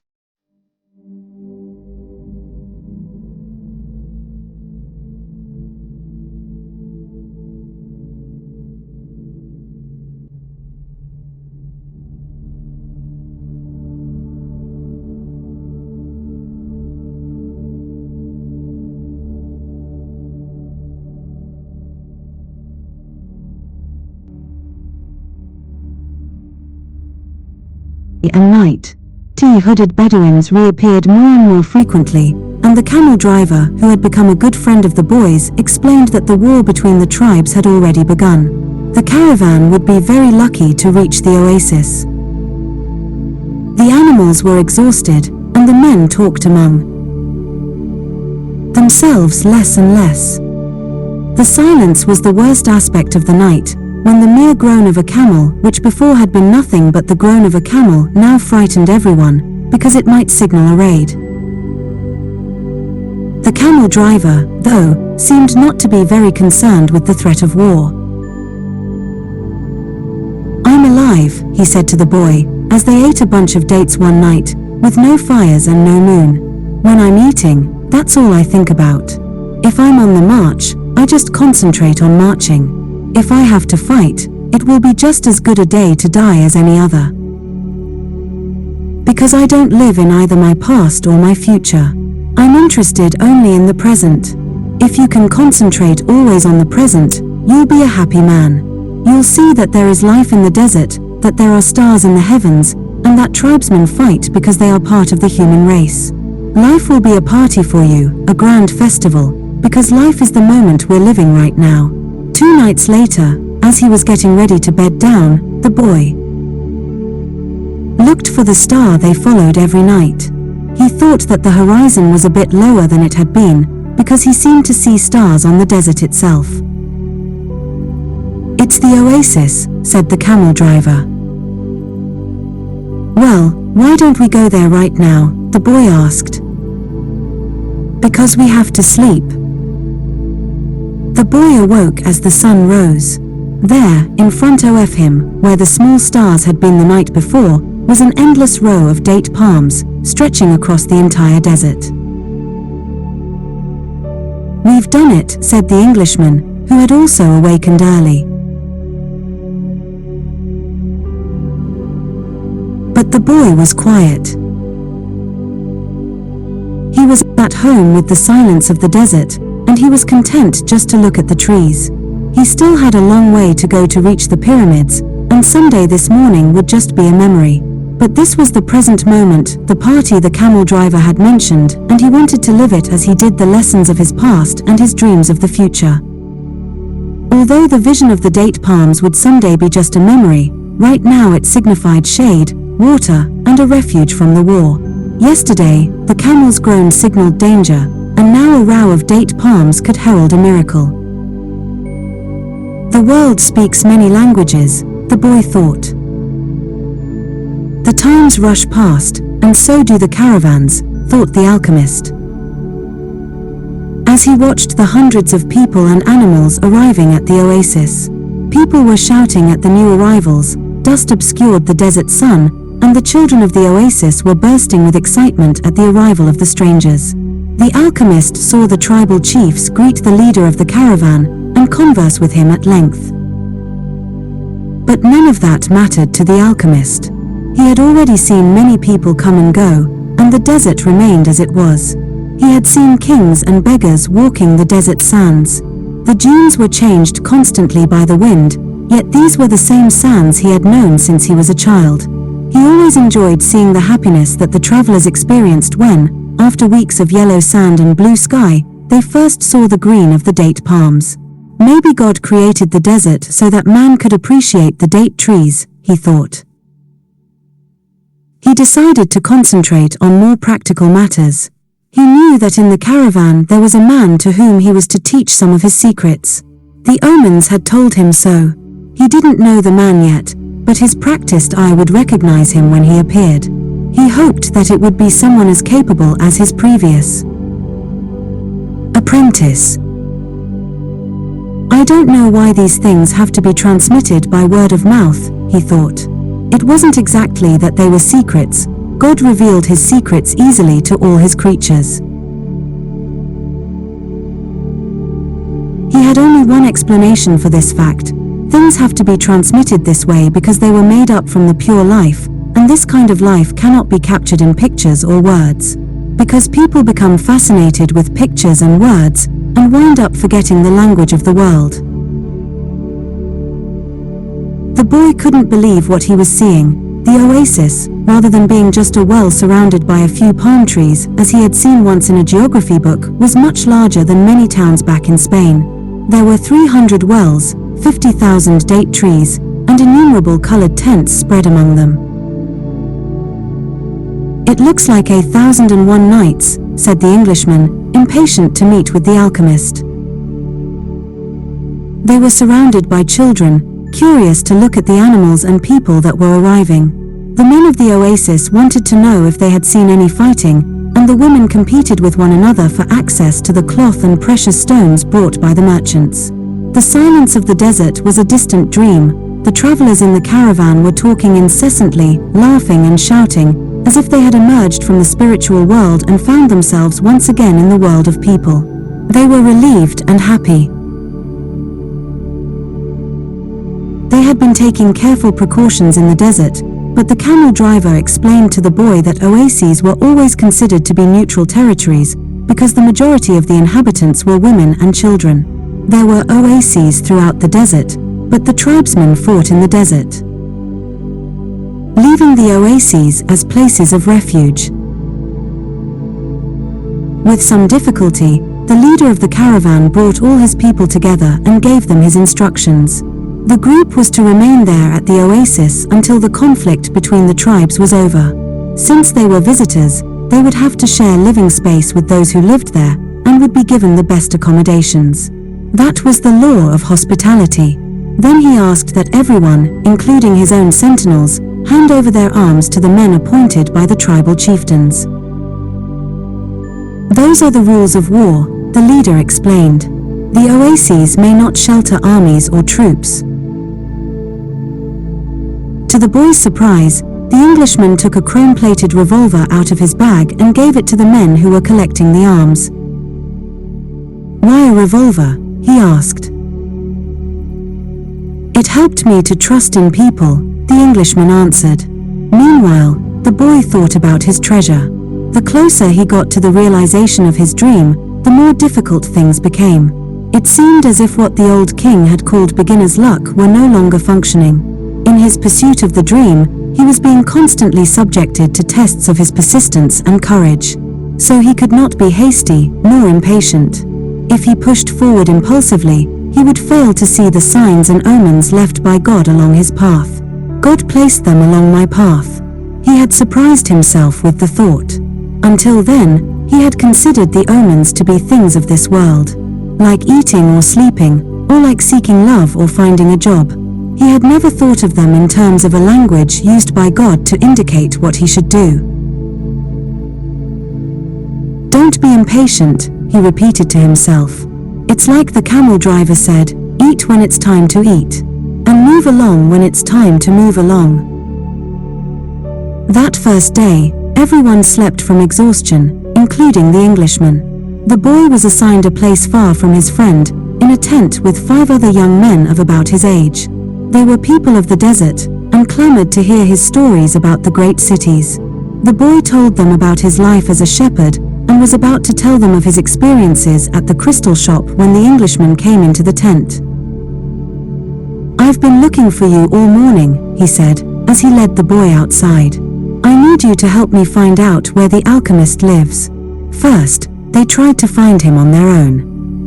And night, hooded Bedouins reappeared more and more frequently, and the camel driver, who had become a good friend of the boys, explained that the war between the tribes had already begun. The caravan would be very lucky to reach the oasis. The animals were exhausted, and the men talked among themselves less and less. The silence was the worst aspect of the night, when the mere groan of a camel, which before had been nothing but the groan of a camel, now frightened everyone, because it might signal a raid. The camel driver, though, seemed not to be very concerned with the threat of war. I'm alive, he said to the boy, as they ate a bunch of dates one night, with no fires and no moon. When I'm eating, that's all I think about. If I'm on the march, I just concentrate on marching. If I have to fight, it will be just as good a day to die as any other. Because I don't live in either my past or my future. I'm interested only in the present. If you can concentrate always on the present, you'll be a happy man. You'll see that there is life in the desert, that there are stars in the heavens, and that tribesmen fight because they are part of the human race. Life will be a party for you, a grand festival, because life is the moment we're living right now. 2 nights later, as he was getting ready to bed down, the boy looked for the star they followed every night. He thought that the horizon was a bit lower than it had been, because he seemed to see stars on the desert itself. "It's the oasis," said the camel driver. "Well, why don't we go there right now?" the boy asked. "Because we have to sleep." The boy awoke as the sun rose. There, in front of him, where the small stars had been the night before, was an endless row of date palms, stretching across the entire desert. "We've done it," said the Englishman, who had also awakened early. But the boy was quiet. He was at home with the silence of the desert, and he was content just to look at the trees. He still had a long way to go to reach the pyramids, and someday this morning would just be a memory. But this was the present moment, the party the camel driver had mentioned, and he wanted to live it as he did the lessons of his past and his dreams of the future. Although the vision of the date palms would someday be just a memory, right now it signified shade, water, and a refuge from the war. Yesterday, the camel's groan signaled danger, and now a row of date palms could herald a miracle. The world speaks many languages, the boy thought. The times rush past, and so do the caravans, thought the alchemist. As he watched the hundreds of people and animals arriving at the oasis, people were shouting at the new arrivals, dust obscured the desert sun, and the children of the oasis were bursting with excitement at the arrival of the strangers. The alchemist saw the tribal chiefs greet the leader of the caravan and converse with him at length. But none of that mattered to the alchemist. He had already seen many people come and go, and the desert remained as it was. He had seen kings and beggars walking the desert sands. The dunes were changed constantly by the wind, yet these were the same sands he had known since he was a child. He always enjoyed seeing the happiness that the travelers experienced when, after weeks of yellow sand and blue sky, they first saw the green of the date palms. Maybe God created the desert so that man could appreciate the date trees, he thought. He decided to concentrate on more practical matters. He knew that in the caravan there was a man to whom he was to teach some of his secrets. The omens had told him so. He didn't know the man yet, but his practiced eye would recognize him when he appeared. He hoped that it would be someone as capable as his previous apprentice. I don't know why these things have to be transmitted by word of mouth, he thought. It wasn't exactly that they were secrets. God revealed his secrets easily to all his creatures. He had only one explanation for this fact. Things have to be transmitted this way because they were made up from the pure life, and this kind of life cannot be captured in pictures or words. Because people become fascinated with pictures and words, and wind up forgetting the language of the world. The boy couldn't believe what he was seeing. The oasis, rather than being just a well surrounded by a few palm trees, as he had seen once in a geography book, was much larger than many towns back in Spain. There were 300 wells, 50,000 date trees, and innumerable colored tents spread among them. It looks like 1,001 nights, said the Englishman, impatient to meet with the alchemist. They were surrounded by children, curious to look at the animals and people that were arriving. The men of the oasis wanted to know if they had seen any fighting, and the women competed with one another for access to the cloth and precious stones brought by the merchants. The silence of the desert was a distant dream. The travelers in the caravan were talking incessantly, laughing and shouting, as if they had emerged from the spiritual world and found themselves once again in the world of people. They were relieved and happy. They had been taking careful precautions in the desert, but the camel driver explained to the boy that oases were always considered to be neutral territories, because the majority of the inhabitants were women and children. There were oases throughout the desert, but the tribesmen fought in the desert, leaving the oases as places of refuge. With some difficulty, the leader of the caravan brought all his people together and gave them his instructions. The group was to remain there at the oasis until the conflict between the tribes was over. Since they were visitors, they would have to share living space with those who lived there, and would be given the best accommodations. That was the law of hospitality. Then he asked that everyone, including his own sentinels, hand over their arms to the men appointed by the tribal chieftains. Those are the rules of war, the leader explained. The oases may not shelter armies or troops. To the boy's surprise, the Englishman took a chrome-plated revolver out of his bag and gave it to the men who were collecting the arms. "Why a revolver?" he asked. "It helped me to trust in people," the Englishman answered. Meanwhile, the boy thought about his treasure. The closer he got to the realization of his dream, the more difficult things became. It seemed as if what the old king had called beginner's luck were no longer functioning. In his pursuit of the dream, he was being constantly subjected to tests of his persistence and courage. So he could not be hasty nor impatient. If he pushed forward impulsively, he would fail to see the signs and omens left by God along his path. God placed them along my path. He had surprised himself with the thought. Until then, he had considered the omens to be things of this world, like eating or sleeping, or like seeking love or finding a job. He had never thought of them in terms of a language used by God to indicate what he should do. "Don't be impatient," he repeated to himself. "It's like the camel driver said, eat when it's time to eat, and move along when it's time to move along." That first day, everyone slept from exhaustion, including the Englishman. The boy was assigned a place far from his friend, in a tent with 5 other young men of about his age. They were people of the desert, and clamored to hear his stories about the great cities. The boy told them about his life as a shepherd, and was about to tell them of his experiences at the crystal shop when the Englishman came into the tent. "I've been looking for you all morning," he said, as he led the boy outside. "I need you to help me find out where the alchemist lives." First, they tried to find him on their own.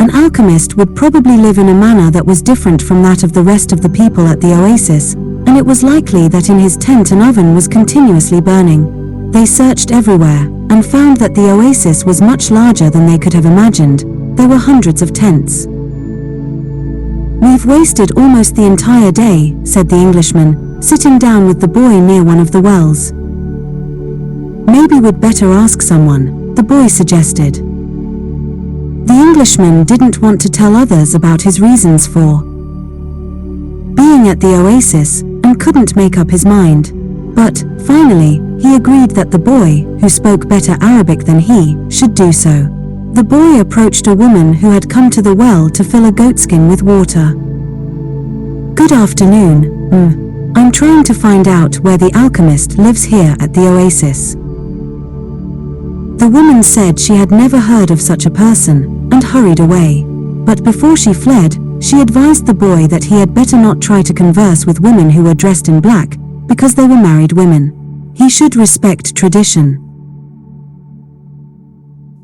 An alchemist would probably live in a manner that was different from that of the rest of the people at the oasis, and it was likely that in his tent an oven was continuously burning. They searched everywhere, and found that the oasis was much larger than they could have imagined. There were hundreds of tents. "We've wasted almost the entire day," said the Englishman, sitting down with the boy near one of the wells. "Maybe we'd better ask someone," the boy suggested. The Englishman didn't want to tell others about his reasons for being at the oasis, and couldn't make up his mind. But, finally, he agreed that the boy, who spoke better Arabic than he, should do so. The boy approached a woman who had come to the well to fill a goatskin with water. "Good afternoon. I'm trying to find out where the alchemist lives here at the oasis." The woman said she had never heard of such a person, and hurried away. But before she fled, she advised the boy that he had better not try to converse with women who were dressed in black, because they were married women. He should respect tradition.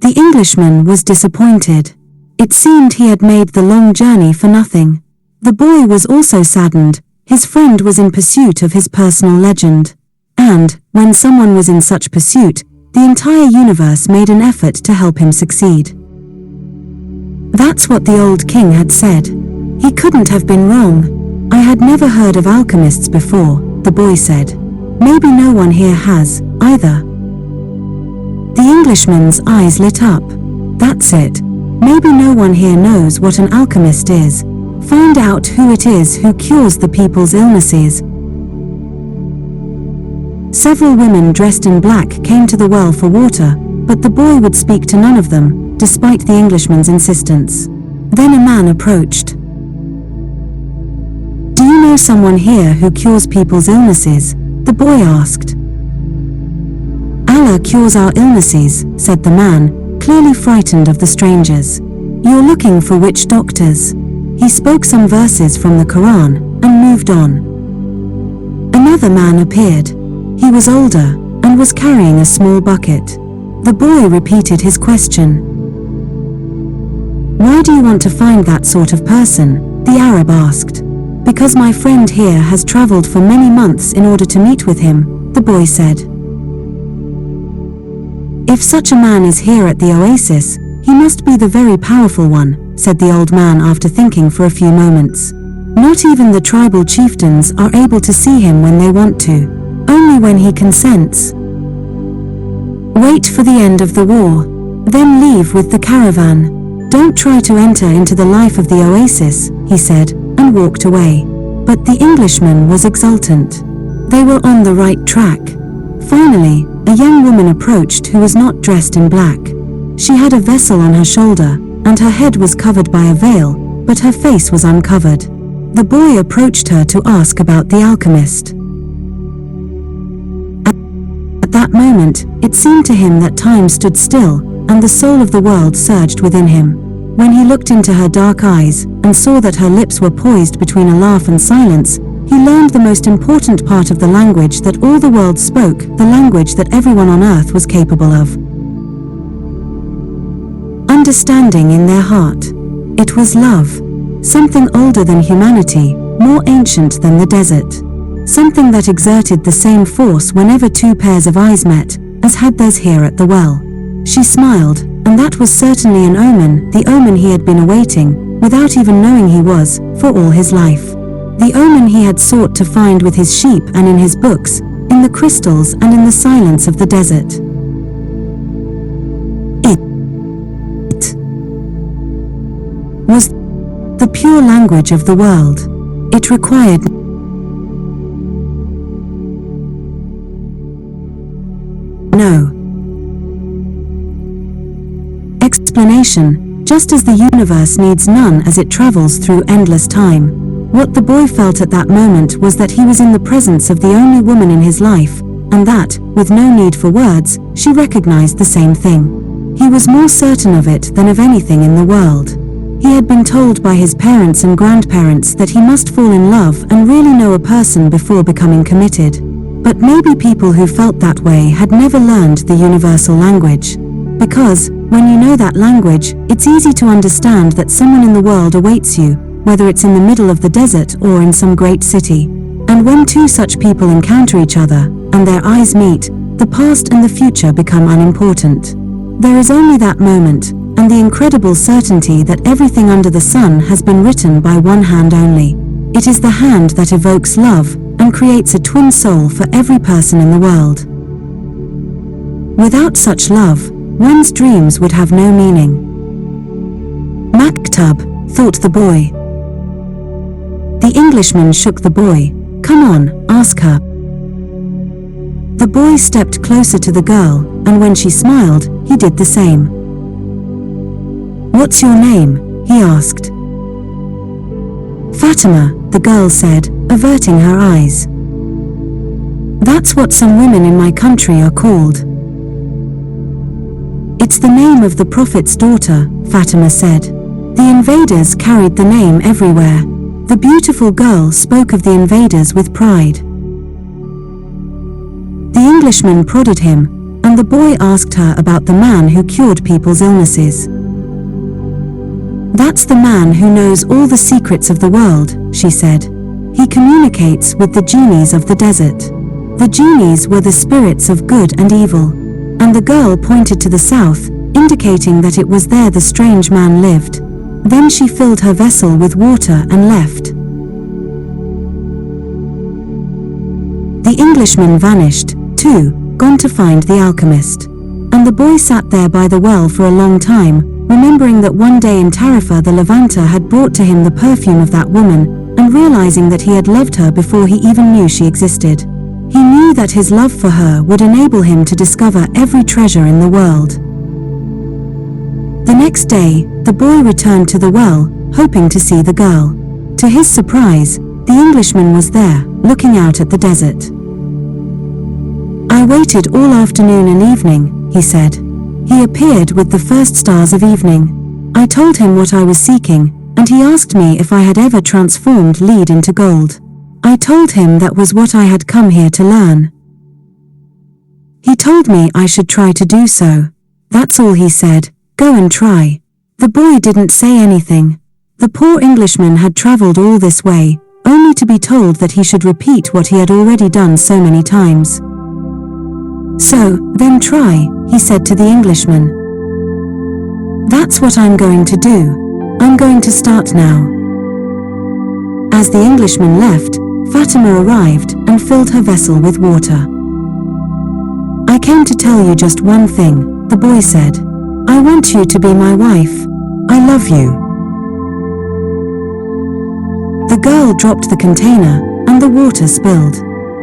The Englishman was disappointed. It seemed he had made the long journey for nothing. The boy was also saddened. His friend was in pursuit of his personal legend. And, when someone was in such pursuit, the entire universe made an effort to help him succeed. That's what the old king had said. He couldn't have been wrong. "I had never heard of alchemists before," the boy said. "Maybe no one here has, either." The Englishman's eyes lit up. "That's it. Maybe no one here knows what an alchemist is. Find out who it is who cures the people's illnesses." Several women dressed in black came to the well for water, but the boy would speak to none of them, despite the Englishman's insistence. Then a man approached. "Do you know someone here who cures people's illnesses?" the boy asked. "Allah cures our illnesses," said the man, clearly frightened of the strangers. "You're looking for witch doctors." He spoke some verses from the Quran and moved on. Another man appeared. He was older and was carrying a small bucket. The boy repeated his question. "Why do you want to find that sort of person?" the Arab asked. "Because my friend here has traveled for many months in order to meet with him," the boy said. "If such a man is here at the oasis, he must be the very powerful one," said the old man after thinking for a few moments. "Not even the tribal chieftains are able to see him when they want to, only when he consents. Wait for the end of the war, then leave with the caravan. Don't try to enter into the life of the oasis," he said, and walked away. But the Englishman was exultant. They were on the right track. Finally, a young woman approached who was not dressed in black. She had a vessel on her shoulder, and her head was covered by a veil, but her face was uncovered. The boy approached her to ask about the alchemist. At that moment, it seemed to him that time stood still, and the soul of the world surged within him. When he looked into her dark eyes, and saw that her lips were poised between a laugh and silence, he learned the most important part of the language that all the world spoke, the language that everyone on earth was capable of understanding in their heart. It was love. Something older than humanity, more ancient than the desert. Something that exerted the same force whenever two pairs of eyes met, as had theirs here at the well. She smiled, and that was certainly an omen, the omen he had been awaiting, without even knowing he was, for all his life. The omen he had sought to find with his sheep and in his books, in the crystals and in the silence of the desert. It was the pure language of the world. It required no explanation, just as the universe needs none as it travels through endless time. What the boy felt at that moment was that he was in the presence of the only woman in his life, and that, with no need for words, she recognized the same thing. He was more certain of it than of anything in the world. He had been told by his parents and grandparents that he must fall in love and really know a person before becoming committed. But maybe people who felt that way had never learned the universal language. Because, when you know that language, it's easy to understand that someone in the world awaits you, whether it's in the middle of the desert or in some great city. And when two such people encounter each other, and their eyes meet, the past and the future become unimportant. There is only that moment, and the incredible certainty that everything under the sun has been written by one hand only. It is the hand that evokes love, and creates a twin soul for every person in the world. Without such love, one's dreams would have no meaning. Maktub, thought the boy. The Englishman shook the boy. "Come on, ask her." The boy stepped closer to the girl, and when she smiled, he did the same. "What's your name?" he asked. "Fatima," the girl said, averting her eyes. "That's what some women in my country are called." "It's the name of the Prophet's daughter," Fatima said. The invaders carried the name everywhere. The beautiful girl spoke of the invaders with pride. The Englishman prodded him, and the boy asked her about the man who cured people's illnesses. "That's the man who knows all the secrets of the world," she said. "He communicates with the genies of the desert." The genies were the spirits of good and evil, and the girl pointed to the south, indicating that it was there the strange man lived. Then she filled her vessel with water and left. The Englishman vanished, too, gone to find the alchemist. And the boy sat there by the well for a long time, remembering that one day in Tarifa the Levanter had brought to him the perfume of that woman, and realizing that he had loved her before he even knew she existed. He knew that his love for her would enable him to discover every treasure in the world. The next day, the boy returned to the well, hoping to see the girl. To his surprise, the Englishman was there, looking out at the desert. "I waited all afternoon and evening," he said. "He appeared with the first stars of evening. I told him what I was seeking, and he asked me if I had ever transformed lead into gold. I told him that was what I had come here to learn. He told me I should try to do so. That's all he said, go and try." The boy didn't say anything. The poor Englishman had traveled all this way, only to be told that he should repeat what he had already done so many times. "So, then try," he said to the Englishman. "That's what I'm going to do. I'm going to start now." As the Englishman left, Fatima arrived and filled her vessel with water. "I came to tell you just one thing," the boy said. "I want you to be my wife. I love you." The girl dropped the container, and the water spilled.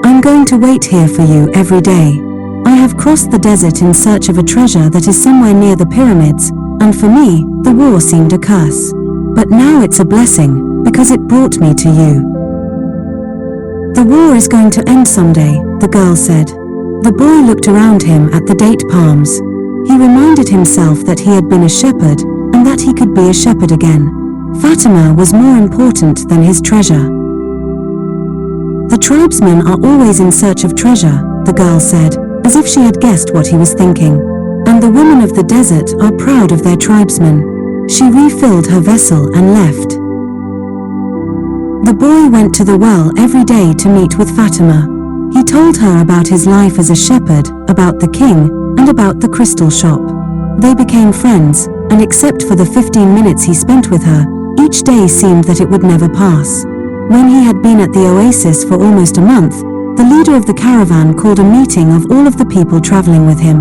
"I'm going to wait here for you every day. I have crossed the desert in search of a treasure that is somewhere near the pyramids, and for me, the war seemed a curse. But now it's a blessing, because it brought me to you." "The war is going to end someday," the girl said. The boy looked around him at the date palms. He reminded himself that he had been a shepherd, and that he could be a shepherd again. Fatima was more important than his treasure. "The tribesmen are always in search of treasure," the girl said, as if she had guessed what he was thinking. "And the women of the desert are proud of their tribesmen." She refilled her vessel and left. The boy went to the well every day to meet with Fatima. He told her about his life as a shepherd, about the king, and about the crystal shop. They became friends, and except for the 15 minutes he spent with her, each day seemed that it would never pass. When he had been at the oasis for almost a month, the leader of the caravan called a meeting of all of the people traveling with him.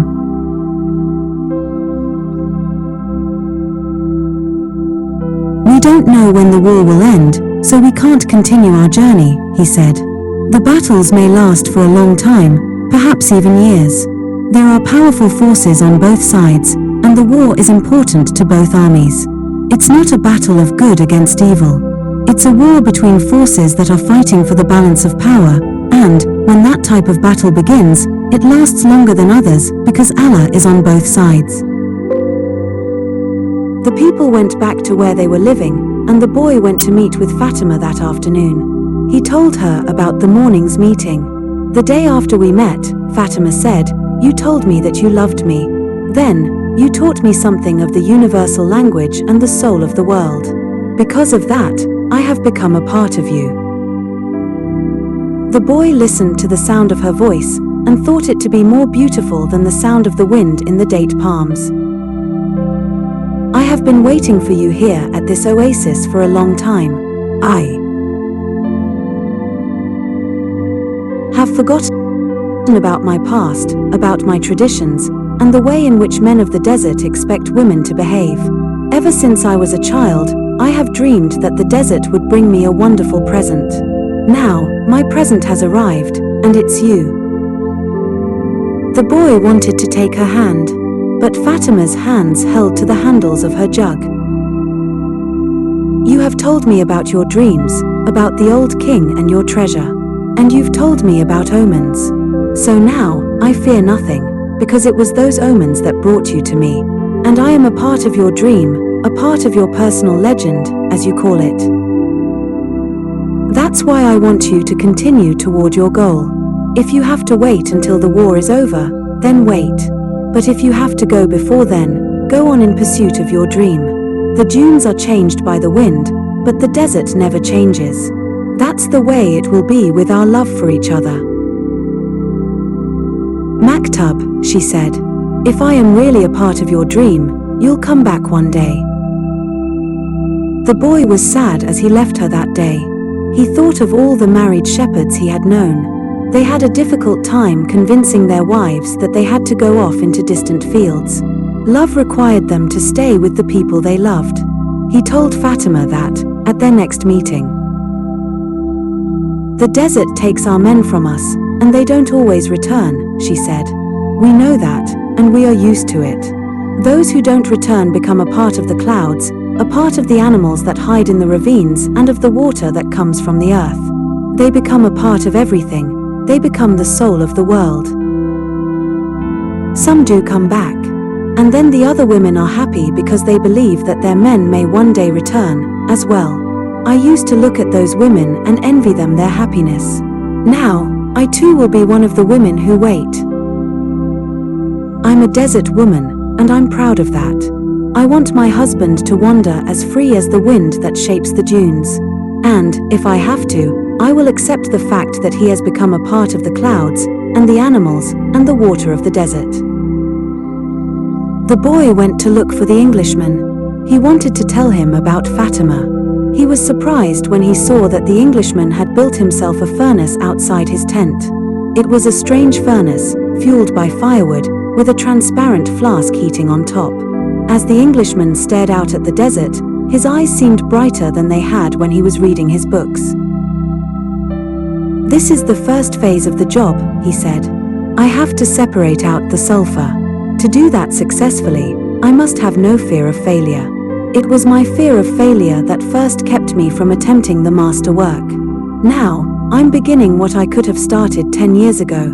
"We don't know when the war will end, so we can't continue our journey," he said. "The battles may last for a long time, perhaps even years. There are powerful forces on both sides, and the war is important to both armies. It's not a battle of good against evil. It's a war between forces that are fighting for the balance of power, and, when that type of battle begins, it lasts longer than others because Allah is on both sides." The people went back to where they were living, and the boy went to meet with Fatima that afternoon. He told her about the morning's meeting. "The day after we met," Fatima said, "you told me that you loved me. Then, you taught me something of the universal language and the soul of the world. Because of that, I have become a part of you." The boy listened to the sound of her voice, and thought it to be more beautiful than the sound of the wind in the date palms. "I have been waiting for you here at this oasis for a long time. I have forgotten about my past, about my traditions, and the way in which men of the desert expect women to behave. Ever since I was a child, I have dreamed that the desert would bring me a wonderful present. Now, my present has arrived, and it's you." The boy wanted to take her hand, but Fatima's hands held to the handles of her jug. "You have told me about your dreams, about the old king and your treasure. And you've told me about omens. So now, I fear nothing, because it was those omens that brought you to me. And I am a part of your dream, a part of your personal legend, as you call it. That's why I want you to continue toward your goal. If you have to wait until the war is over, then wait. But if you have to go before then, go on in pursuit of your dream. The dunes are changed by the wind, but the desert never changes. That's the way it will be with our love for each other." "Maktab," she said, "if I am really a part of your dream, you'll come back one day." The boy was sad as he left her that day. He thought of all the married shepherds he had known. They had a difficult time convincing their wives that they had to go off into distant fields. Love required them to stay with the people they loved. He told Fatima that, at their next meeting. "The desert takes our men from us, and they don't always return," she said. "We know that, and we are used to it. Those who don't return become a part of the clouds, a part of the animals that hide in the ravines and of the water that comes from the earth. They become a part of everything. They become the soul of the world. Some do come back. And then the other women are happy because they believe that their men may one day return, as well. I used to look at those women and envy them their happiness. Now, I too will be one of the women who wait. I'm a desert woman, and I'm proud of that. I want my husband to wander as free as the wind that shapes the dunes. And, if I have to, I will accept the fact that he has become a part of the clouds, and the animals, and the water of the desert." The boy went to look for the Englishman. He wanted to tell him about Fatima. He was surprised when he saw that the Englishman had built himself a furnace outside his tent. It was a strange furnace, fueled by firewood, with a transparent flask heating on top. As the Englishman stared out at the desert, his eyes seemed brighter than they had when he was reading his books. "This is the first phase of the job," he said. "I have to separate out the sulfur. To do that successfully, I must have no fear of failure. It was my fear of failure that first kept me from attempting the master work. Now, I'm beginning what I could have started 10 years ago.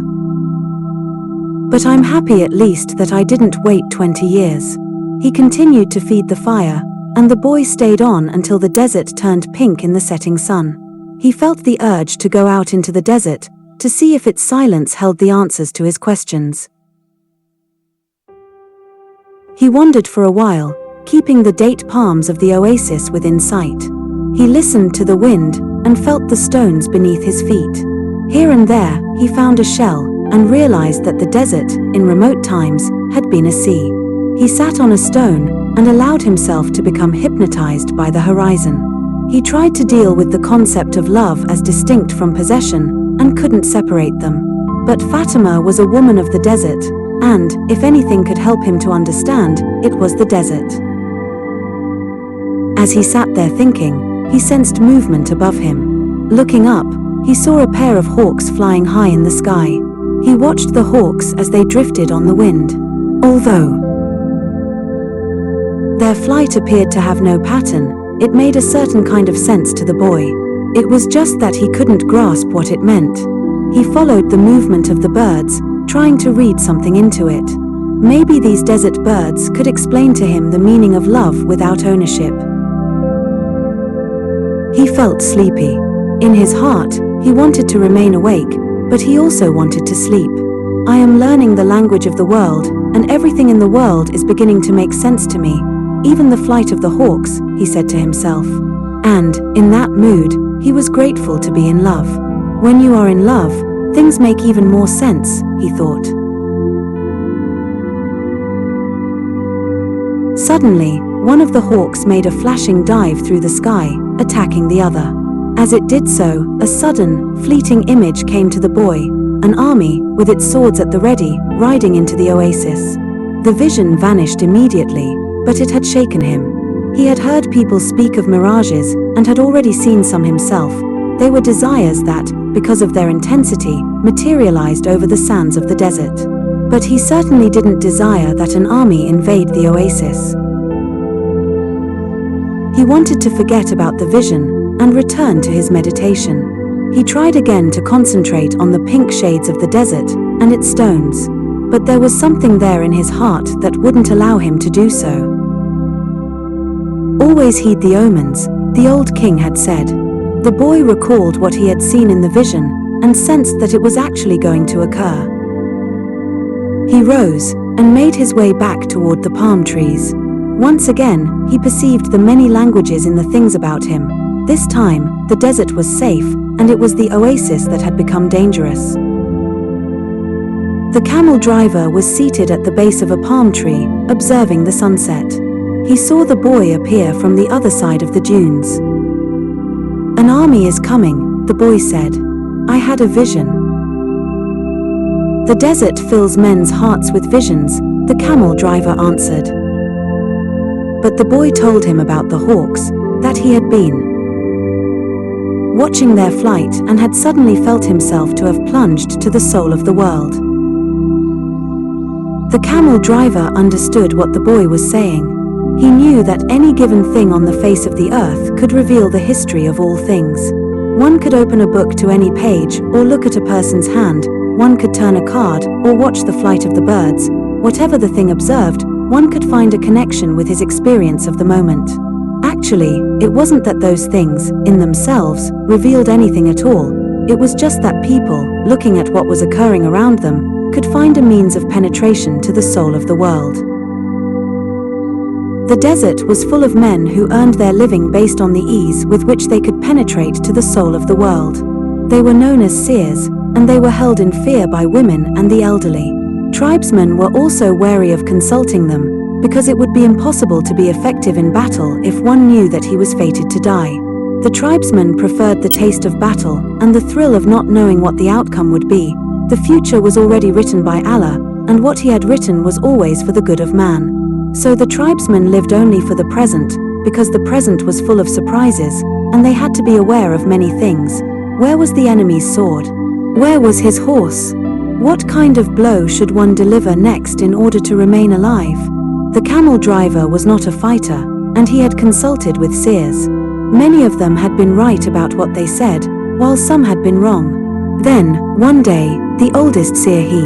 But I'm happy at least that I didn't wait 20 years. He continued to feed the fire, and the boy stayed on until the desert turned pink in the setting sun. He felt the urge to go out into the desert, to see if its silence held the answers to his questions. He wandered for a while, keeping the date palms of the oasis within sight. He listened to the wind, and felt the stones beneath his feet. Here and there, he found a shell, and realized that the desert, in remote times, had been a sea. He sat on a stone, and allowed himself to become hypnotized by the horizon. He tried to deal with the concept of love as distinct from possession, and couldn't separate them. But Fatima was a woman of the desert, and, if anything could help him to understand, it was the desert. As he sat there thinking, he sensed movement above him. Looking up, he saw a pair of hawks flying high in the sky. He watched the hawks as they drifted on the wind. Although their flight appeared to have no pattern, it made a certain kind of sense to the boy. It was just that he couldn't grasp what it meant. He followed the movement of the birds, trying to read something into it. Maybe these desert birds could explain to him the meaning of love without ownership. He felt sleepy. In his heart, he wanted to remain awake, but he also wanted to sleep. I am learning the language of the world, and everything in the world is beginning to make sense to me. Even the flight of the hawks, he said to himself. And, in that mood, he was grateful to be in love. When you are in love, things make even more sense, he thought. Suddenly, one of the hawks made a flashing dive through the sky, attacking the other. As it did so, a sudden, fleeting image came to the boy, an army, with its swords at the ready, riding into the oasis. The vision vanished immediately, but it had shaken him. He had heard people speak of mirages, and had already seen some himself. They were desires that, because of their intensity, materialized over the sands of the desert. But he certainly didn't desire that an army invade the oasis. He wanted to forget about the vision, and return to his meditation. He tried again to concentrate on the pink shades of the desert, and its stones. But there was something there in his heart that wouldn't allow him to do so. Always heed the omens, the old king had said. The boy recalled what he had seen in the vision, and sensed that it was actually going to occur. He rose, and made his way back toward the palm trees. Once again, he perceived the many languages in the things about him. This time, the desert was safe, and it was the oasis that had become dangerous. The camel driver was seated at the base of a palm tree, observing the sunset. He saw the boy appear from the other side of the dunes. An army is coming, the boy said. I had a vision. The desert fills men's hearts with visions, the camel driver answered. But the boy told him about the hawks, that he had been watching their flight, and had suddenly felt himself to have plunged to the soul of the world. The camel driver understood what the boy was saying. He knew that any given thing on the face of the earth could reveal the history of all things. One could open a book to any page, or look at a person's hand. One could turn a card, or watch the flight of the birds. Whatever the thing observed, one could find a connection with his experience of the moment. Actually, it wasn't that those things, in themselves, revealed anything at all. It was just that people, looking at what was occurring around them, could find a means of penetration to the soul of the world. The desert was full of men who earned their living based on the ease with which they could penetrate to the soul of the world. They were known as seers, and they were held in fear by women and the elderly. Tribesmen were also wary of consulting them, because it would be impossible to be effective in battle if one knew that he was fated to die. The tribesmen preferred the taste of battle and the thrill of not knowing what the outcome would be. The future was already written by Allah, and what he had written was always for the good of man. So the tribesmen lived only for the present, because the present was full of surprises, and they had to be aware of many things. Where was the enemy's sword? Where was his horse? What kind of blow should one deliver next in order to remain alive? The camel driver was not a fighter, and he had consulted with seers. Many of them had been right about what they said, while some had been wrong. Then, one day, the oldest seer he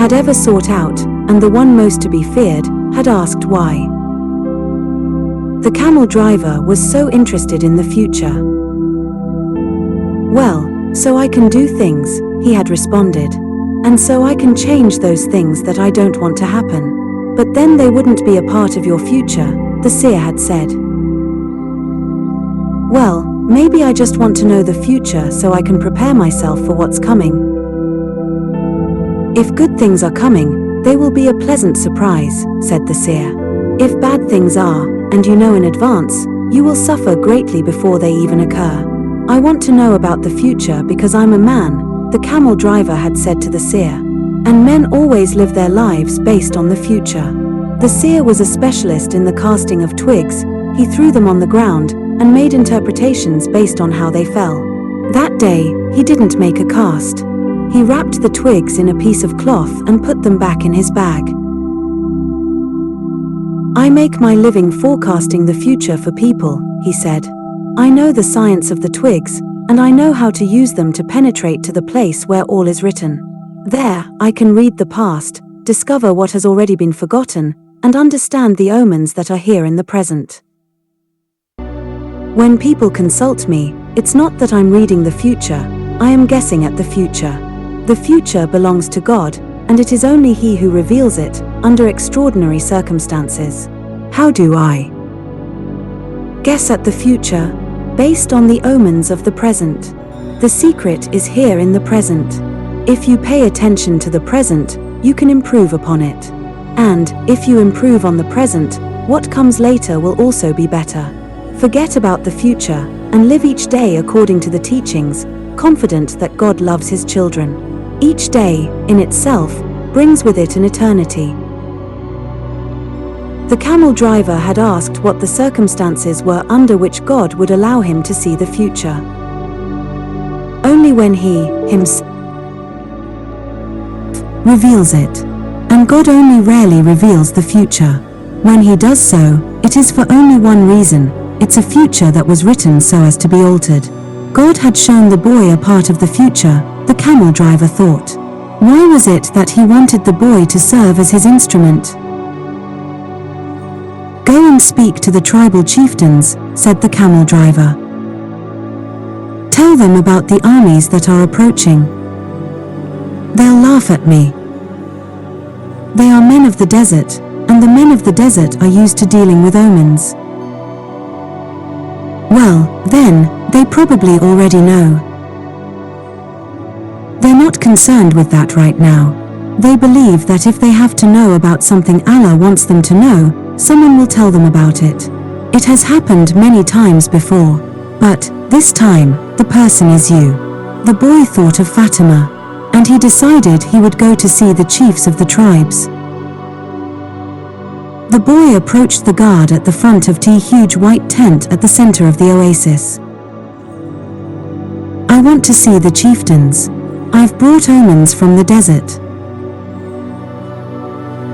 had ever sought out, and the one most to be feared, had asked why. The camel driver was so interested in the future. "Well, so I can do things," he had responded. "And so I can change those things that I don't want to happen. But then they wouldn't be a part of your future," the seer had said. "Well, maybe I just want to know the future so I can prepare myself for what's coming. If good things are coming, they will be a pleasant surprise," said the seer. "If bad things are, and you know in advance, you will suffer greatly before they even occur. I want to know about the future because I'm a man," the camel driver had said to the seer. And men always live their lives based on the future. The seer was a specialist in the casting of twigs. He threw them on the ground and made interpretations based on how they fell. That day, he didn't make a cast. He wrapped the twigs in a piece of cloth and put them back in his bag. "I make my living forecasting the future for people," he said. "I know the science of the twigs, and I know how to use them to penetrate to the place where all is written. There, I can read the past, discover what has already been forgotten, and understand the omens that are here in the present. When people consult me, it's not that I'm reading the future, I am guessing at the future. The future belongs to God, and it is only He who reveals it, under extraordinary circumstances. How do I guess at the future? Based on the omens of the present. The secret is here in the present. If you pay attention to the present, you can improve upon it. And, if you improve on the present, what comes later will also be better. Forget about the future, and live each day according to the teachings, confident that God loves His children. Each day, in itself, brings with it an eternity." The camel driver had asked what the circumstances were under which God would allow him to see the future. Only when He, Himself, reveals it. And God only rarely reveals the future. When He does so, it is for only one reason. It's a future that was written so as to be altered. God had shown the boy a part of the future, the camel driver thought. Why was it that he wanted the boy to serve as his instrument? "Go and speak to the tribal chieftains," said the camel driver. "Tell them about the armies that are approaching. They'll laugh at me. They are men of the desert, and the men of the desert are used to dealing with omens. Well, then, they probably already know. They're not concerned with that right now. They believe that if they have to know about something Allah wants them to know, someone will tell them about it. It has happened many times before. But, this time, the person is you." The boy thought of Fatima, and he decided he would go to see the chiefs of the tribes. The boy approached the guard at the front of the huge white tent at the center of the oasis. "I want to see the chieftains. I've brought omens from the desert."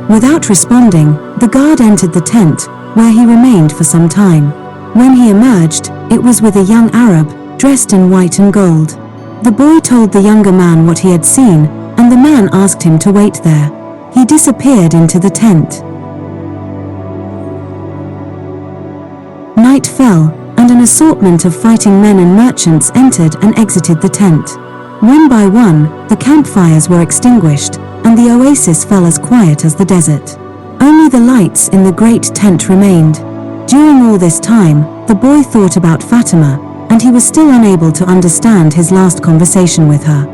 Without responding, the guard entered the tent, where he remained for some time. When he emerged, it was with a young Arab, dressed in white and gold. The boy told the younger man what he had seen, and the man asked him to wait there. He disappeared into the tent. Night fell, and an assortment of fighting men and merchants entered and exited the tent. One by one, the campfires were extinguished, and the oasis fell as quiet as the desert. Only the lights in the great tent remained. During all this time, the boy thought about Fatima, and he was still unable to understand his last conversation with her.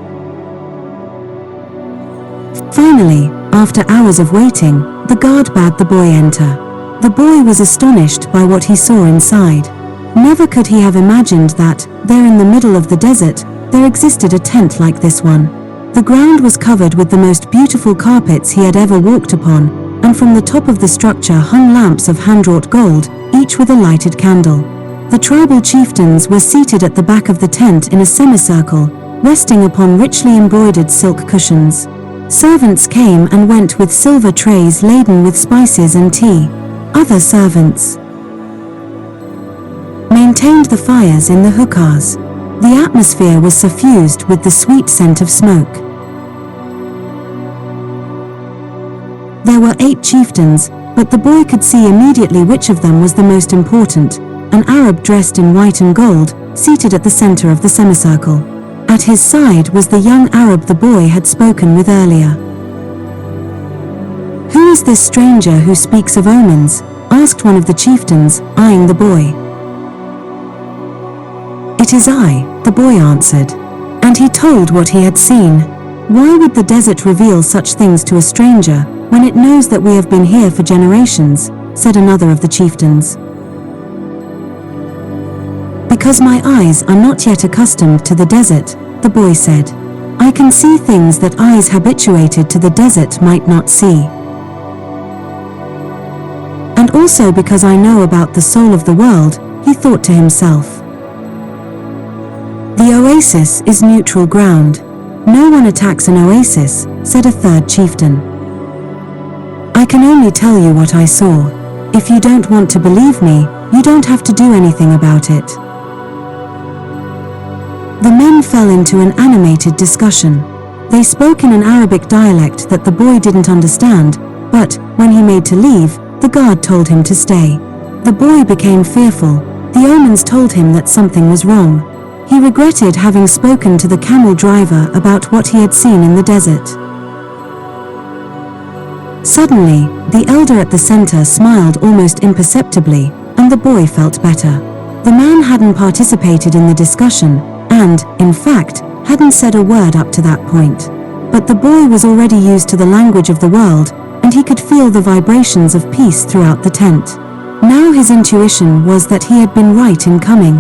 Finally, after hours of waiting, the guard bade the boy enter. The boy was astonished by what he saw inside. Never could he have imagined that, there in the middle of the desert, there existed a tent like this one. The ground was covered with the most beautiful carpets he had ever walked upon, and from the top of the structure hung lamps of hand-wrought gold, each with a lighted candle. The tribal chieftains were seated at the back of the tent in a semicircle, resting upon richly embroidered silk cushions. Servants came and went with silver trays laden with spices and tea. Other servants maintained the fires in the hookahs. The atmosphere was suffused with the sweet scent of smoke. There were 8 chieftains, but the boy could see immediately which of them was the most important, an Arab dressed in white and gold, seated at the center of the semicircle. At his side was the young Arab the boy had spoken with earlier. "Who is this stranger who speaks of omens?" asked one of the chieftains, eyeing the boy. "It is I," the boy answered. And he told what he had seen. "Why would the desert reveal such things to a stranger, when it knows that we have been here for generations?" said another of the chieftains. "Because my eyes are not yet accustomed to the desert," the boy said. "I can see things that eyes habituated to the desert might not see. And also because I know about the soul of the world," he thought to himself. "The oasis is neutral ground. No one attacks an oasis," said a third chieftain. "I can only tell you what I saw. If you don't want to believe me, you don't have to do anything about it." The men fell into an animated discussion. They spoke in an Arabic dialect that the boy didn't understand, but, when he made to leave, the guard told him to stay. The boy became fearful. The omens told him that something was wrong. He regretted having spoken to the camel driver about what he had seen in the desert. Suddenly, the elder at the center smiled almost imperceptibly, and the boy felt better. The man hadn't participated in the discussion, and, in fact, hadn't said a word up to that point. But the boy was already used to the language of the world, and he could feel the vibrations of peace throughout the tent. Now his intuition was that he had been right in coming.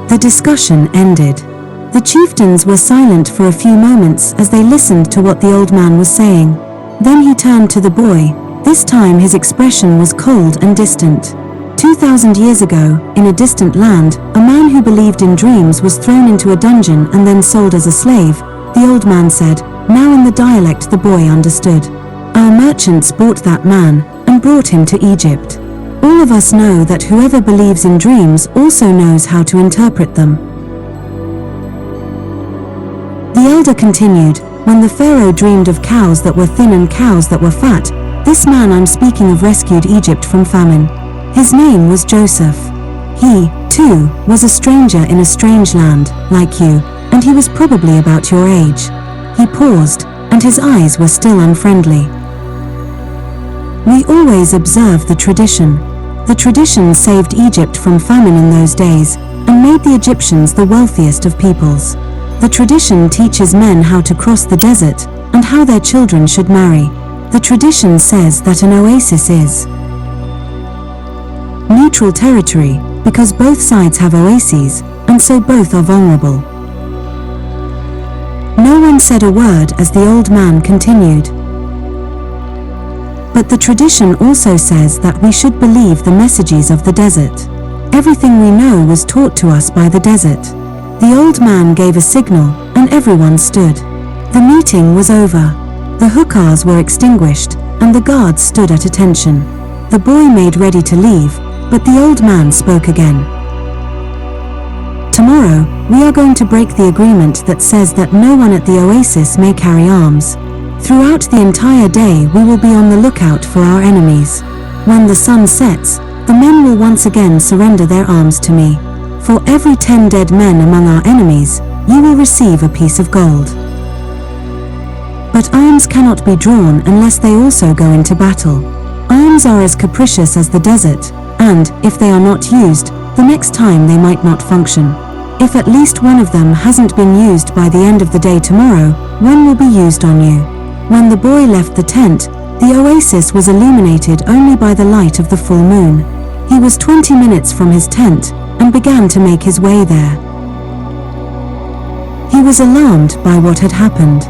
The discussion ended. The chieftains were silent for a few moments as they listened to what the old man was saying. Then he turned to the boy. This time his expression was cold and distant. 2,000 years ago, in a distant land, a man who believed in dreams was thrown into a dungeon and then sold as a slave, the old man said, now in the dialect the boy understood. Our merchants bought that man and brought him to Egypt. All of us know that whoever believes in dreams also knows how to interpret them. The elder continued, when the pharaoh dreamed of cows that were thin and cows that were fat, this man I'm speaking of rescued Egypt from famine. His name was Joseph. He, too, was a stranger in a strange land, like you, and he was probably about your age. He paused, and his eyes were still unfriendly. We always observe the tradition. The tradition saved Egypt from famine in those days, and made the Egyptians the wealthiest of peoples. The tradition teaches men how to cross the desert, and how their children should marry. The tradition says that an oasis is neutral territory, because both sides have oases, and so both are vulnerable. No one said a word as the old man continued. But the tradition also says that we should believe the messages of the desert. Everything we know was taught to us by the desert. The old man gave a signal, and everyone stood. The meeting was over. The hookahs were extinguished, and the guards stood at attention. The boy made ready to leave, but the old man spoke again. Tomorrow, we are going to break the agreement that says that no one at the oasis may carry arms. Throughout the entire day we will be on the lookout for our enemies. When the sun sets, the men will once again surrender their arms to me. For every 10 dead men among our enemies, you will receive a piece of gold. But arms cannot be drawn unless they also go into battle. Arms are as capricious as the desert, and, if they are not used, the next time they might not function. If at least one of them hasn't been used by the end of the day tomorrow, one will be used on you. When the boy left the tent, the oasis was illuminated only by the light of the full moon. He was 20 minutes from his tent, and began to make his way there. He was alarmed by what had happened.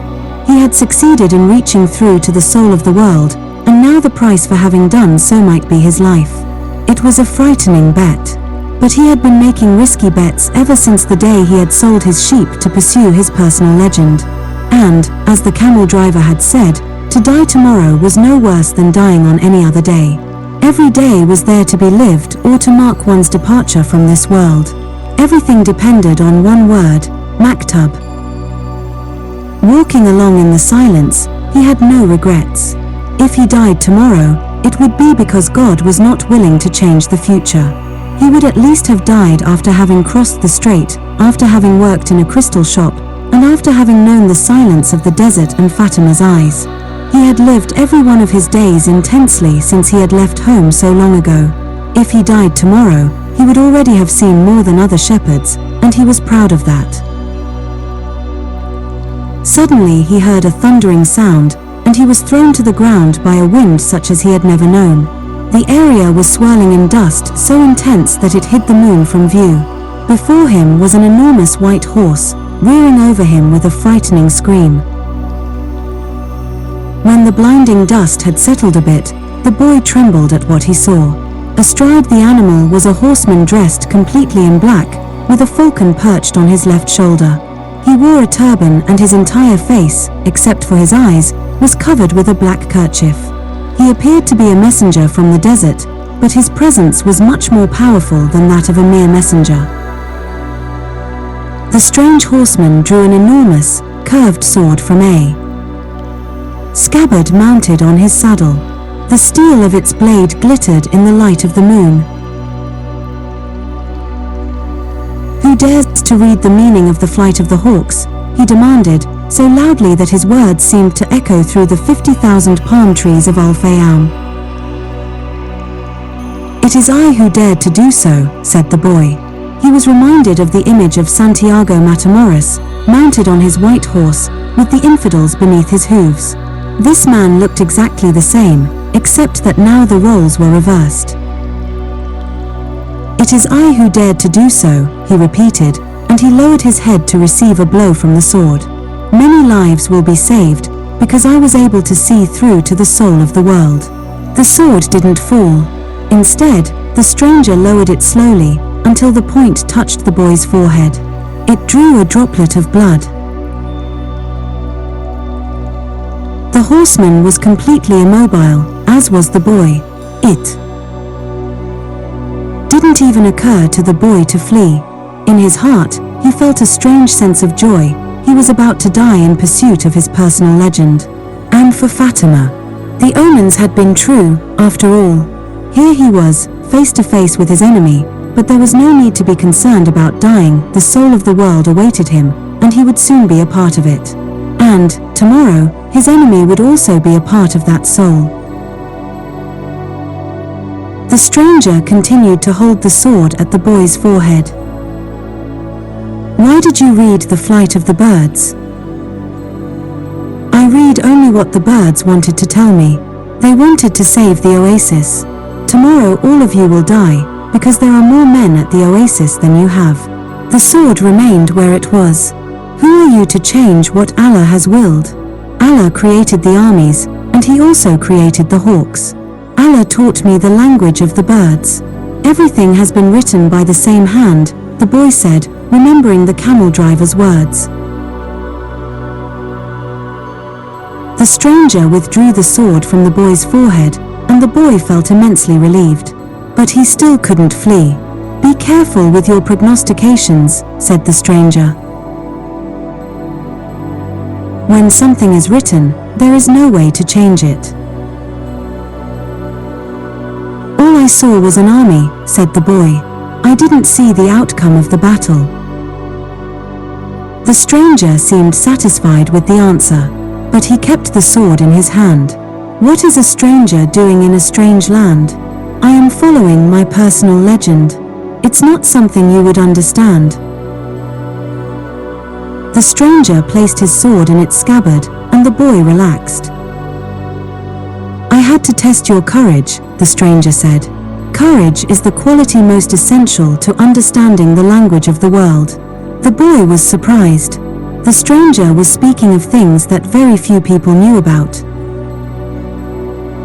He had succeeded in reaching through to the soul of the world, and now the price for having done so might be his life. It was a frightening bet. But he had been making risky bets ever since the day he had sold his sheep to pursue his personal legend. And, as the camel driver had said, to die tomorrow was no worse than dying on any other day. Every day was there to be lived or to mark one's departure from this world. Everything depended on one word, maktub. Walking along in the silence, he had no regrets. If he died tomorrow, it would be because God was not willing to change the future. He would at least have died after having crossed the strait, after having worked in a crystal shop, and after having known the silence of the desert and Fatima's eyes. He had lived every one of his days intensely since he had left home so long ago. If he died tomorrow, he would already have seen more than other shepherds, and he was proud of that. Suddenly he heard a thundering sound, and he was thrown to the ground by a wind such as he had never known. The area was swirling in dust so intense that it hid the moon from view. Before him was an enormous white horse, rearing over him with a frightening scream. When the blinding dust had settled a bit, the boy trembled at what he saw. Astride the animal was a horseman dressed completely in black, with a falcon perched on his left shoulder. He wore a turban and his entire face, except for his eyes, was covered with a black kerchief. He appeared to be a messenger from the desert, but his presence was much more powerful than that of a mere messenger. The strange horseman drew an enormous, curved sword from a scabbard mounted on his saddle. The steel of its blade glittered in the light of the moon. "Who dares to read the meaning of the flight of the hawks?" he demanded, so loudly that his words seemed to echo through the 50,000 palm trees of Al-Fayoum. "It is I who dared to do so," said the boy. He was reminded of the image of Santiago Matamoros, mounted on his white horse, with the infidels beneath his hooves. This man looked exactly the same, except that now the roles were reversed. "It is I who dared to do so," he repeated, and he lowered his head to receive a blow from the sword. "Many lives will be saved, because I was able to see through to the soul of the world." The sword didn't fall. Instead, the stranger lowered it slowly, until the point touched the boy's forehead. It drew a droplet of blood. The horseman was completely immobile, as was the boy. It didn't even occur to the boy to flee. In his heart, he felt a strange sense of joy. He was about to die in pursuit of his personal legend. And for Fatima, the omens had been true, after all. Here he was, face to face with his enemy, but there was no need to be concerned about dying. The soul of the world awaited him, and he would soon be a part of it. And, tomorrow, his enemy would also be a part of that soul. The stranger continued to hold the sword at the boy's forehead. "Why did you read the flight of the birds?" "I read only what the birds wanted to tell me. They wanted to save the oasis. Tomorrow all of you will die, because there are more men at the oasis than you have." The sword remained where it was. Who are you to change what Allah has willed? Allah created the armies, and and he also created the hawks. Allah taught me the language of the birds. Everything has been written by the same hand, the boy said, remembering the camel driver's words. The stranger withdrew the sword from the boy's forehead, and the boy felt immensely relieved. But he still couldn't flee. Be careful with your prognostications, said the stranger. When something is written, there is no way to change it. All I saw was an army, said the boy. I didn't see the outcome of the battle. The stranger seemed satisfied with the answer, but he kept the sword in his hand. What is a stranger doing in a strange land? I am following my personal legend. It's not something you would understand. The stranger placed his sword in its scabbard, and the boy relaxed. I had to test your courage, the stranger said. Courage is the quality most essential to understanding the language of the world. The boy was surprised. The stranger was speaking of things that very few people knew about.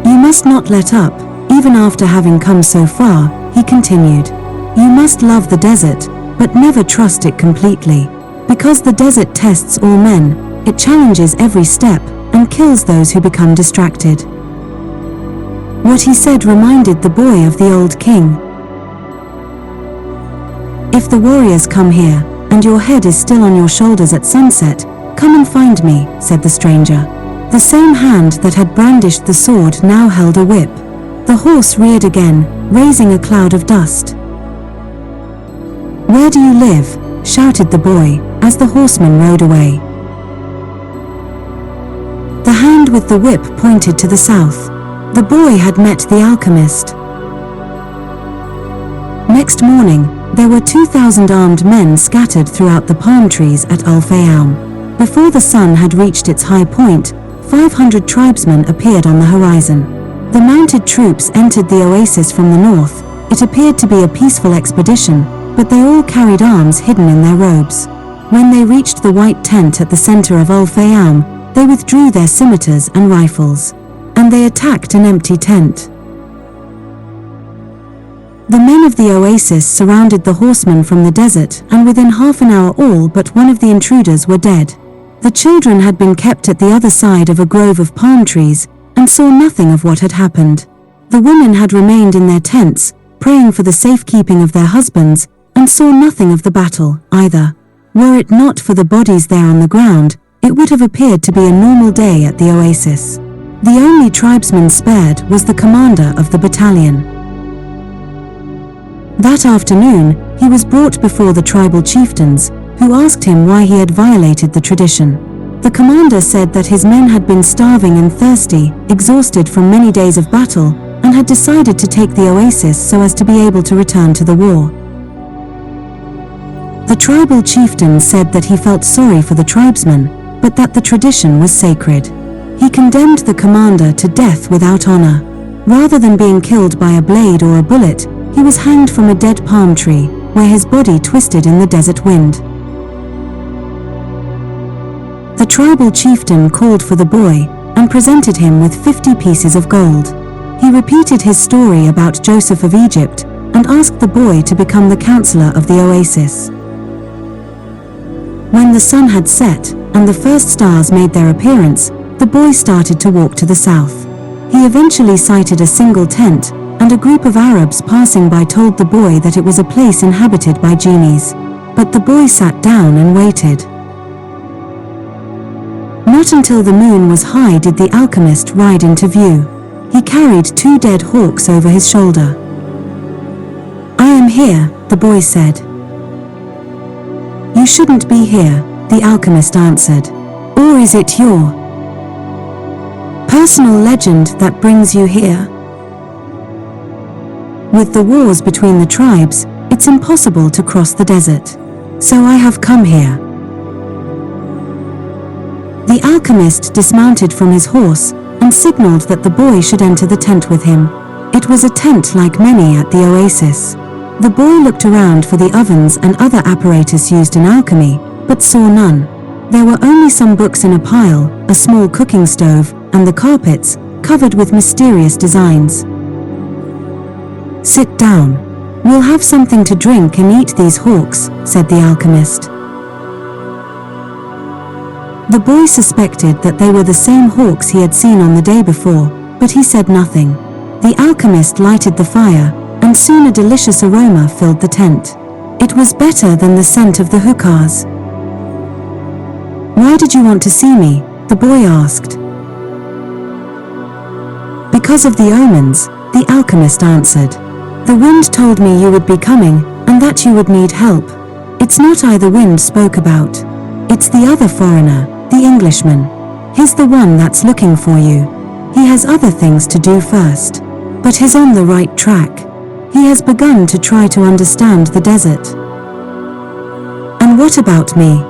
You must not let up, even after having come so far, he continued. You must love the desert, but never trust it completely. Because the desert tests all men, it challenges every step, and kills those who become distracted. What he said reminded the boy of the old king. If the warriors come here, and your head is still on your shoulders at sunset, come and find me, said the stranger. The same hand that had brandished the sword now held a whip. The horse reared again, raising a cloud of dust. Where do you live? Shouted the boy, as the horseman rode away. The hand with the whip pointed to the south. The boy had met the alchemist. Next morning, there were 2,000 armed men scattered throughout the palm trees at Al-Fayoum. Before the sun had reached its high point, 500 tribesmen appeared on the horizon. The mounted troops entered the oasis from the north. It appeared to be a peaceful expedition, but they all carried arms hidden in their robes. When they reached the white tent at the center of Al-Fayoum, they withdrew their scimitars and rifles. And they attacked an empty tent. The men of the oasis surrounded the horsemen from the desert, and within half an hour all but one of the intruders were dead. The children had been kept at the other side of a grove of palm trees, and saw nothing of what had happened. The women had remained in their tents, praying for the safekeeping of their husbands, and saw nothing of the battle, either. Were it not for the bodies there on the ground, it would have appeared to be a normal day at the oasis. The only tribesman spared was the commander of the battalion. That afternoon, he was brought before the tribal chieftains, who asked him why he had violated the tradition. The commander said that his men had been starving and thirsty, exhausted from many days of battle, and had decided to take the oasis so as to be able to return to the war. The tribal chieftain said that he felt sorry for the tribesmen, but that the tradition was sacred. He condemned the commander to death without honor. Rather than being killed by a blade or a bullet, he was hanged from a dead palm tree, where his body twisted in the desert wind. The tribal chieftain called for the boy, and presented him with 50 pieces of gold. He repeated his story about Joseph of Egypt, and asked the boy to become the counselor of the oasis. When the sun had set, and the first stars made their appearance, the boy started to walk to the south. He eventually sighted a single tent, and a group of Arabs passing by told the boy that it was a place inhabited by genies. But the boy sat down and waited. Not until the moon was high did the alchemist ride into view. He carried 2 dead hawks over his shoulder. I am here, the boy said. You shouldn't be here, the alchemist answered. Or is it your personal legend that brings you here? With the wars between the tribes, it's impossible to cross the desert. So I have come here. The alchemist dismounted from his horse and signaled that the boy should enter the tent with him. It was a tent like many at the oasis. The boy looked around for the ovens and other apparatus used in alchemy, but saw none. There were only some books in a pile, a small cooking stove, and the carpets, covered with mysterious designs. "Sit down. We'll have something to drink and eat these hawks," said the alchemist. The boy suspected that they were the same hawks he had seen on the day before, but he said nothing. The alchemist lighted the fire, and soon a delicious aroma filled the tent. It was better than the scent of the hookahs. "Why did you want to see me?" the boy asked. "Because of the omens," the alchemist answered. "The wind told me you would be coming, and that you would need help." "It's not I the wind spoke about. It's the other foreigner, the Englishman. He's the one that's looking for you. He has other things to do first. But he's on the right track. He has begun to try to understand the desert." "And what about me?"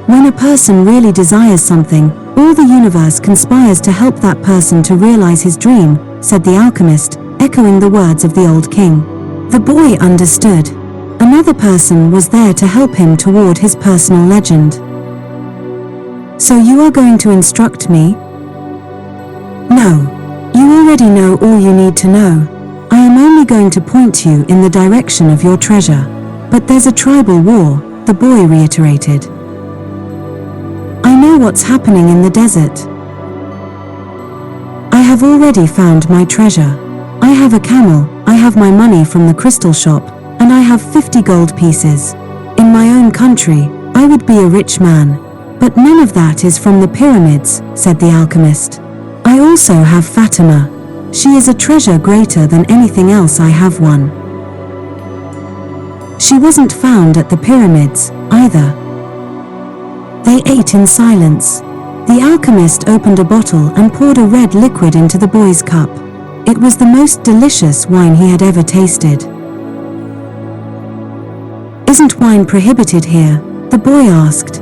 "When a person really desires something, all the universe conspires to help that person to realize his dream," said the alchemist, echoing the words of the old king. The boy understood. Another person was there to help him toward his personal legend. "So you are going to instruct me?" "No. You already know all you need to know. I am only going to point you in the direction of your treasure." "But there's a tribal war," the boy reiterated. "I know what's happening in the desert. I have already found my treasure. I have a camel, I have my money from the crystal shop, and I have 50 gold pieces. In my own country, I would be a rich man. But none of that is from the pyramids," said the alchemist. "I also have Fatima. She is a treasure greater than anything else I have won. She wasn't found at the pyramids, either." They ate in silence. The alchemist opened a bottle and poured a red liquid into the boy's cup. It was the most delicious wine he had ever tasted. "Isn't wine prohibited here?" the boy asked.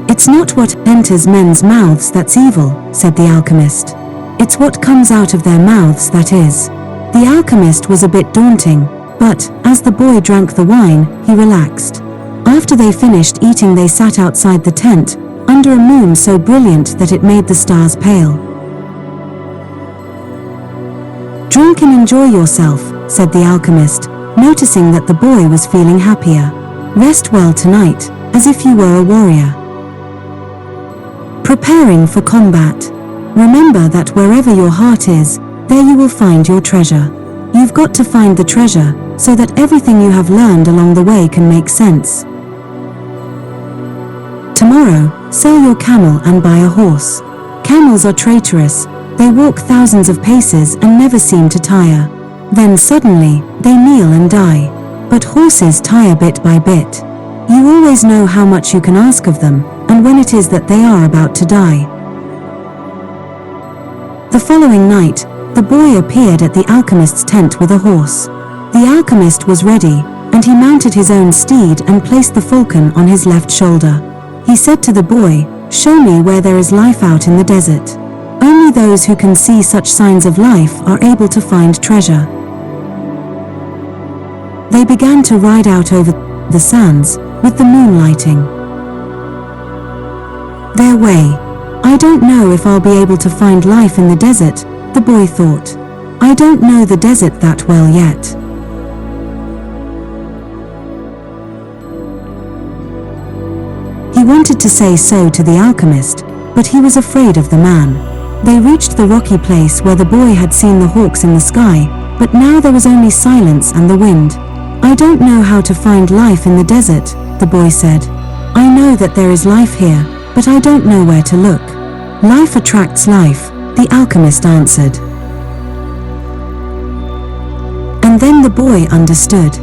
"It's not what enters men's mouths that's evil," said the alchemist. "It's what comes out of their mouths that is." The alchemist was a bit daunting, but, as the boy drank the wine, he relaxed. After they finished eating, they sat outside the tent, under a moon so brilliant that it made the stars pale. "Drink and enjoy yourself," said the alchemist, noticing that the boy was feeling happier. "Rest well tonight, as if you were a warrior. Preparing for combat. Remember that wherever your heart is, there you will find your treasure. You've got to find the treasure, so that everything you have learned along the way can make sense. Tomorrow, sell your camel and buy a horse. Camels are traitorous. They walk thousands of paces and never seem to tire. Then suddenly, they kneel and die. But horses tire bit by bit. You always know how much you can ask of them, and when it is that they are about to die." The following night, the boy appeared at the alchemist's tent with a horse. The alchemist was ready, and he mounted his own steed and placed the falcon on his left shoulder. He said to the boy, "Show me where there is life out in the desert. Only those who can see such signs of life are able to find treasure." They began to ride out over the sands, with the moon lighting their way. "I don't know if I'll be able to find life in the desert," the boy thought. "I don't know the desert that well yet." He wanted to say so to the alchemist, but he was afraid of the man. They reached the rocky place where the boy had seen the hawks in the sky, but now there was only silence and the wind. "I don't know how to find life in the desert," the boy said. "I know that there is life here, but I don't know where to look." "Life attracts life," the alchemist answered. And then the boy understood.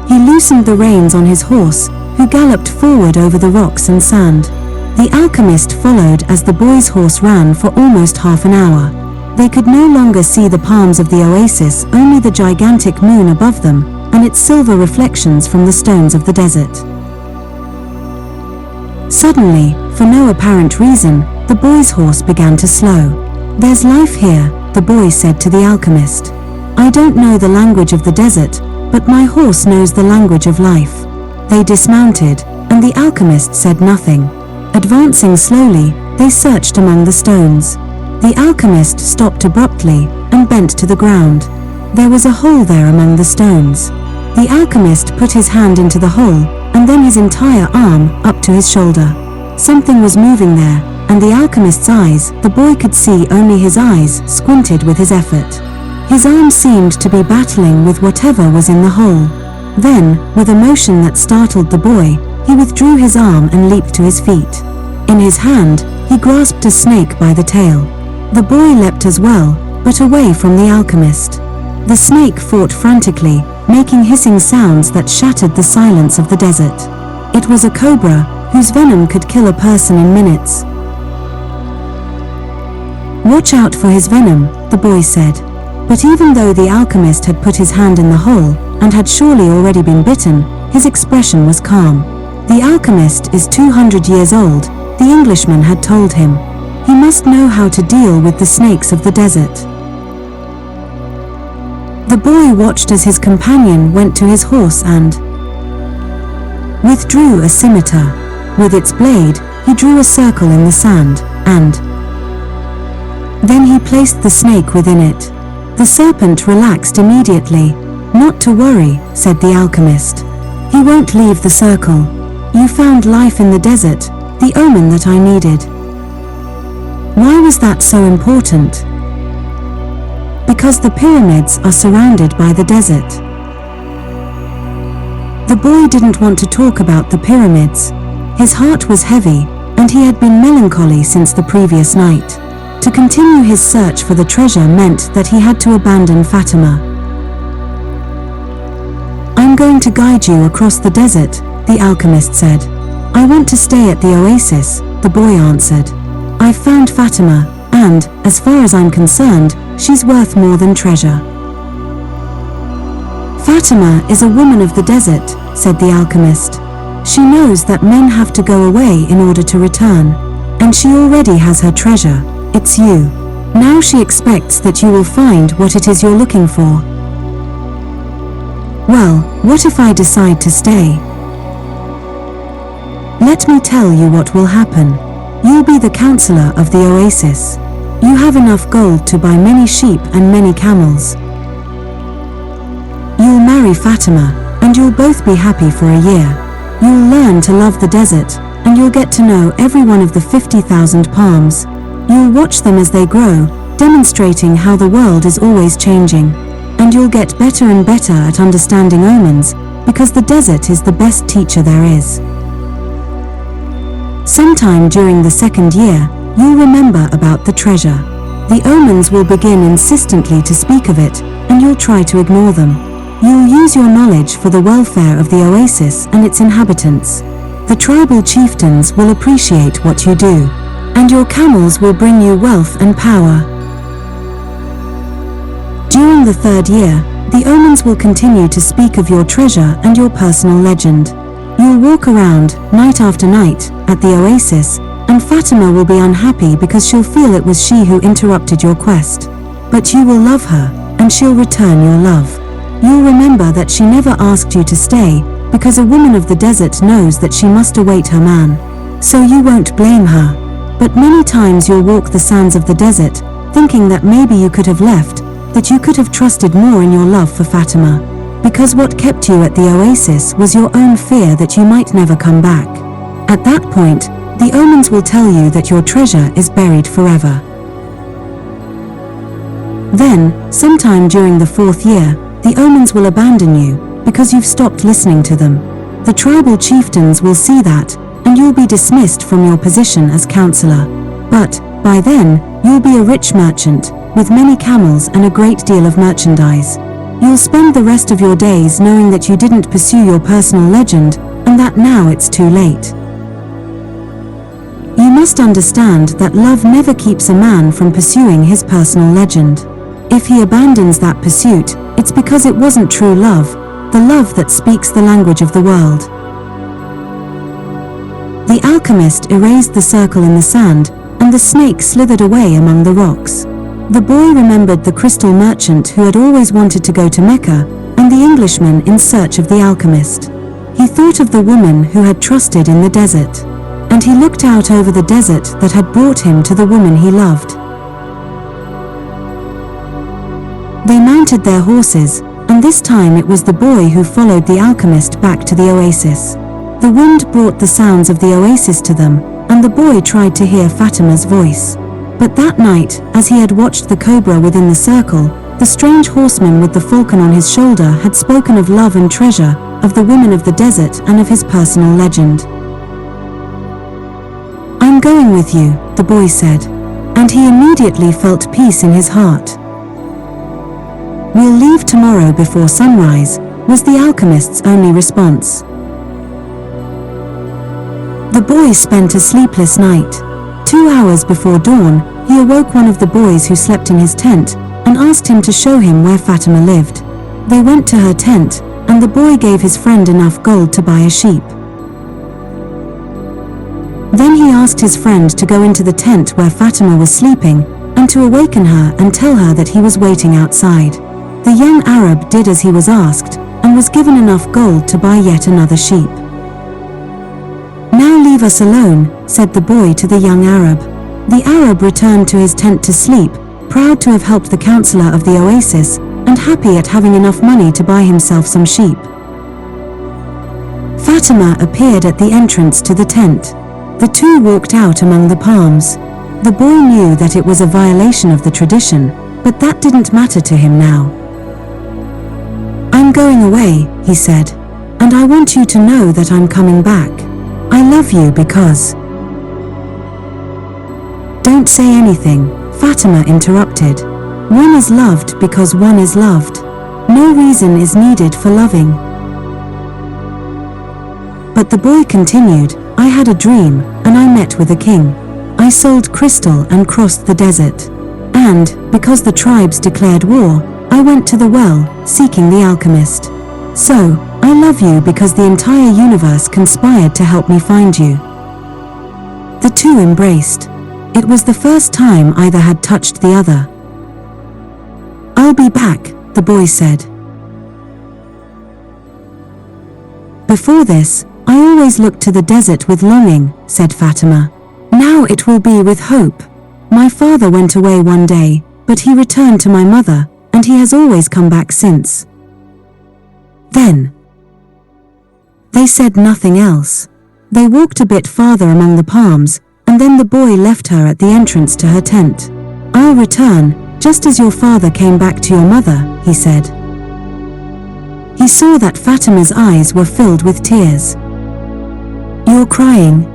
He loosened the reins on his horse, who galloped forward over the rocks and sand. The alchemist followed as the boy's horse ran for almost half an hour. They could no longer see the palms of the oasis, only the gigantic moon above them, and its silver reflections from the stones of the desert. Suddenly, for no apparent reason, the boy's horse began to slow. "There's life here," the boy said to the alchemist. "I don't know the language of the desert, but my horse knows the language of life. They dismounted, and the alchemist said nothing. Advancing slowly, they searched among the stones. The alchemist stopped abruptly and bent to the ground. There was a hole there among the stones. The alchemist put his hand into the hole, and then his entire arm up to his shoulder. Something was moving there, and the alchemist's eyes, the boy could see only his eyes, squinted with his effort. His arm seemed to be battling with whatever was in the hole. Then, with a motion that startled the boy, he withdrew his arm and leaped to his feet. In his hand, he grasped a snake by the tail. The boy leapt as well, but away from the alchemist. The snake fought frantically, making hissing sounds that shattered the silence of the desert. It was a cobra, whose venom could kill a person in minutes. "Watch out for his venom," the boy said. But even though the alchemist had put his hand in the hole, and had surely already been bitten, his expression was calm. The alchemist is 200 years old, the Englishman had told him. He must know how to deal with the snakes of the desert. The boy watched as his companion went to his horse and withdrew a scimitar. With its blade, he drew a circle in the sand, and then he placed the snake within it. The serpent relaxed immediately. "Not to worry," said the alchemist. "He won't leave the circle. You found life in the desert, the omen that I needed." Why was that so important? Because the pyramids are surrounded by the desert. The boy didn't want to talk about the pyramids. His heart was heavy, and he had been melancholy since the previous night. To continue his search for the treasure meant that he had to abandon Fatima. "I'm going to guide you across the desert," the alchemist said. "I want to stay at the oasis," the boy answered. "I've found Fatima, and, as far as I'm concerned, she's worth more than treasure." "Fatima is a woman of the desert," said the alchemist. "She knows that men have to go away in order to return. And she already has her treasure. It's you. Now she expects that you will find what it is you're looking for." "Well, what if I decide to stay?" "Let me tell you what will happen. You'll be the counselor of the oasis. You have enough gold to buy many sheep and many camels. You'll marry Fatima, and you'll both be happy for a year. You'll learn to love the desert, and you'll get to know every one of the 50,000 palms. You'll watch them as they grow, demonstrating how the world is always changing. And you'll get better and better at understanding omens, because the desert is the best teacher there is. Sometime during the second year, you'll remember about the treasure. The omens will begin insistently to speak of it, and you'll try to ignore them. You'll use your knowledge for the welfare of the oasis and its inhabitants. The tribal chieftains will appreciate what you do, and your camels will bring you wealth and power. During the third year, the omens will continue to speak of your treasure and your personal legend. You'll walk around, night after night, at the oasis, and Fatima will be unhappy because she'll feel it was she who interrupted your quest. But you will love her, and she'll return your love. You'll remember that she never asked you to stay, because a woman of the desert knows that she must await her man. So you won't blame her. But many times you'll walk the sands of the desert, thinking that maybe you could have left, that you could have trusted more in your love for Fatima. Because what kept you at the oasis was your own fear that you might never come back. At that point, the omens will tell you that your treasure is buried forever. Then, sometime during the fourth year, the omens will abandon you, because you've stopped listening to them. The tribal chieftains will see that, and you'll be dismissed from your position as counselor. But, by then, you'll be a rich merchant, with many camels and a great deal of merchandise. You'll spend the rest of your days knowing that you didn't pursue your personal legend, and that now it's too late. You must understand that love never keeps a man from pursuing his personal legend. If he abandons that pursuit, it's because it wasn't true love, the love that speaks the language of the world. The alchemist erased the circle in the sand, and the snake slithered away among the rocks. The boy remembered the crystal merchant who had always wanted to go to Mecca, and the Englishman in search of the alchemist. He thought of the woman who had trusted in the desert. And he looked out over the desert that had brought him to the woman he loved. They mounted their horses, and this time it was the boy who followed the alchemist back to the oasis. The wind brought the sounds of the oasis to them, and the boy tried to hear Fatima's voice. But that night, as he had watched the cobra within the circle, the strange horseman with the falcon on his shoulder had spoken of love and treasure, of the women of the desert and of his personal legend. "I'm going with you," the boy said, and he immediately felt peace in his heart. "We'll leave tomorrow before sunrise," was the alchemist's only response. The boy spent a sleepless night. 2 hours before dawn, he awoke one of the boys who slept in his tent and asked him to show him where Fatima lived. They went to her tent, and the boy gave his friend enough gold to buy a sheep. Then he asked his friend to go into the tent where Fatima was sleeping and to awaken her and tell her that he was waiting outside. The young Arab did as he was asked and was given enough gold to buy yet another sheep. "Now leave us alone," said the boy to the young Arab. The Arab returned to his tent to sleep, proud to have helped the counselor of the oasis and happy at having enough money to buy himself some sheep. Fatima appeared at the entrance to the tent. The two walked out among the palms. The boy knew that it was a violation of the tradition, but that didn't matter to him now. "I'm going away," he said, "and I want you to know that I'm coming back. I love you because—" "Don't say anything," Fatima interrupted. "One is loved because one is loved. No reason is needed for loving." But the boy continued, "I had a dream, and I met with a king. I sold crystal and crossed the desert. And, because the tribes declared war, I went to the well, seeking the alchemist. So, I love you because the entire universe conspired to help me find you." The two embraced. It was the first time either had touched the other. "I'll be back," the boy said. "Before this, I always looked to the desert with longing," said Fatima. "Now it will be with hope. My father went away one day, but he returned to my mother, and he has always come back since." Then they said nothing else. They walked a bit farther among the palms, and then the boy left her at the entrance to her tent. "I'll return, just as your father came back to your mother," he said. He saw that Fatima's eyes were filled with tears. "You're crying."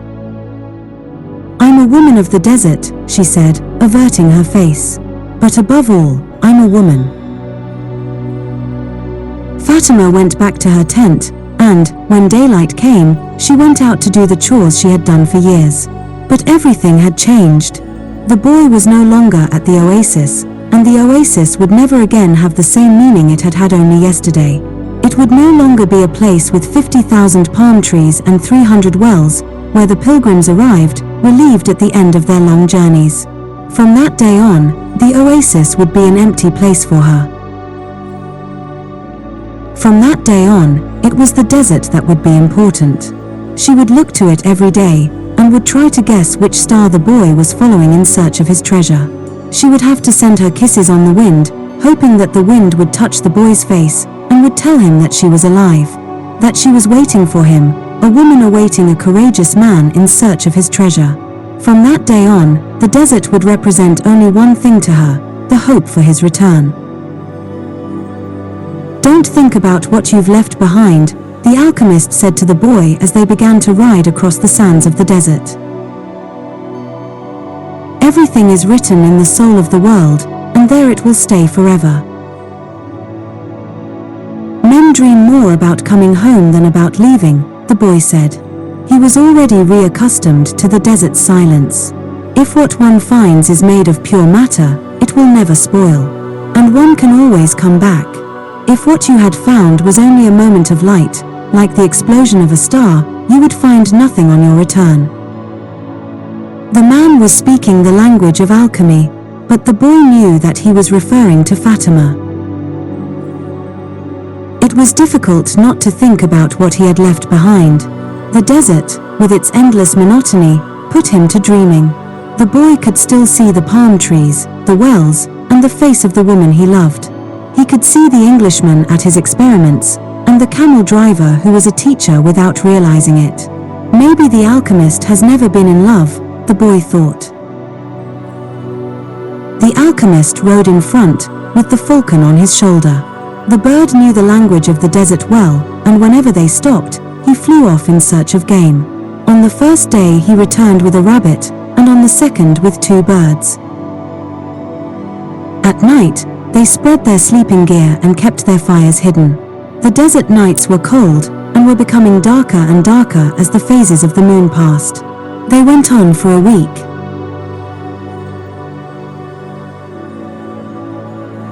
"I'm a woman of the desert," she said, averting her face. "But above all, I'm a woman." Fatima went back to her tent, and, when daylight came, she went out to do the chores she had done for years. But everything had changed. The boy was no longer at the oasis, and the oasis would never again have the same meaning it had had only yesterday. It would no longer be a place with 50,000 palm trees and 300 wells, where the pilgrims arrived, relieved at the end of their long journeys. From that day on, the oasis would be an empty place for her. From that day on, it was the desert that would be important. She would look to it every day, and would try to guess which star the boy was following in search of his treasure. She would have to send her kisses on the wind, hoping that the wind would touch the boy's face, and would tell him that she was alive, that she was waiting for him, a woman awaiting a courageous man in search of his treasure. From that day on, the desert would represent only one thing to her, the hope for his return. "Don't think about what you've left behind," the alchemist said to the boy as they began to ride across the sands of the desert. "Everything is written in the soul of the world, and there it will stay forever." "Men dream more about coming home than about leaving," the boy said. He was already reaccustomed to the desert's silence. If what one finds is made of pure matter, it will never spoil. And one can always come back. If what you had found was only a moment of light, like the explosion of a star, you would find nothing on your return. The man was speaking the language of alchemy, but the boy knew that he was referring to Fatima. It was difficult not to think about what he had left behind. The desert, with its endless monotony, put him to dreaming. The boy could still see the palm trees, the wells, and the face of the woman he loved. He could see the Englishman at his experiments, and the camel driver who was a teacher without realizing it. Maybe the alchemist has never been in love, the boy thought. The alchemist rode in front, with the falcon on his shoulder. The bird knew the language of the desert well, and whenever they stopped, he flew off in search of game. On the first day he returned with a rabbit, and on the second with 2 birds. At night, they spread their sleeping gear and kept their fires hidden. The desert nights were cold, and were becoming darker and darker as the phases of the moon passed. They went on for a week.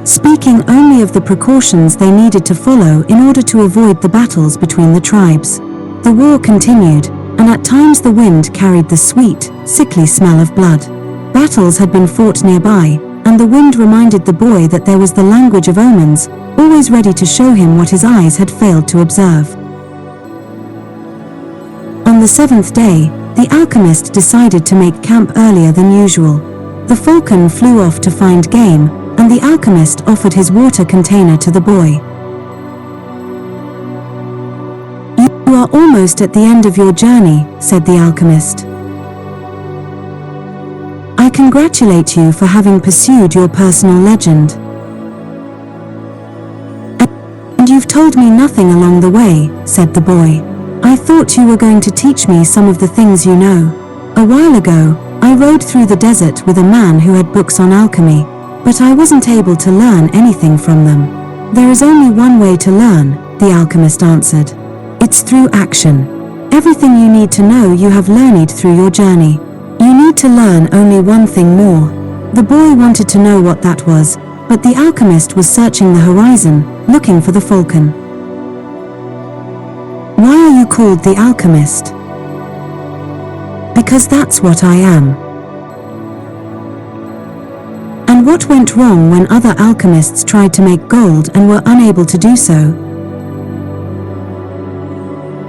Speaking only of the precautions they needed to follow in order to avoid the battles between the tribes. The war continued, and at times the wind carried the sweet, sickly smell of blood. Battles had been fought nearby, and the wind reminded the boy that there was the language of omens, always ready to show him what his eyes had failed to observe. On the 7th day, the alchemist decided to make camp earlier than usual. The falcon flew off to find game, and the alchemist offered his water container to the boy. "You are almost at the end of your journey," said the alchemist. "I congratulate you for having pursued your personal legend. And you've told me nothing along the way," said the boy. "I thought you were going to teach me some of the things you know. A while ago, I rode through the desert with a man who had books on alchemy, but I wasn't able to learn anything from them." "There is only one way to learn," the alchemist answered. "It's through action. Everything you need to know you have learned through your journey. You need to learn only one thing more." The boy wanted to know what that was, but the alchemist was searching the horizon, looking for the falcon. "Why are you called the alchemist?" "Because that's what I am." "And what went wrong when other alchemists tried to make gold and were unable to do so?"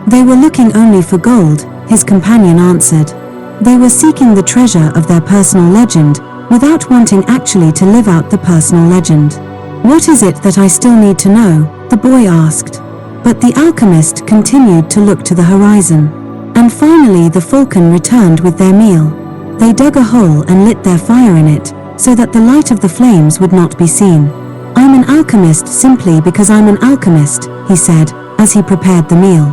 "They were looking only for gold," his companion answered. "They were seeking the treasure of their personal legend, without wanting actually to live out the personal legend." "What is it that I still need to know?" the boy asked. But the alchemist continued to look to the horizon. And finally the falcon returned with their meal. They dug a hole and lit their fire in it, so that the light of the flames would not be seen. "I'm an alchemist simply because I'm an alchemist," he said, as he prepared the meal.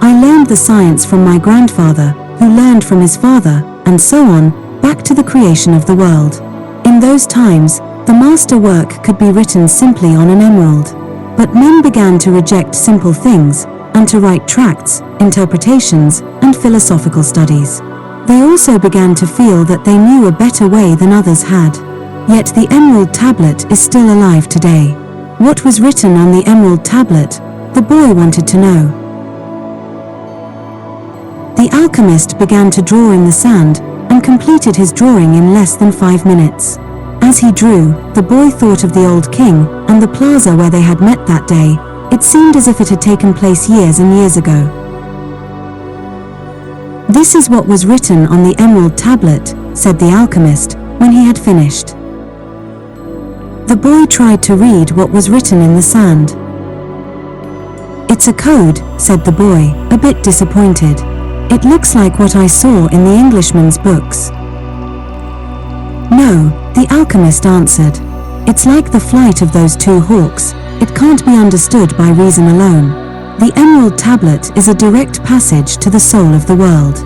"I learned the science from my grandfather, who learned from his father, and so on, back to the creation of the world. In those times, the master work could be written simply on an emerald. But men began to reject simple things, and to write tracts, interpretations, and philosophical studies. They also began to feel that they knew a better way than others had. Yet the emerald tablet is still alive today. What was written on the emerald tablet? The boy wanted to know. The alchemist began to draw in the sand, and completed his drawing in less than 5 minutes. As he drew, the boy thought of the old king, and the plaza where they had met that day. It seemed as if it had taken place years and years ago. "This is what was written on the emerald tablet," said the alchemist, when he had finished. The boy tried to read what was written in the sand. "It's a code," said the boy, a bit disappointed. "It looks like what I saw in the Englishman's books." "No," the alchemist answered. "It's like the flight of those 2 hawks. It can't be understood by reason alone. The emerald tablet is a direct passage to the soul of the world."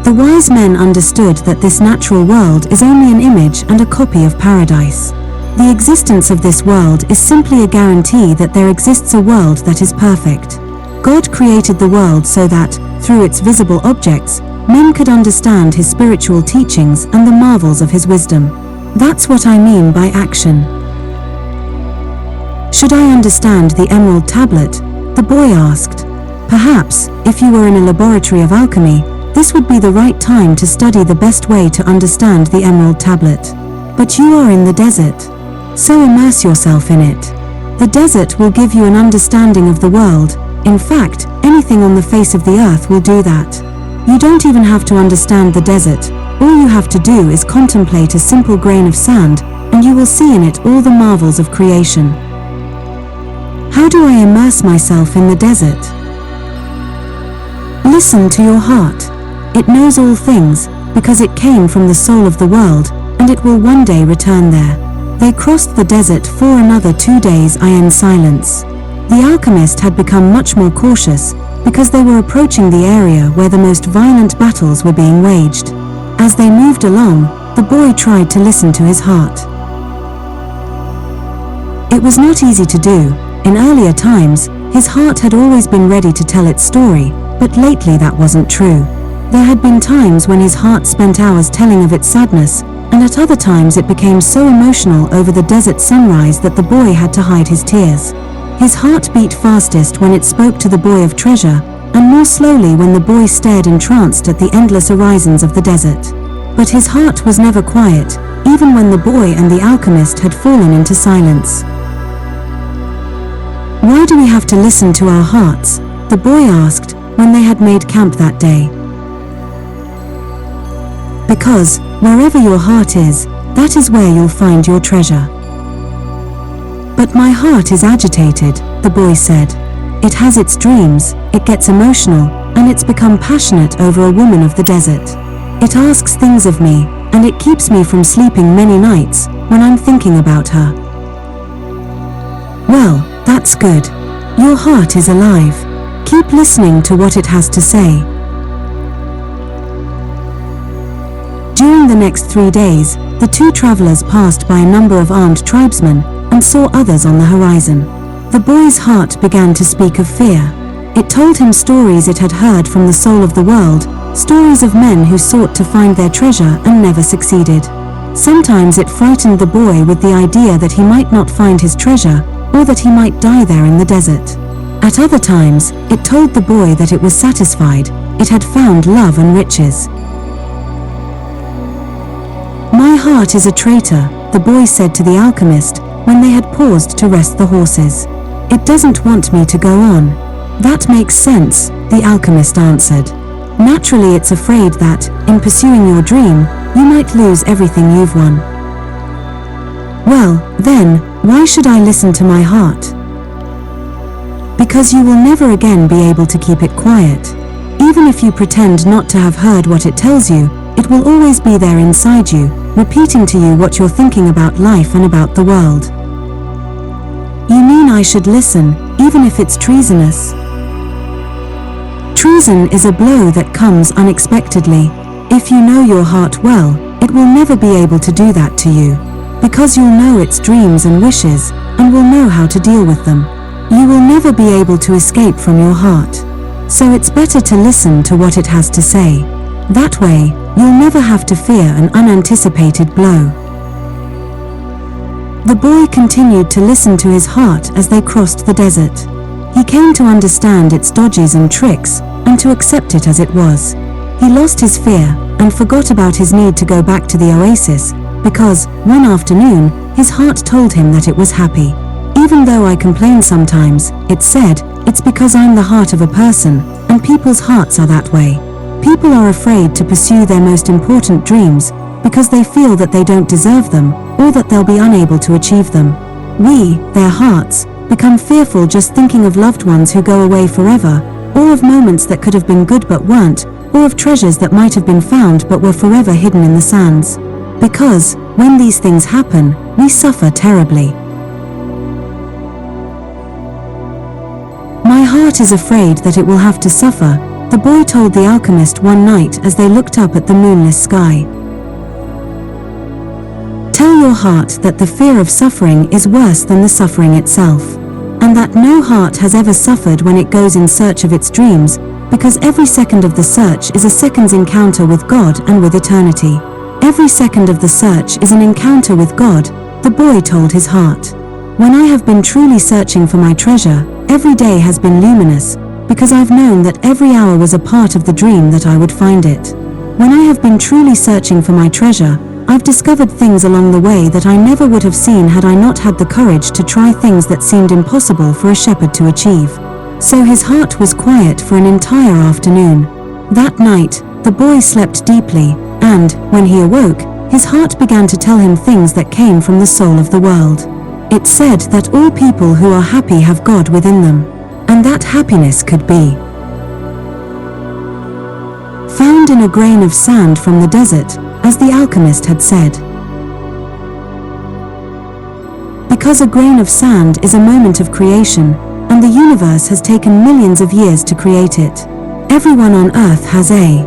The wise men understood that this natural world is only an image and a copy of paradise. The existence of this world is simply a guarantee that there exists a world that is perfect. God created the world so that, through its visible objects, men could understand his spiritual teachings and the marvels of his wisdom. That's what I mean by action. "Should I understand the emerald tablet?" the boy asked. "Perhaps, if you were in a laboratory of alchemy, this would be the right time to study the best way to understand the emerald tablet. But you are in the desert. So immerse yourself in it." The desert will give you an understanding of the world. In fact, anything on the face of the earth will do that. You don't even have to understand the desert. All you have to do is contemplate a simple grain of sand, and you will see in it all the marvels of creation. How do I immerse myself in the desert? Listen to your heart. It knows all things, because it came from the soul of the world, and it will one day return there. They crossed the desert for another 2 days in silence. The alchemist had become much more cautious, because they were approaching the area where the most violent battles were being waged. As they moved along, the boy tried to listen to his heart. It was not easy to do. In earlier times, his heart had always been ready to tell its story, but lately that wasn't true. There had been times when his heart spent hours telling of its sadness, and at other times it became so emotional over the desert sunrise that the boy had to hide his tears. His heart beat fastest when it spoke to the boy of treasure, and more slowly when the boy stared entranced at the endless horizons of the desert. But his heart was never quiet, even when the boy and the alchemist had fallen into silence. Why do we have to listen to our hearts? The boy asked, when they had made camp that day. Because, wherever your heart is, that is where you'll find your treasure. But my heart is agitated, the boy said. It has its dreams, it gets emotional, and it's become passionate over a woman of the desert. It asks things of me, and it keeps me from sleeping many nights when I'm thinking about her. Well, that's good. Your heart is alive. Keep listening to what it has to say. During the next 3 days, the two travelers passed by a number of armed tribesmen and saw others on the horizon. The boy's heart began to speak of fear. It told him stories it had heard from the soul of the world, stories of men who sought to find their treasure and never succeeded. Sometimes it frightened the boy with the idea that he might not find his treasure, or that he might die there in the desert. At other times, it told the boy that it was satisfied, it had found love and riches. My heart is a traitor, the boy said to the alchemist, when they had paused to rest the horses. It doesn't want me to go on. That makes sense, the alchemist answered. Naturally it's afraid that, in pursuing your dream, you might lose everything you've won. Well, then, why should I listen to my heart? Because you will never again be able to keep it quiet. Even if you pretend not to have heard what it tells you, it will always be there inside you, repeating to you what you're thinking about life and about the world. You mean I should listen, even if it's treasonous? Treason is a blow that comes unexpectedly. If you know your heart well, it will never be able to do that to you. Because you'll know its dreams and wishes, and will know how to deal with them. You will never be able to escape from your heart. So it's better to listen to what it has to say. That way, you'll never have to fear an unanticipated blow. The boy continued to listen to his heart as they crossed the desert. He came to understand its dodges and tricks, and to accept it as it was. He lost his fear, and forgot about his need to go back to the oasis, because, one afternoon, his heart told him that it was happy. Even though I complain sometimes, it said, it's because I'm the heart of a person, and people's hearts are that way. People are afraid to pursue their most important dreams, because they feel that they don't deserve them, or that they'll be unable to achieve them. We, their hearts, become fearful just thinking of loved ones who go away forever, or of moments that could have been good but weren't, or of treasures that might have been found but were forever hidden in the sands. Because, when these things happen, we suffer terribly. My heart is afraid that it will have to suffer, the boy told the alchemist one night as they looked up at the moonless sky. Tell your heart that the fear of suffering is worse than the suffering itself, and that no heart has ever suffered when it goes in search of its dreams, because every second of the search is a second's encounter with God and with eternity. Every second of the search is an encounter with God, the boy told his heart. When I have been truly searching for my treasure, every day has been luminous, because I've known that every hour was a part of the dream that I would find it. When I have been truly searching for my treasure, I've discovered things along the way that I never would have seen had I not had the courage to try things that seemed impossible for a shepherd to achieve." So his heart was quiet for an entire afternoon. That night, the boy slept deeply, and, when he awoke, his heart began to tell him things that came from the soul of the world. It said that all people who are happy have God within them, and that happiness could be found in a grain of sand from the desert, as the alchemist had said. Because a grain of sand is a moment of creation, and the universe has taken millions of years to create it, everyone on earth has a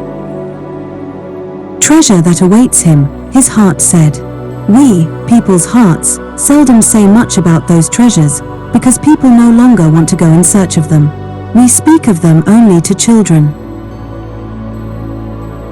treasure that awaits him, his heart said. We, people's hearts, seldom say much about those treasures, because people no longer want to go in search of them. We speak of them only to children.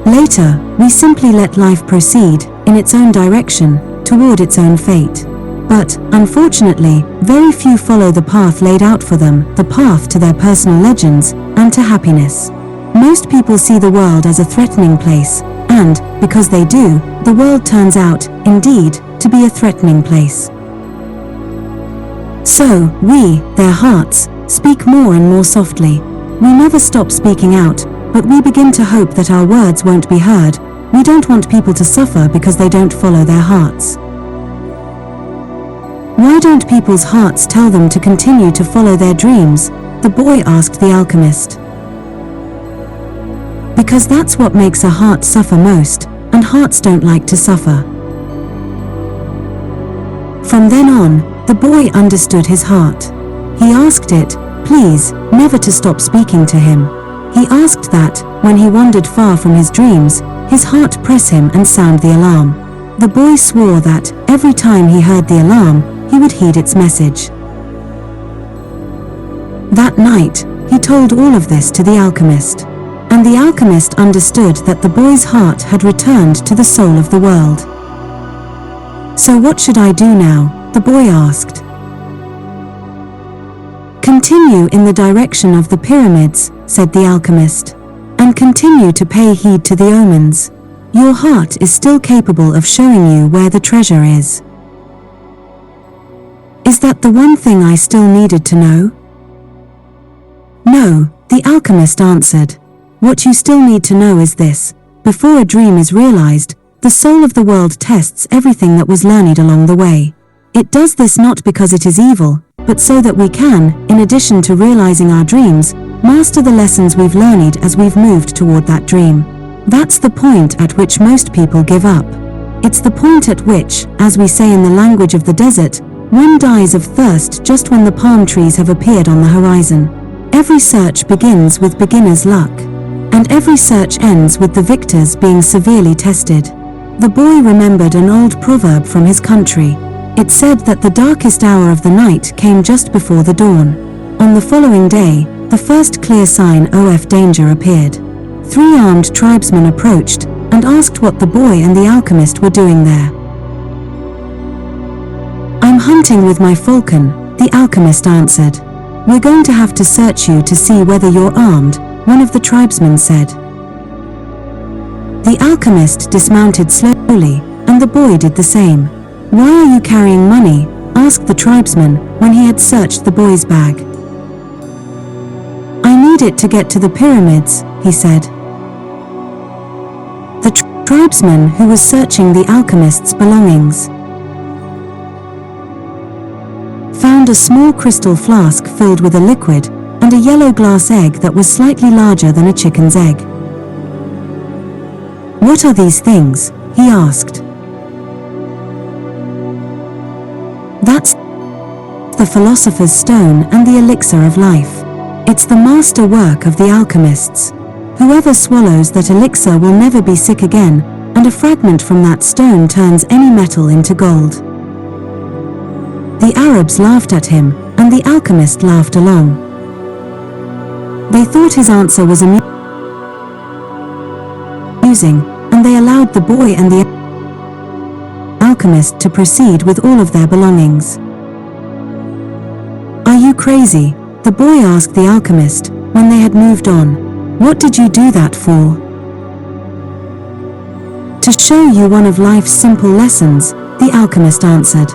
Later, we simply let life proceed, in its own direction, toward its own fate. But, unfortunately, very few follow the path laid out for them, the path to their personal legends, and to happiness. Most people see the world as a threatening place, and, because they do, the world turns out, indeed, to be a threatening place. So, we, their hearts, speak more and more softly. We never stop speaking out, but we begin to hope that our words won't be heard. We don't want people to suffer because they don't follow their hearts. Why don't people's hearts tell them to continue to follow their dreams? The boy asked the alchemist. Because that's what makes a heart suffer most, and hearts don't like to suffer. From then on, the boy understood his heart. He asked it, please, never to stop speaking to him. He asked that, when he wandered far from his dreams, his heart press him and sound the alarm. The boy swore that, every time he heard the alarm, he would heed its message. That night, he told all of this to the alchemist. And the alchemist understood that the boy's heart had returned to the soul of the world. So what should I do now? The boy asked. Continue in the direction of the pyramids, said the alchemist, and continue to pay heed to the omens. Your heart is still capable of showing you where the treasure is. Is that the one thing I still needed to know? No, the alchemist answered. What you still need to know is this: before a dream is realized, the soul of the world tests everything that was learned along the way. It does this not because it is evil, but so that we can, in addition to realizing our dreams, master the lessons we've learned as we've moved toward that dream. That's the point at which most people give up. It's the point at which, as we say in the language of the desert, one dies of thirst just when the palm trees have appeared on the horizon. Every search begins with beginner's luck. And every search ends with the victors being severely tested. The boy remembered an old proverb from his country. It said that the darkest hour of the night came just before the dawn. On the following day, the first clear sign of danger appeared. 3 armed tribesmen approached and asked what the boy and the alchemist were doing there. I'm hunting with my falcon, the alchemist answered. We're going to have to search you to see whether you're armed, one of the tribesmen said. The alchemist dismounted slowly, and the boy did the same. Why are you carrying money? Asked the tribesman when he had searched the boy's bag. I need it to get to the pyramids, he said. The tribesman who was searching the alchemist's belongings found a small crystal flask filled with a liquid and a yellow glass egg that was slightly larger than a chicken's egg. What are these things? He asked. That's the philosopher's stone and the elixir of life. It's the master work of the alchemists. Whoever swallows that elixir will never be sick again, and a fragment from that stone turns any metal into gold. The Arabs laughed at him, and the alchemist laughed along. They thought his answer was amusing, and they allowed the boy and the alchemist to proceed with all of their belongings. Are you crazy? The boy asked the alchemist, when they had moved on. What did you do that for? To show you one of life's simple lessons, the alchemist answered.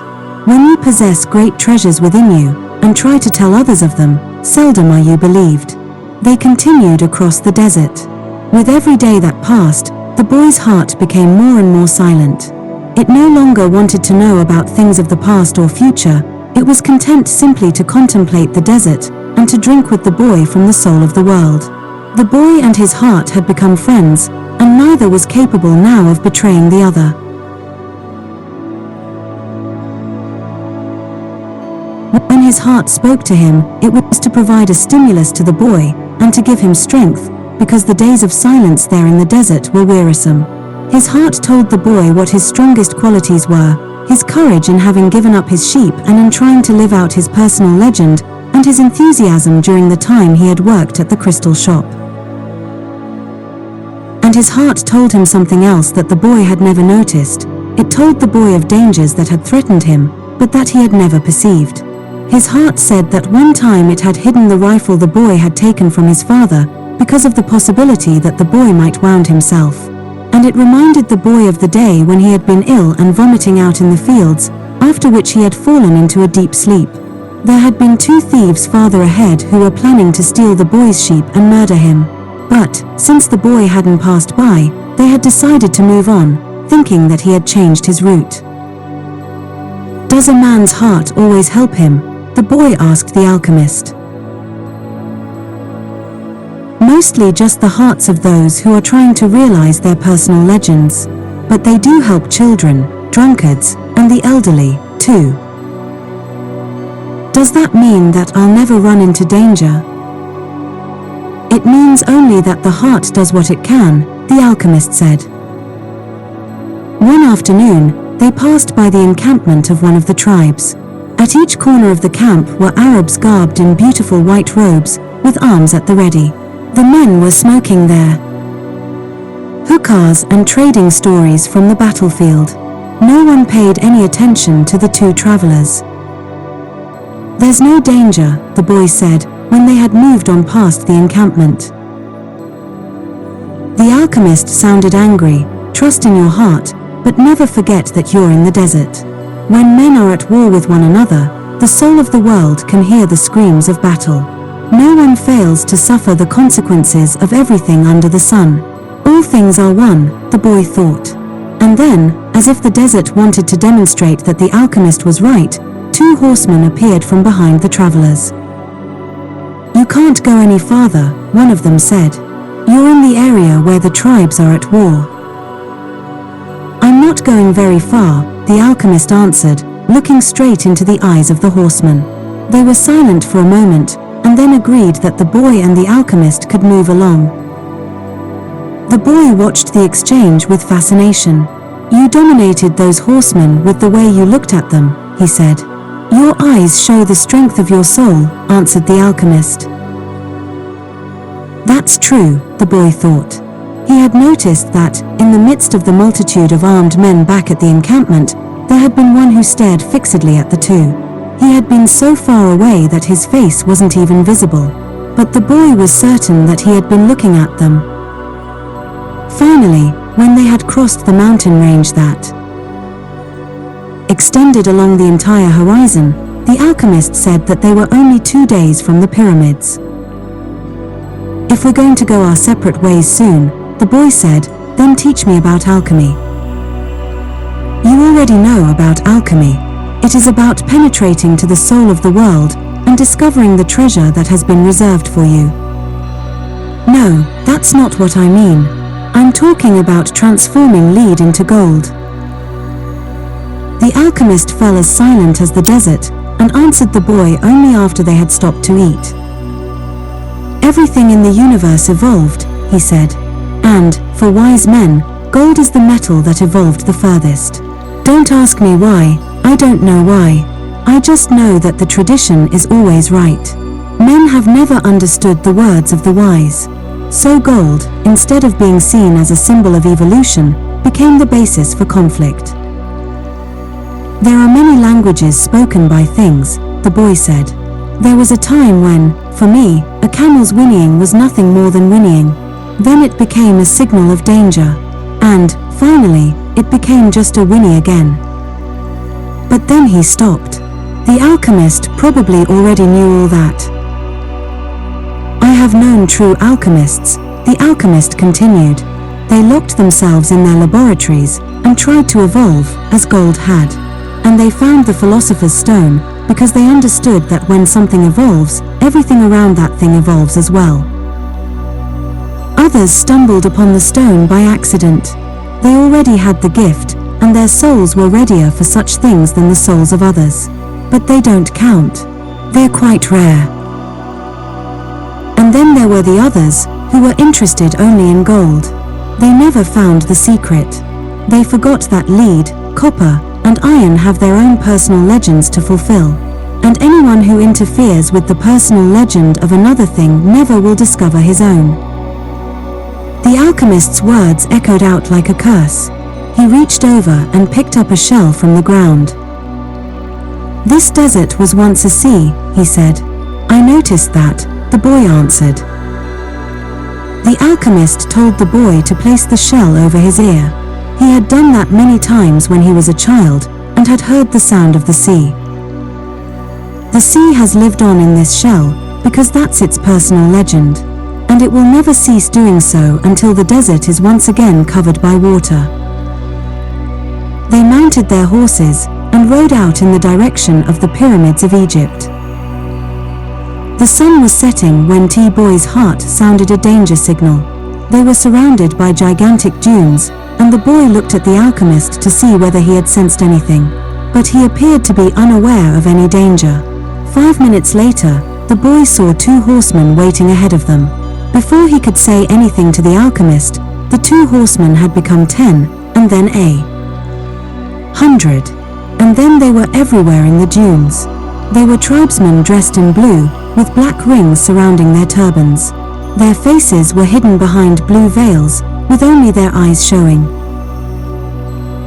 When you possess great treasures within you, and try to tell others of them, seldom are you believed. They continued across the desert. With every day that passed, the boy's heart became more and more silent. It no longer wanted to know about things of the past or future. It was content simply to contemplate the desert, and to drink with the boy from the soul of the world. The boy and his heart had become friends, and neither was capable now of betraying the other. When his heart spoke to him, it was to provide a stimulus to the boy, and to give him strength, because the days of silence there in the desert were wearisome. His heart told the boy what his strongest qualities were: his courage in having given up his sheep and in trying to live out his personal legend, and his enthusiasm during the time he had worked at the crystal shop. And his heart told him something else that the boy had never noticed. It told the boy of dangers that had threatened him, but that he had never perceived. His heart said that one time it had hidden the rifle the boy had taken from his father, because of the possibility that the boy might wound himself. And it reminded the boy of the day when he had been ill and vomiting out in the fields, after which he had fallen into a deep sleep. There had been 2 thieves farther ahead who were planning to steal the boy's sheep and murder him. But, since the boy hadn't passed by, they had decided to move on, thinking that he had changed his route. Does a man's heart always help him? The boy asked the alchemist. Mostly just the hearts of those who are trying to realize their personal legends. But they do help children, drunkards, and the elderly, too. Does that mean that I'll never run into danger? It means only that the heart does what it can, the alchemist said. One afternoon, they passed by the encampment of one of the tribes. At each corner of the camp were Arabs garbed in beautiful white robes, with arms at the ready. The men were smoking their hookahs and trading stories from the battlefield. No one paid any attention to the 2 travelers. There's no danger, the boy said, when they had moved on past the encampment. The alchemist sounded angry. Trust in your heart, but never forget that you're in the desert. When men are at war with one another, the soul of the world can hear the screams of battle. No one fails to suffer the consequences of everything under the sun. All things are one, the boy thought. And then, as if the desert wanted to demonstrate that the alchemist was right, 2 horsemen appeared from behind the travelers. You can't go any farther, one of them said. You're in the area where the tribes are at war. I'm not going very far, the alchemist answered, looking straight into the eyes of the horseman. They were silent for a moment, and then agreed that the boy and the alchemist could move along. The boy watched the exchange with fascination. You dominated those horsemen with the way you looked at them, he said. Your eyes show the strength of your soul, answered the alchemist. That's true, the boy thought. He had noticed that, in the midst of the multitude of armed men back at the encampment, there had been one who stared fixedly at the 2. He had been so far away that his face wasn't even visible, but the boy was certain that he had been looking at them. Finally, when they had crossed the mountain range that extended along the entire horizon, the alchemist said that they were only 2 days from the pyramids. If we're going to go our separate ways soon, the boy said, then teach me about alchemy. You already know about alchemy. It is about penetrating to the soul of the world and discovering the treasure that has been reserved for you. No, that's not what I mean. I'm talking about transforming lead into gold. The alchemist fell as silent as the desert, and answered the boy only after they had stopped to eat. Everything in the universe evolved, he said. And, for wise men, gold is the metal that evolved the furthest. Don't ask me why, I don't know why. I just know that the tradition is always right. Men have never understood the words of the wise. So gold, instead of being seen as a symbol of evolution, became the basis for conflict. There are many languages spoken by things, the boy said. There was a time when, for me, a camel's whinnying was nothing more than whinnying. Then it became a signal of danger. And, Finally, it became just a whinny again. But then he stopped. The alchemist probably already knew all that. I have known true alchemists, the alchemist continued. They locked themselves in their laboratories and tried to evolve, as gold had. And they found the philosopher's stone, because they understood that when something evolves, everything around that thing evolves as well. Others stumbled upon the stone by accident. They already had the gift, and their souls were readier for such things than the souls of others. But they don't count. They're quite rare. And then there were the others, who were interested only in gold. They never found the secret. They forgot that lead, copper, and iron have their own personal legends to fulfill. And anyone who interferes with the personal legend of another thing never will discover his own. The alchemist's words echoed out like a curse. He reached over and picked up a shell from the ground. This desert was once a sea, he said. I noticed that, the boy answered. The alchemist told the boy to place the shell over his ear. He had done that many times when he was a child, and had heard the sound of the sea. The sea has lived on in this shell, because that's its personal legend. And it will never cease doing so until the desert is once again covered by water. They mounted their horses, and rode out in the direction of the pyramids of Egypt. The sun was setting when T-Boy's heart sounded a danger signal. They were surrounded by gigantic dunes, and the boy looked at the alchemist to see whether he had sensed anything. But he appeared to be unaware of any danger. 5 minutes later, the boy saw 2 horsemen waiting ahead of them. Before he could say anything to the alchemist, the 2 horsemen had become 10, and then 100. And then they were everywhere in the dunes. They were tribesmen dressed in blue, with black rings surrounding their turbans. Their faces were hidden behind blue veils, with only their eyes showing.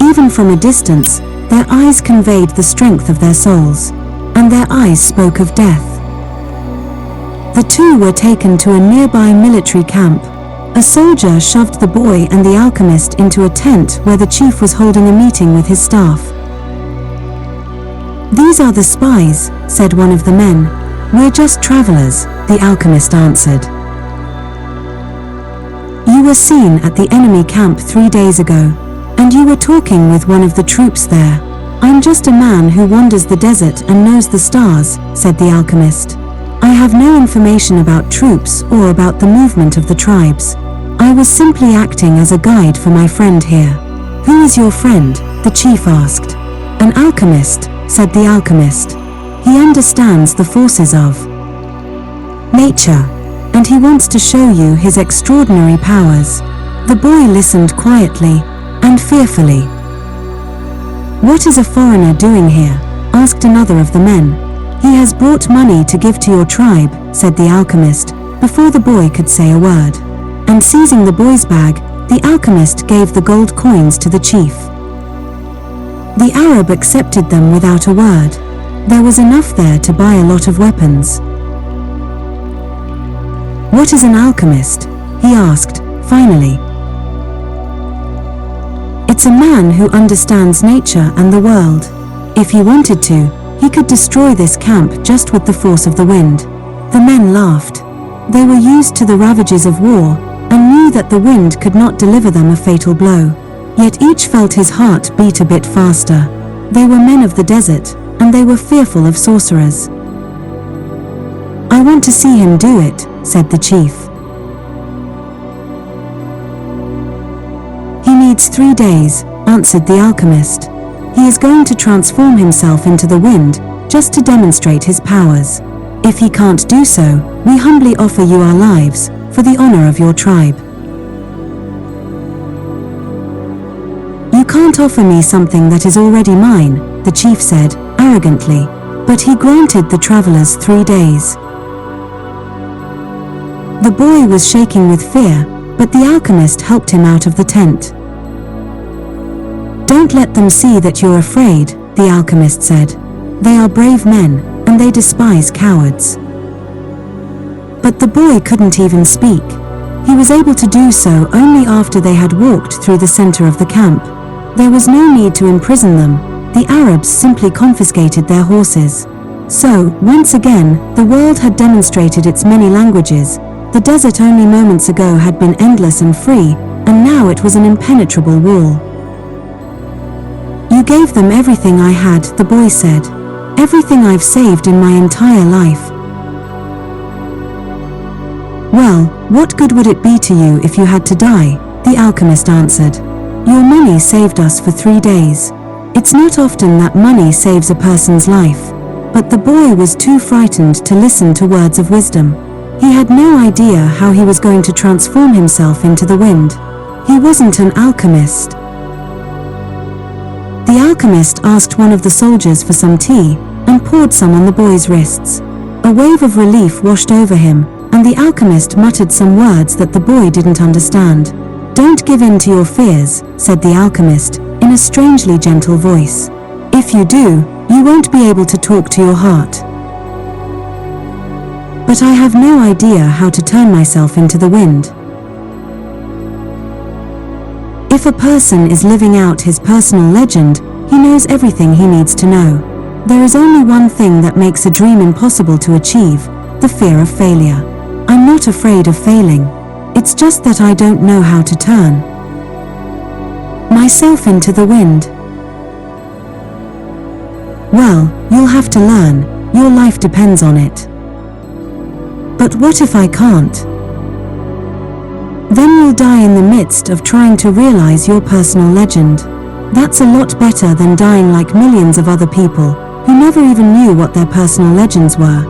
Even from a distance, their eyes conveyed the strength of their souls, and their eyes spoke of death. The 2 were taken to a nearby military camp. A soldier shoved the boy and the alchemist into a tent where the chief was holding a meeting with his staff. These are the spies, said one of the men. We're just travelers, the alchemist answered. You were seen at the enemy camp 3 days ago, and you were talking with one of the troops there. I'm just a man who wanders the desert and knows the stars, said the alchemist. I have no information about troops or about the movement of the tribes. I was simply acting as a guide for my friend here. Who is your friend? The chief asked. An alchemist, said the alchemist. He understands the forces of nature, and he wants to show you his extraordinary powers. The boy listened quietly and fearfully. What is a foreigner doing here? Asked another of the men. He has brought money to give to your tribe, said the alchemist, before the boy could say a word. And seizing the boy's bag, the alchemist gave the gold coins to the chief. The Arab accepted them without a word. There was enough there to buy a lot of weapons. What is an alchemist? He asked, finally. It's a man who understands nature and the world. If he wanted to, he could destroy this camp just with the force of the wind. The men laughed. They were used to the ravages of war, and knew that the wind could not deliver them a fatal blow. Yet each felt his heart beat a bit faster. They were men of the desert, and they were fearful of sorcerers. I want to see him do it, said the chief. He needs 3 days, answered the alchemist. He is going to transform himself into the wind, just to demonstrate his powers. If he can't do so, we humbly offer you our lives, for the honor of your tribe. You can't offer me something that is already mine, the chief said, arrogantly, but he granted the travelers 3 days. The boy was shaking with fear, but the alchemist helped him out of the tent. Don't let them see that you're afraid, the alchemist said. They are brave men, and they despise cowards. But the boy couldn't even speak. He was able to do so only after they had walked through the center of the camp. There was no need to imprison them. The Arabs simply confiscated their horses. So, once again, the world had demonstrated its many languages. The desert only moments ago had been endless and free, and now it was an impenetrable wall. You gave them everything I had, the boy said. Everything I've saved in my entire life. Well, what good would it be to you if you had to die? The alchemist answered. Your money saved us for 3 days. It's not often that money saves a person's life. But the boy was too frightened to listen to words of wisdom. He had no idea how he was going to transform himself into the wind. He wasn't an alchemist. The alchemist asked one of the soldiers for some tea and poured some on the boy's wrists. A wave of relief washed over him, and the alchemist muttered some words that the boy didn't understand. Don't give in to your fears, said the alchemist, in a strangely gentle voice. If you do, you won't be able to talk to your heart. But I have no idea how to turn myself into the wind. If a person is living out his personal legend, he knows everything he needs to know. There is only one thing that makes a dream impossible to achieve, the fear of failure. I'm not afraid of failing. It's just that I don't know how to turn myself into the wind. Well, you'll have to learn. Your life depends on it. But what if I can't? Then you'll die in the midst of trying to realize your personal legend. That's a lot better than dying like millions of other people who never even knew what their personal legends were.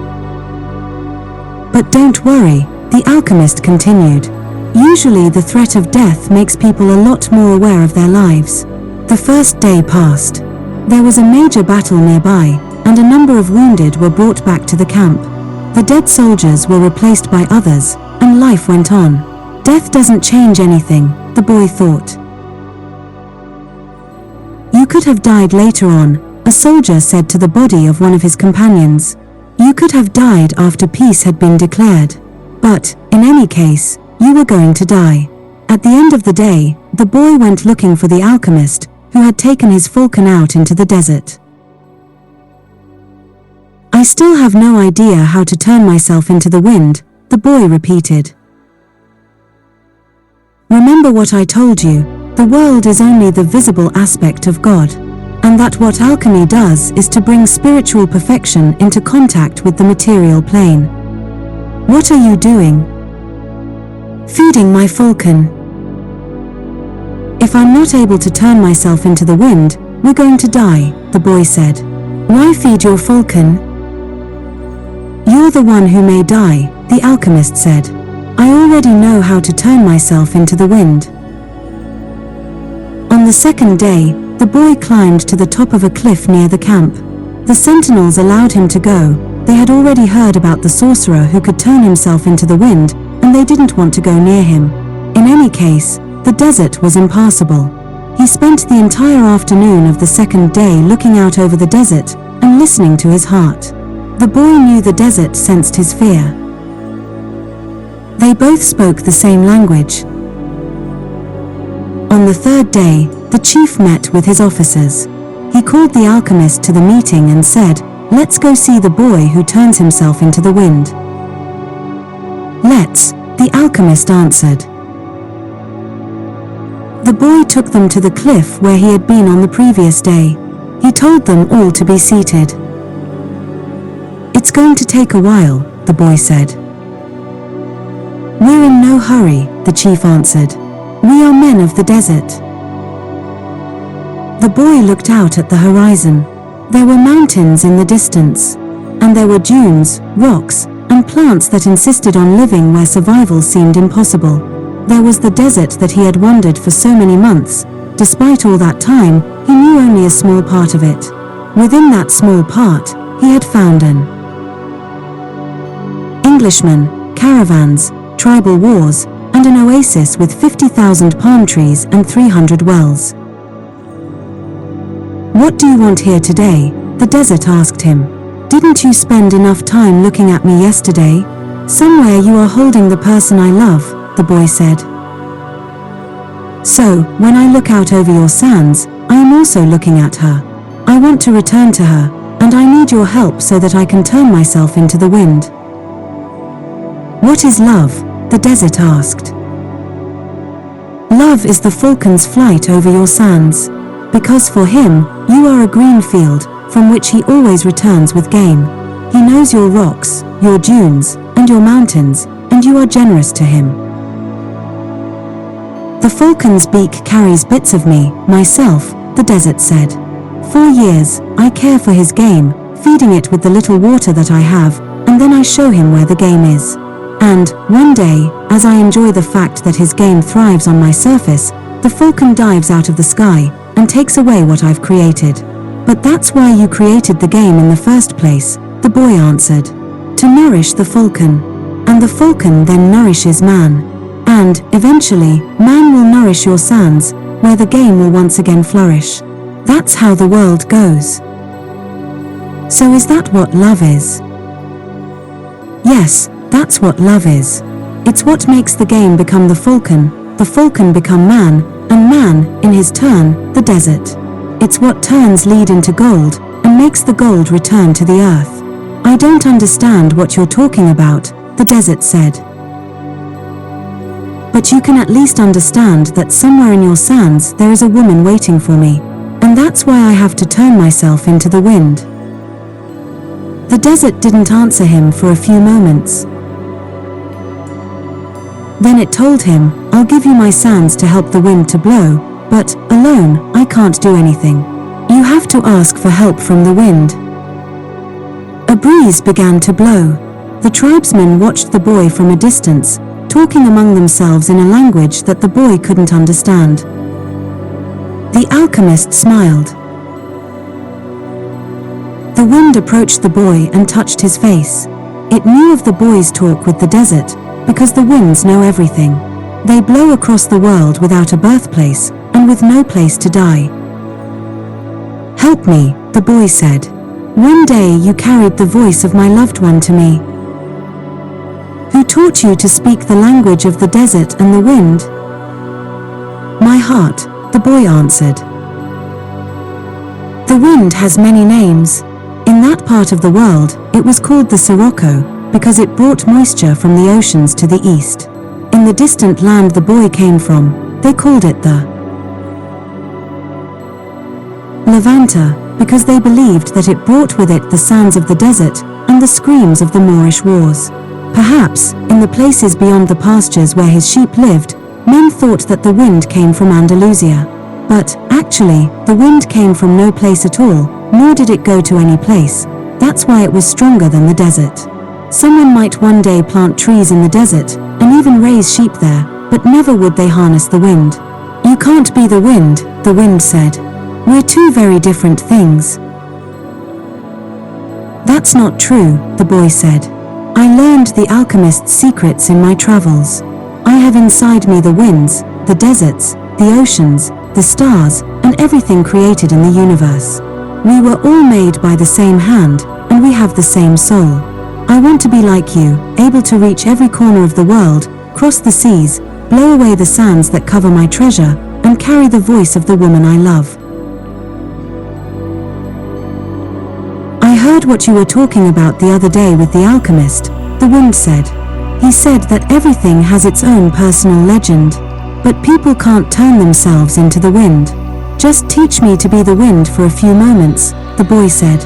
But don't worry, the alchemist continued. Usually the threat of death makes people a lot more aware of their lives. The first day passed. There was a major battle nearby, and a number of wounded were brought back to the camp. The dead soldiers were replaced by others, and life went on. Death doesn't change anything, the boy thought. You could have died later on, a soldier said to the body of one of his companions. You could have died after peace had been declared. But, in any case, you were going to die. At the end of the day, the boy went looking for the alchemist, who had taken his falcon out into the desert. I still have no idea how to turn myself into the wind, the boy repeated. Remember what I told you, the world is only the visible aspect of God, and that what alchemy does is to bring spiritual perfection into contact with the material plane. What are you doing? Feeding my falcon. If I'm not able to turn myself into the wind, we're going to die, the boy said. Why feed your falcon? You're the one who may die, the alchemist said. I already know how to turn myself into the wind. On the second day, the boy climbed to the top of a cliff near the camp. The sentinels allowed him to go. They had already heard about the sorcerer who could turn himself into the wind, and they didn't want to go near him. In any case, the desert was impassable. He spent the entire afternoon of the second day looking out over the desert and listening to his heart. The boy knew the desert sensed his fear. They both spoke the same language. On the third day, the chief met with his officers. He called the alchemist to the meeting and said, "Let's go see the boy who turns himself into the wind." "Let's," the alchemist answered. The boy took them to the cliff where he had been on the previous day. He told them all to be seated. "It's going to take a while," the boy said. "We're in no hurry," the chief answered. "We are men of the desert." The boy looked out at the horizon. There were mountains in the distance, and there were dunes, rocks, and plants that insisted on living where survival seemed impossible. There was the desert that he had wandered for so many months. Despite all that time, he knew only a small part of it. Within that small part, he had found an Englishman, caravans, tribal wars, and an oasis with 50,000 palm trees and 300 wells. "What do you want here today?" the desert asked him. "Didn't you spend enough time looking at me yesterday? Somewhere you are holding the person I love, the boy said. So, when I look out over your sands, I am also looking at her. I want to return to her, and I need your help so that I can turn myself into the wind. What is love? The desert asked. Love is the falcon's flight over your sands, because for him, you are a green field, from which he always returns with game. He knows your rocks, your dunes, and your mountains, and you are generous to him. The falcon's beak carries bits of me, myself, the desert said. For years, I care for his game, feeding it with the little water that I have, and then I show him where the game is. And, one day, as I enjoy the fact that his game thrives on my surface, the falcon dives out of the sky, and takes away what I've created. But that's why you created the game in the first place, the boy answered. To nourish the falcon. And the falcon then nourishes man. And, eventually, man will nourish your sands, where the game will once again flourish. That's how the world goes. So is that what love is? Yes, that's what love is. It's what makes the game become the falcon become man, and man, in his turn, the desert. It's what turns lead into gold, and makes the gold return to the earth. I don't understand what you're talking about, the desert said. But you can at least understand that somewhere in your sands there is a woman waiting for me, and that's why I have to turn myself into the wind. The desert didn't answer him for a few moments. Then it told him, I'll give you my sands to help the wind to blow, but, alone, I can't do anything. You have to ask for help from the wind. A breeze began to blow. The tribesmen watched the boy from a distance, talking among themselves in a language that the boy couldn't understand. The alchemist smiled. The wind approached the boy and touched his face. It knew of the boy's talk with the desert, because the winds know everything. They blow across the world without a birthplace, and with no place to die. Help me, the boy said. One day you carried the voice of my loved one to me. Who taught you to speak the language of the desert and the wind? My heart, the boy answered. The wind has many names. In that part of the world, it was called the Sirocco, because it brought moisture from the oceans to the east. In the distant land the boy came from, they called it the Levanta, because they believed that it brought with it the sounds of the desert and the screams of the Moorish wars. Perhaps, in the places beyond the pastures where his sheep lived, men thought that the wind came from Andalusia. But, actually, the wind came from no place at all, nor did it go to any place. That's why it was stronger than the desert. Someone might one day plant trees in the desert, and even raise sheep there, but never would they harness the wind. You can't be the wind said. We're two very different things. That's not true, the boy said. I learned the alchemist's secrets in my travels. I have inside me the winds, the deserts, the oceans, the stars, and everything created in the universe. We were all made by the same hand, and we have the same soul. I want to be like you, able to reach every corner of the world, cross the seas, blow away the sands that cover my treasure, and carry the voice of the woman I love. I heard what you were talking about the other day with the alchemist, the wind said. He said that everything has its own personal legend, but people can't turn themselves into the wind. Just teach me to be the wind for a few moments, the boy said.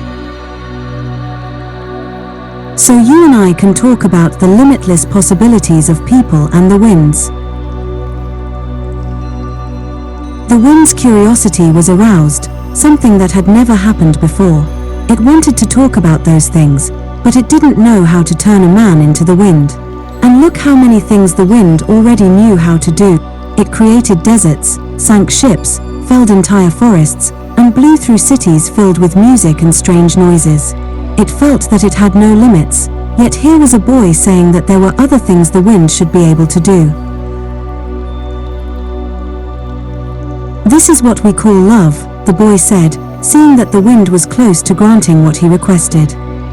So you and I can talk about the limitless possibilities of people and the winds. The wind's curiosity was aroused, something that had never happened before. It wanted to talk about those things, but it didn't know how to turn a man into the wind. And look how many things the wind already knew how to do. It created deserts, sank ships, felled entire forests, and blew through cities filled with music and strange noises. It felt that it had no limits, yet here was a boy saying that there were other things the wind should be able to do. This is what we call love, the boy said, seeing that the wind was close to granting what he requested.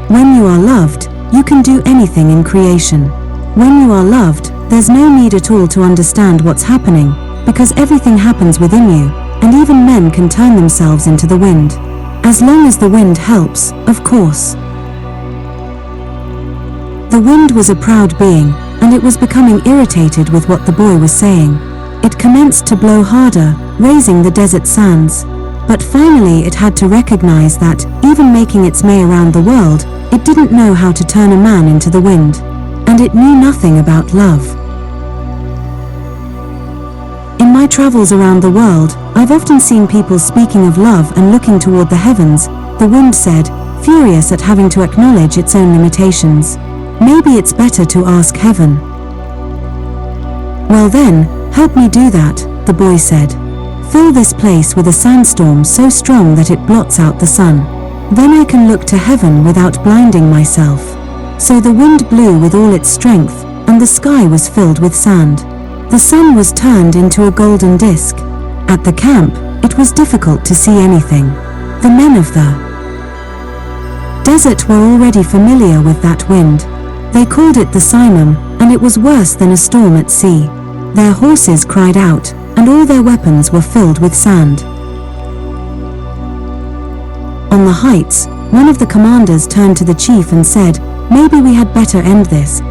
When you are loved, you can do anything in creation. When you are loved, There's no need at all to understand what's happening, because everything happens within you, and even men can turn themselves into the wind. As long as the wind helps, of course. The wind was a proud being, and it was becoming irritated with what the boy was saying. It commenced to blow harder, raising the desert sands. But finally it had to recognize that, even making its way around the world, it didn't know how to turn a man into the wind. And it knew nothing about love. In my travels around the world, I've often seen people speaking of love and looking toward the heavens, the wind said, furious at having to acknowledge its own limitations. Maybe it's better to ask heaven. Well then, help me do that, the boy said. Fill this place with a sandstorm so strong that it blots out the sun. Then I can look to heaven without blinding myself. So the wind blew with all its strength, and the sky was filled with sand. The sun was turned into a golden disk. At the camp, it was difficult to see anything. The men of the desert were already familiar with that wind. They called it the Simum, and it was worse than a storm at sea. Their horses cried out, and all their weapons were filled with sand. On the heights, one of the commanders turned to the chief and said, "Maybe we had better end this."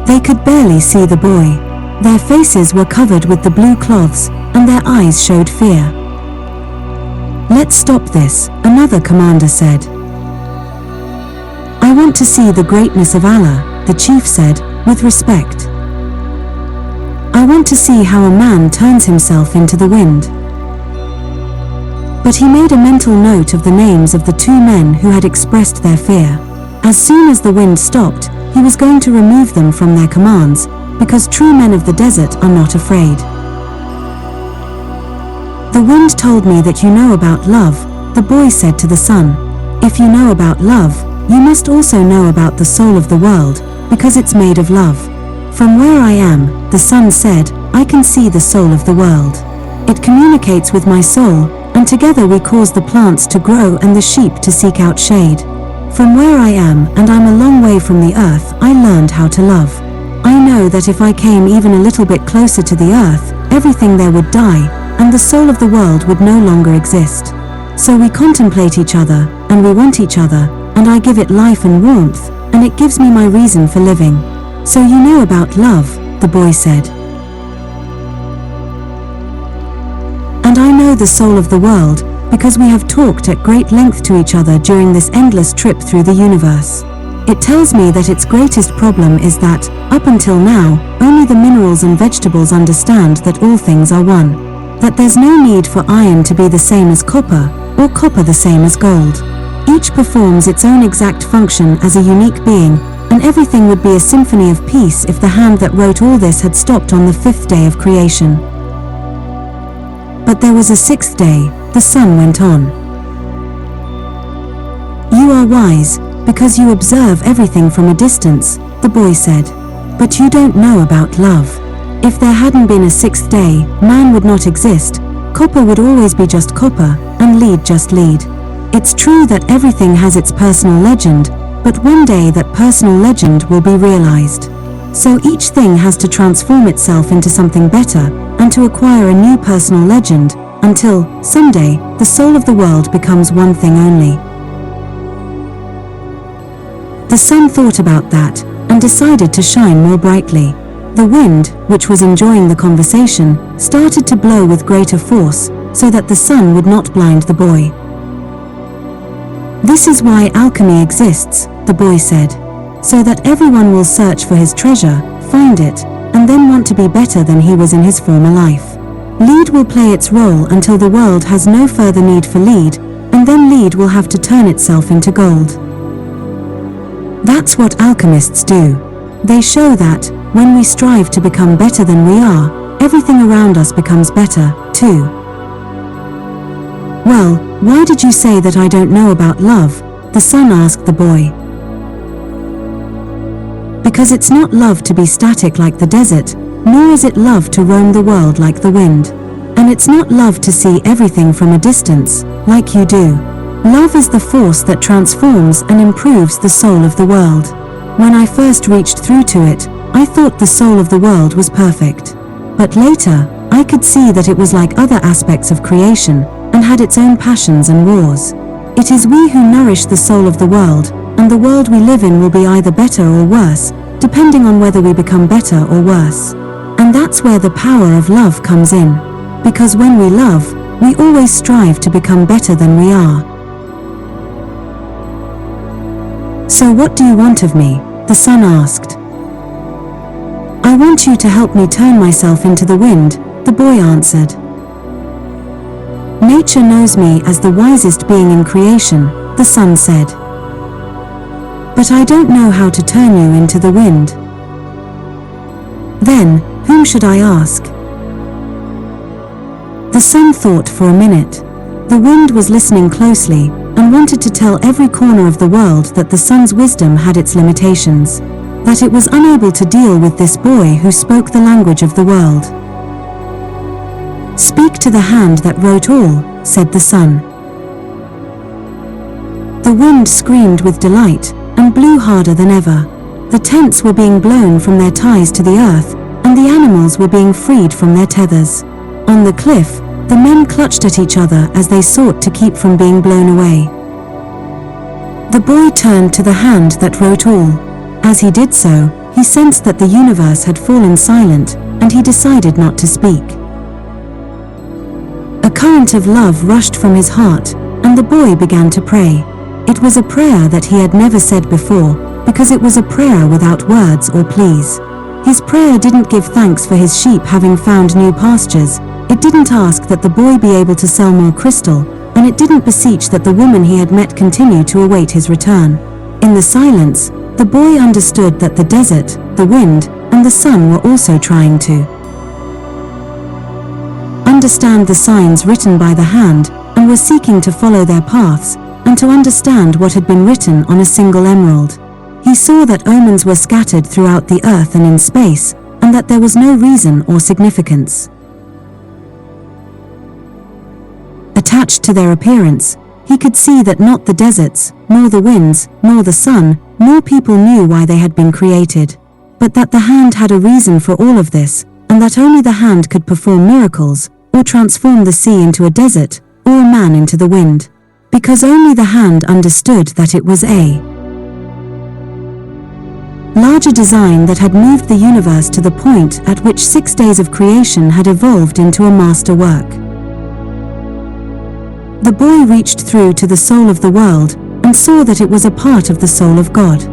They could barely see the boy. Their faces were covered with the blue cloths, and their eyes showed fear. "Let's stop this," another commander said. "I want to see the greatness of Allah," the chief said, with respect. "I want to see how a man turns himself into the wind." But he made a mental note of the names of the two men who had expressed their fear. As soon as the wind stopped, he was going to remove them from their commands, because true men of the desert are not afraid. "The wind told me that you know about love," the boy said to the sun. "If you know about love, you must also know about the soul of the world, because it's made of love. From where I am," the sun said, "I can see the soul of the world. It communicates with my soul, and together we cause the plants to grow and the sheep to seek out shade. From where I am, and I'm a long way from the earth, I learned how to love. I know that if I came even a little bit closer to the earth, everything there would die, and the soul of the world would no longer exist. So we contemplate each other, and we want each other, and I give it life and warmth, and it gives me my reason for living. So you know about love," the boy said. "And I know the soul of the world, because we have talked at great length to each other during this endless trip through the universe. It tells me that its greatest problem is that, up until now, only the minerals and vegetables understand that all things are one. That there's no need for iron to be the same as copper, or copper the same as gold. Each performs its own exact function as a unique being, and everything would be a symphony of peace if the hand that wrote all this had stopped on the 5th day of creation. But there was a 6th day," the sun went on. "You are wise, because you observe everything from a distance," the boy said. "But you don't know about love. If there hadn't been a 6th day, man would not exist, copper would always be just copper, and lead just lead. It's true that everything has its personal legend, but one day that personal legend will be realized. So each thing has to transform itself into something better, and to acquire a new personal legend, until, someday, the soul of the world becomes one thing only." The sun thought about that, and decided to shine more brightly. The wind, which was enjoying the conversation, started to blow with greater force, so that the sun would not blind the boy. "This is why alchemy exists," the boy said. "So that everyone will search for his treasure, find it, and then want to be better than he was in his former life. Lead will play its role until the world has no further need for lead, and then lead will have to turn itself into gold. That's what alchemists do. They show that, when we strive to become better than we are, everything around us becomes better, too." "Well, why did you say that I don't know about love?" the sun asked the boy. "Because it's not love to be static like the desert, nor is it love to roam the world like the wind. And it's not love to see everything from a distance, like you do. Love is the force that transforms and improves the soul of the world. When I first reached through to it, I thought the soul of the world was perfect. But later, I could see that it was like other aspects of creation, and had its own passions and wars. It is we who nourish the soul of the world, and the world we live in will be either better or worse, depending on whether we become better or worse. And that's where the power of love comes in. Because when we love, we always strive to become better than we are. So what do you want of me? The sun asked. I want you to help me turn myself into the wind, the boy answered. Nature knows me as the wisest being in creation, the sun said. But I don't know how to turn you into the wind. Then, whom should I ask? The sun thought for a minute. The wind was listening closely, and wanted to tell every corner of the world that the sun's wisdom had its limitations, that it was unable to deal with this boy who spoke the language of the world. Speak to the hand that wrote all, said the sun. The wind screamed with delight, and blew harder than ever. The tents were being blown from their ties to the earth, and the animals were being freed from their tethers. On the cliff, the men clutched at each other as they sought to keep from being blown away. The boy turned to the hand that wrote all. As he did so, he sensed that the universe had fallen silent, and he decided not to speak. A current of love rushed from his heart, and the boy began to pray. It was a prayer that he had never said before, because it was a prayer without words or pleas. His prayer didn't give thanks for his sheep having found new pastures, it didn't ask that the boy be able to sell more crystal, and it didn't beseech that the woman he had met continue to await his return. In the silence, the boy understood that the desert, the wind, and the sun were also trying to understand the signs written by the hand, and were seeking to follow their paths, and to understand what had been written on a single emerald. He saw that omens were scattered throughout the earth and in space, and that there was no reason or significance attached to their appearance. He could see that not the deserts, nor the winds, nor the sun, nor people knew why they had been created, but that the hand had a reason for all of this, and that only the hand could perform miracles, or transform the sea into a desert, or a man into the wind. Because only the hand understood that it was a larger design that had moved the universe to the point at which 6 days of creation had evolved into a master work. The boy reached through to the soul of the world, and saw that it was a part of the soul of God.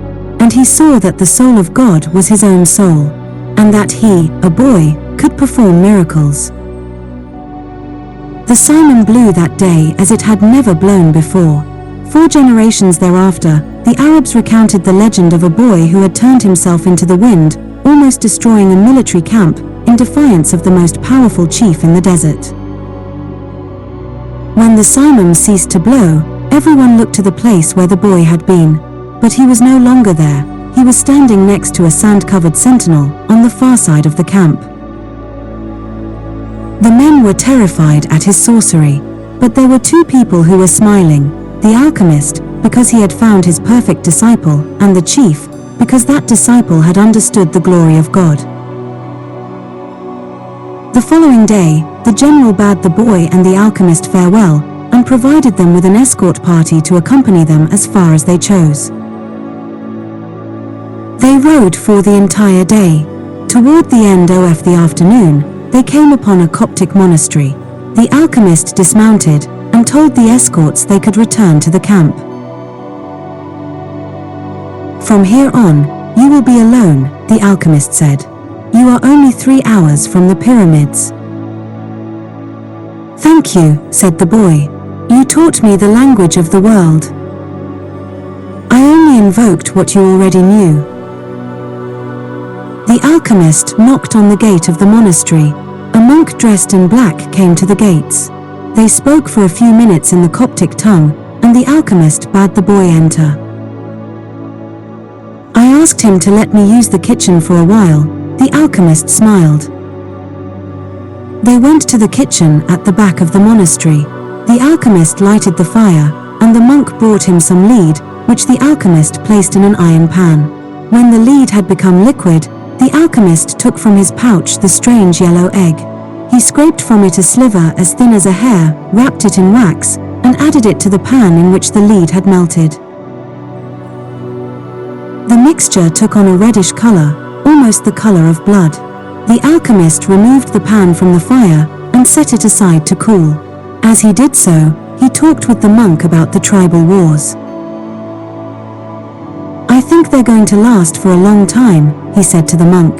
And he saw that the soul of God was his own soul, and that he, a boy, could perform miracles. The simum blew that day as it had never blown before. 4 generations thereafter, the Arabs recounted the legend of a boy who had turned himself into the wind, almost destroying a military camp, in defiance of the most powerful chief in the desert. When the simum ceased to blow, everyone looked to the place where the boy had been. But he was no longer there. He was standing next to a sand-covered sentinel, on the far side of the camp. The men were terrified at his sorcery, but there were 2 people who were smiling: the alchemist, because he had found his perfect disciple, and the chief, because that disciple had understood the glory of God. The following day, the general bade the boy and the alchemist farewell, and provided them with an escort party to accompany them as far as they chose. They rode for the entire day. Toward the end of the afternoon, they came upon a Coptic monastery. The alchemist dismounted, and told the escorts they could return to the camp. From here on, you will be alone, the alchemist said. You are only 3 hours from the pyramids. Thank you, said the boy. You taught me the language of the world. I only invoked what you already knew. The alchemist knocked on the gate of the monastery. A monk dressed in black came to the gates. They spoke for a few minutes in the Coptic tongue, and the alchemist bade the boy enter. I asked him to let me use the kitchen for a while. The alchemist smiled. They went to the kitchen at the back of the monastery. The alchemist lighted the fire, and the monk brought him some lead, which the alchemist placed in an iron pan. When the lead had become liquid, The alchemist took from his pouch the strange yellow egg. He scraped from it a sliver as thin as a hair, wrapped it in wax, and added it to the pan in which the lead had melted. The mixture took on a reddish color, almost the color of blood. The alchemist removed the pan from the fire and set it aside to cool. As he did so, he talked with the monk about the tribal wars. "I think they're going to last for a long time," he said to the monk.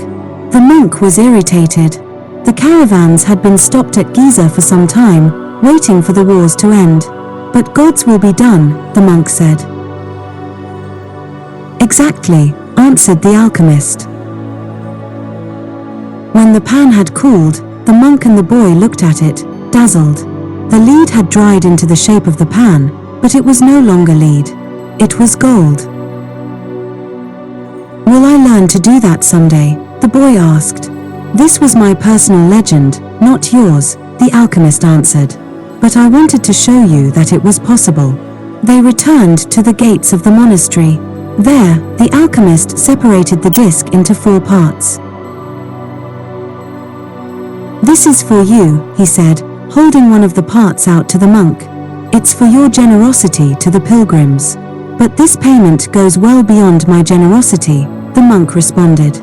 The monk was irritated. The caravans had been stopped at Giza for some time, waiting for the wars to end. "But God's will be done," the monk said. "Exactly," answered the alchemist. When the pan had cooled, the monk and the boy looked at it, dazzled. The lead had dried into the shape of the pan, but it was no longer lead. It was gold. "Will I learn to do that someday?" the boy asked. "This was my personal legend, not yours," the alchemist answered. "But I wanted to show you that it was possible." They returned to the gates of the monastery. There, the alchemist separated the disc into 4 parts. "This is for you," he said, holding one of the parts out to the monk. "It's for your generosity to the pilgrims." "But this payment goes well beyond my generosity," the monk responded.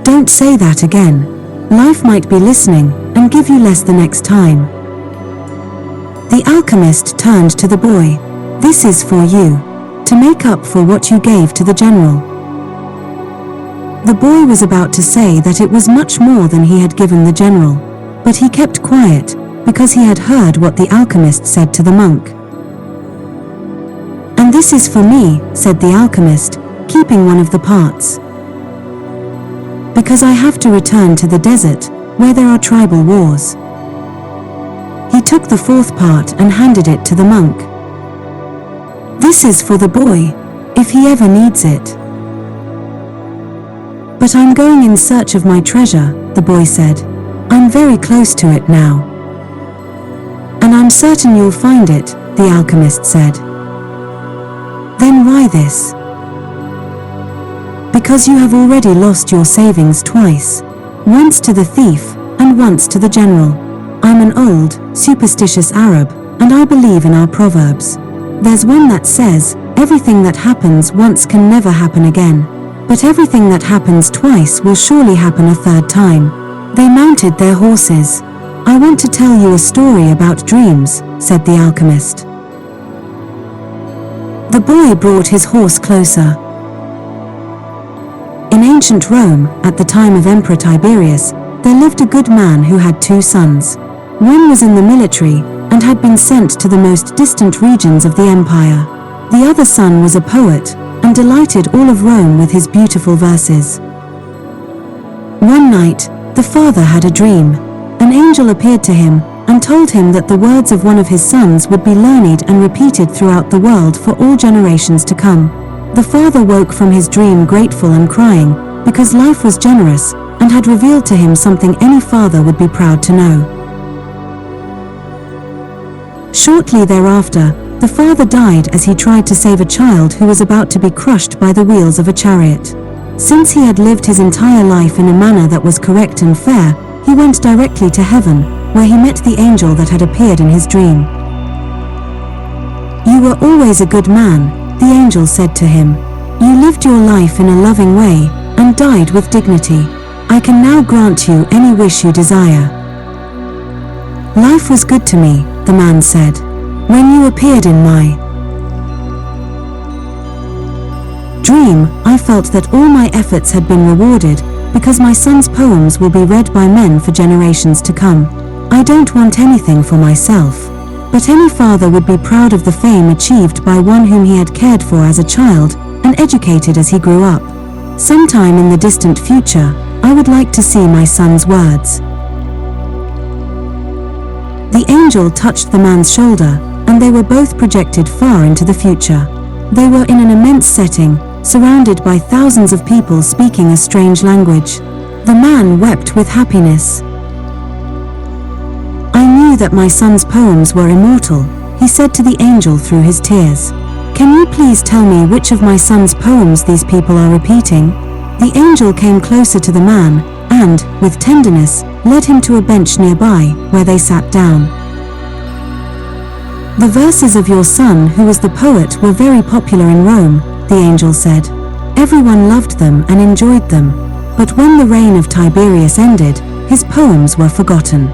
"Don't say that again. Life might be listening and give you less the next time." The alchemist turned to the boy. "This is for you, to make up for what you gave to the general." The boy was about to say that it was much more than he had given the general, but he kept quiet because he had heard what the alchemist said to the monk. "And this is for me," said the alchemist, keeping one of the parts. "Because I have to return to the desert, where there are tribal wars." He took the 4th part and handed it to the monk. "This is for the boy, if he ever needs it." "But I'm going in search of my treasure," the boy said. "I'm very close to it now." "And I'm certain you'll find it," the alchemist said. "Then why this?" "Because you have already lost your savings twice. Once to the thief, and once to the general. I'm an old, superstitious Arab, and I believe in our proverbs. There's one that says, everything that happens once can never happen again. But everything that happens twice will surely happen a 3rd time." They mounted their horses. "I want to tell you a story about dreams," said the alchemist. The boy brought his horse closer. In ancient Rome, at the time of Emperor Tiberius, there lived a good man who had 2 sons. One was in the military and had been sent to the most distant regions of the empire. The other son was a poet and delighted all of Rome with his beautiful verses. One night, the father had a dream. An angel appeared to him and told him that the words of one of his sons would be learned and repeated throughout the world for all generations to come. The father woke from his dream grateful and crying, because life was generous and had revealed to him something any father would be proud to know. Shortly thereafter, the father died as he tried to save a child who was about to be crushed by the wheels of a chariot. Since he had lived his entire life in a manner that was correct and fair, he went directly to heaven, where he met the angel that had appeared in his dream. "You were always a good man," the angel said to him. "You lived your life in a loving way, and died with dignity. I can now grant you any wish you desire." "Life was good to me," the man said, "when you appeared in my dream. I felt that all my efforts had been rewarded, because my son's poems will be read by men for generations to come. I don't want anything for myself. But any father would be proud of the fame achieved by one whom he had cared for as a child, and educated as he grew up. Sometime in the distant future, I would like to see my son's words." The angel touched the man's shoulder, and they were both projected far into the future. They were in an immense setting, surrounded by thousands of people speaking a strange language. The man wept with happiness. "I knew that my son's poems were immortal," he said to the angel through his tears. "Can you please tell me which of my son's poems these people are repeating?" The angel came closer to the man, and, with tenderness, led him to a bench nearby, where they sat down. The verses of your son, who was the poet, were very popular in Rome, the angel said. Everyone loved them and enjoyed them. But when the reign of Tiberius ended, his poems were forgotten.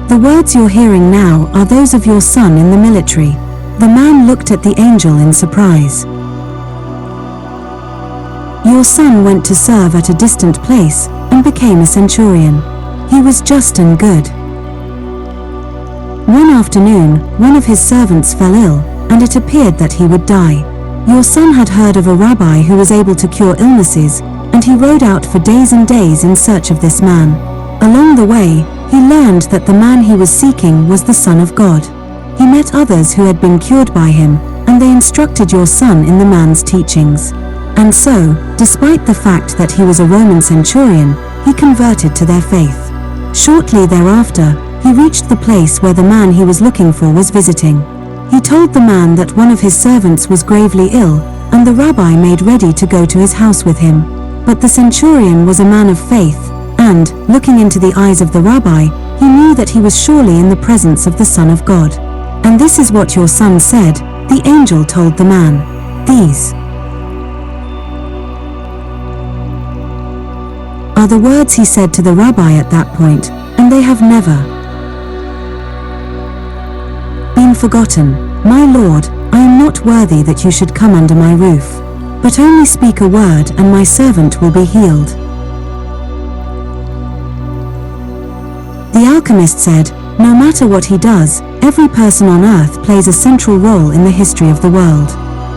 The words you're hearing now are those of your son in the military. The man looked at the angel in surprise. Your son went to serve at a distant place and became a centurion. He was just and good. One afternoon, one of his servants fell ill, and it appeared that he would die. Your son had heard of a rabbi who was able to cure illnesses, and he rode out for days and days in search of this man. Along the way, he learned that the man he was seeking was the Son of God. He met others who had been cured by him, and they instructed your son in the man's teachings. And so, despite the fact that he was a Roman centurion, he converted to their faith. Shortly thereafter, he reached the place where the man he was looking for was visiting. He told the man that one of his servants was gravely ill, and the rabbi made ready to go to his house with him. But the centurion was a man of faith, and, looking into the eyes of the rabbi, he knew that he was surely in the presence of the Son of God. And this is what your son said, the angel told the man. These are the words he said to the rabbi at that point, and they have never been forgotten. My Lord, I am not worthy that you should come under my roof. But only speak a word and my servant will be healed. The alchemist said, no matter what he does, every person on earth plays a central role in the history of the world.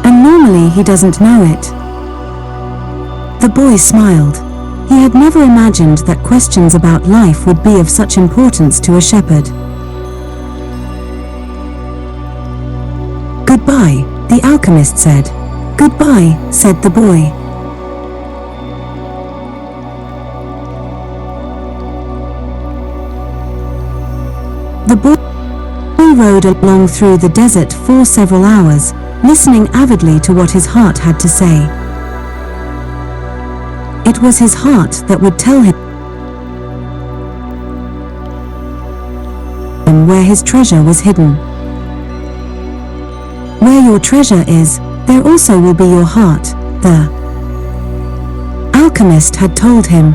And normally he doesn't know it. The boy smiled. He had never imagined that questions about life would be of such importance to a shepherd. Goodbye, the alchemist said. Goodbye, said the boy. The boy rode along through the desert for several hours, listening avidly to what his heart had to say. It was his heart that would tell him where his treasure was hidden. Where your treasure is, there also will be your heart, the alchemist had told him.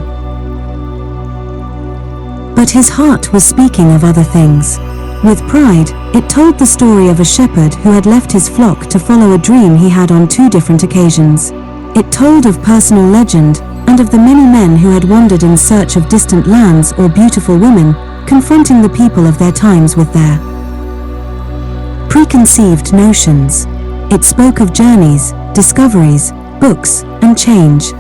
But his heart was speaking of other things. With pride, it told the story of a shepherd who had left his flock to follow a dream he had on 2 different occasions. It told of personal legend, and of the many men who had wandered in search of distant lands or beautiful women, confronting the people of their times with their preconceived notions. It spoke of journeys, discoveries, books, and change.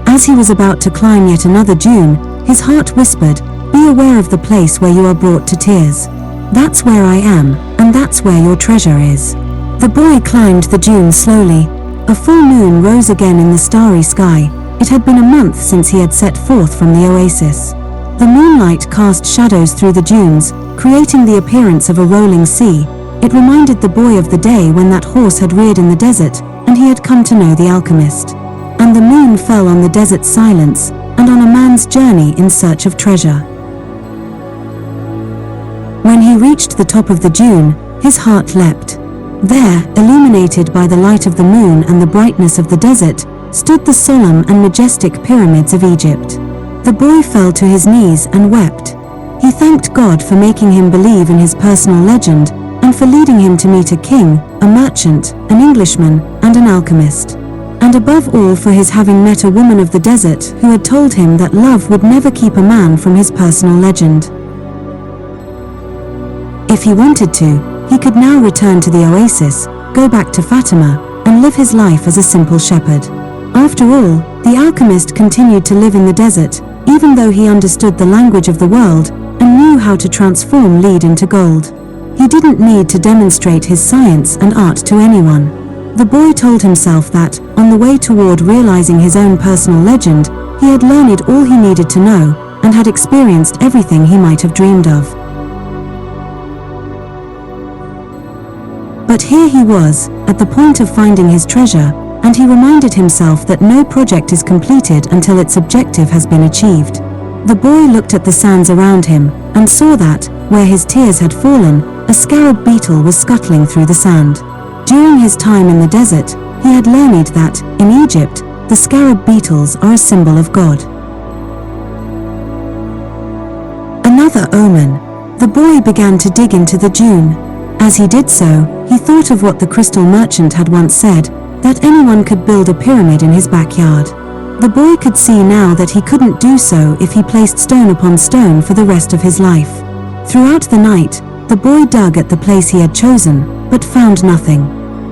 As he was about to climb yet another dune, his heart whispered, be aware of the place where you are brought to tears. That's where I am, and that's where your treasure is. The boy climbed the dune slowly. A full moon rose again in the starry sky. It had been a month since he had set forth from the oasis. The moonlight cast shadows through the dunes, creating the appearance of a rolling sea. It reminded the boy of the day when that horse had reared in the desert, and he had come to know the alchemist. And the moon fell on the desert's silence, and on a man's journey in search of treasure. When he reached the top of the dune, his heart leapt. There, illuminated by the light of the moon and the brightness of the desert, stood the solemn and majestic pyramids of Egypt. The boy fell to his knees and wept. He thanked God for making him believe in his personal legend, and for leading him to meet a king, a merchant, an Englishman, and an alchemist. And above all for his having met a woman of the desert who had told him that love would never keep a man from his personal legend. If he wanted to, he could now return to the oasis, go back to Fatima, and live his life as a simple shepherd. After all, the alchemist continued to live in the desert, even though he understood the language of the world, and knew how to transform lead into gold. He didn't need to demonstrate his science and art to anyone. The boy told himself that, on the way toward realizing his own personal legend, he had learned all he needed to know, and had experienced everything he might have dreamed of. But here he was, at the point of finding his treasure, and he reminded himself that no project is completed until its objective has been achieved. The boy looked at the sands around him and saw that, where his tears had fallen, a scarab beetle was scuttling through the sand. During his time in the desert, he had learned that, in Egypt, the scarab beetles are a symbol of God. Another omen. The boy began to dig into the dune. As he did so, he thought of what the crystal merchant had once said, that anyone could build a pyramid in his backyard. The boy could see now that he couldn't do so if he placed stone upon stone for the rest of his life. Throughout the night, the boy dug at the place he had chosen, but found nothing.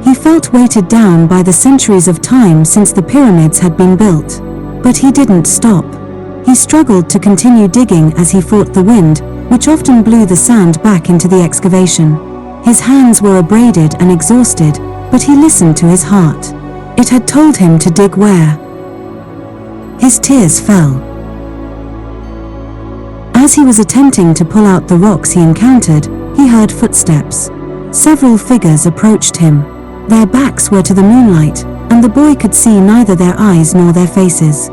He felt weighted down by the centuries of time since the pyramids had been built. But he didn't stop. He struggled to continue digging as he fought the wind, which often blew the sand back into the excavation. His hands were abraded and exhausted, but he listened to his heart. It had told him to dig where. His tears fell. As he was attempting to pull out the rocks he encountered, he heard footsteps. Several figures approached him. Their backs were to the moonlight, and the boy could see neither their eyes nor their faces.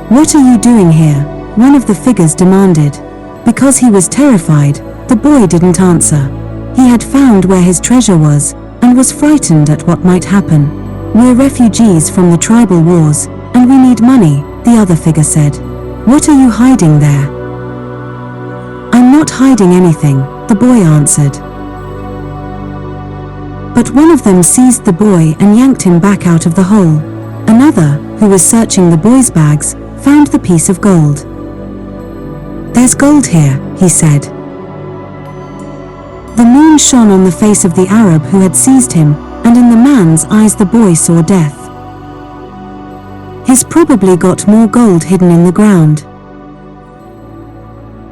"What are you doing here?" one of the figures demanded. Because he was terrified, the boy didn't answer. He had found where his treasure was, and was frightened at what might happen. "We're refugees from the tribal wars, and we need money," the other figure said. "What are you hiding there?" "I'm not hiding anything," the boy answered. But one of them seized the boy and yanked him back out of the hole. Another, who was searching the boy's bags, found the piece of gold. "There's gold here," he said. The moon shone on the face of the Arab who had seized him, and in the man's eyes the boy saw death. He's probably got more gold hidden in the ground.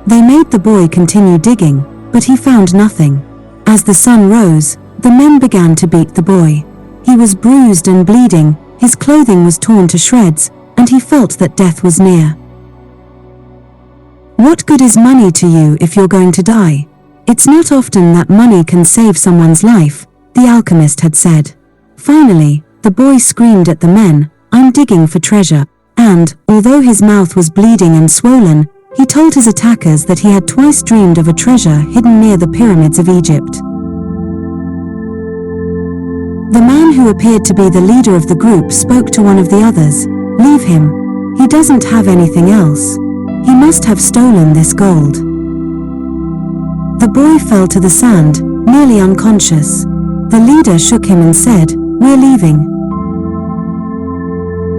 They made the boy continue digging, but he found nothing. As the sun rose, the men began to beat the boy. He was bruised and bleeding, his clothing was torn to shreds, and he felt that death was near. "What good is money to you if you're going to die? It's not often that money can save someone's life," the alchemist had said. Finally, the boy screamed at the men, "I'm digging for treasure," and, although his mouth was bleeding and swollen, he told his attackers that he had twice dreamed of a treasure hidden near the pyramids of Egypt. The man who appeared to be the leader of the group spoke to one of the others. "Leave him. He doesn't have anything else. He must have stolen this gold." The boy fell to the sand, nearly unconscious. The leader shook him and said, "We're leaving."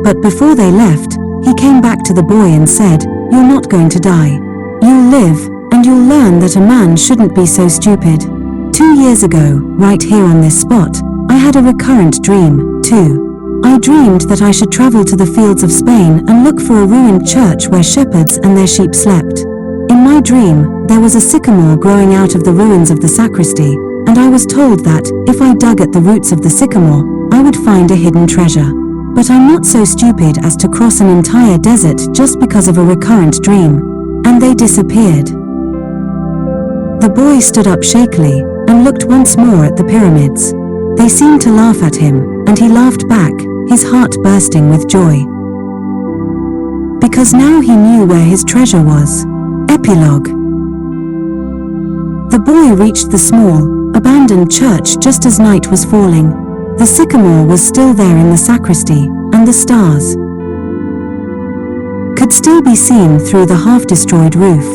But before they left, he came back to the boy and said, "You're not going to die. You'll live, and you'll learn that a man shouldn't be so stupid." 2 years ago, right here on this spot, I had a recurrent dream, too. I dreamed that I should travel to the fields of Spain and look for a ruined church where shepherds and their sheep slept. In my dream, there was a sycamore growing out of the ruins of the sacristy, and I was told that, if I dug at the roots of the sycamore, I would find a hidden treasure. But I'm not so stupid as to cross an entire desert just because of a recurrent dream. And they disappeared. The boy stood up shakily, and looked once more at the pyramids. They seemed to laugh at him, and he laughed back, his heart bursting with joy. Because now he knew where his treasure was. Epilogue. The boy reached the small, abandoned church just as night was falling. The sycamore was still there in the sacristy, and the stars could still be seen through the half-destroyed roof.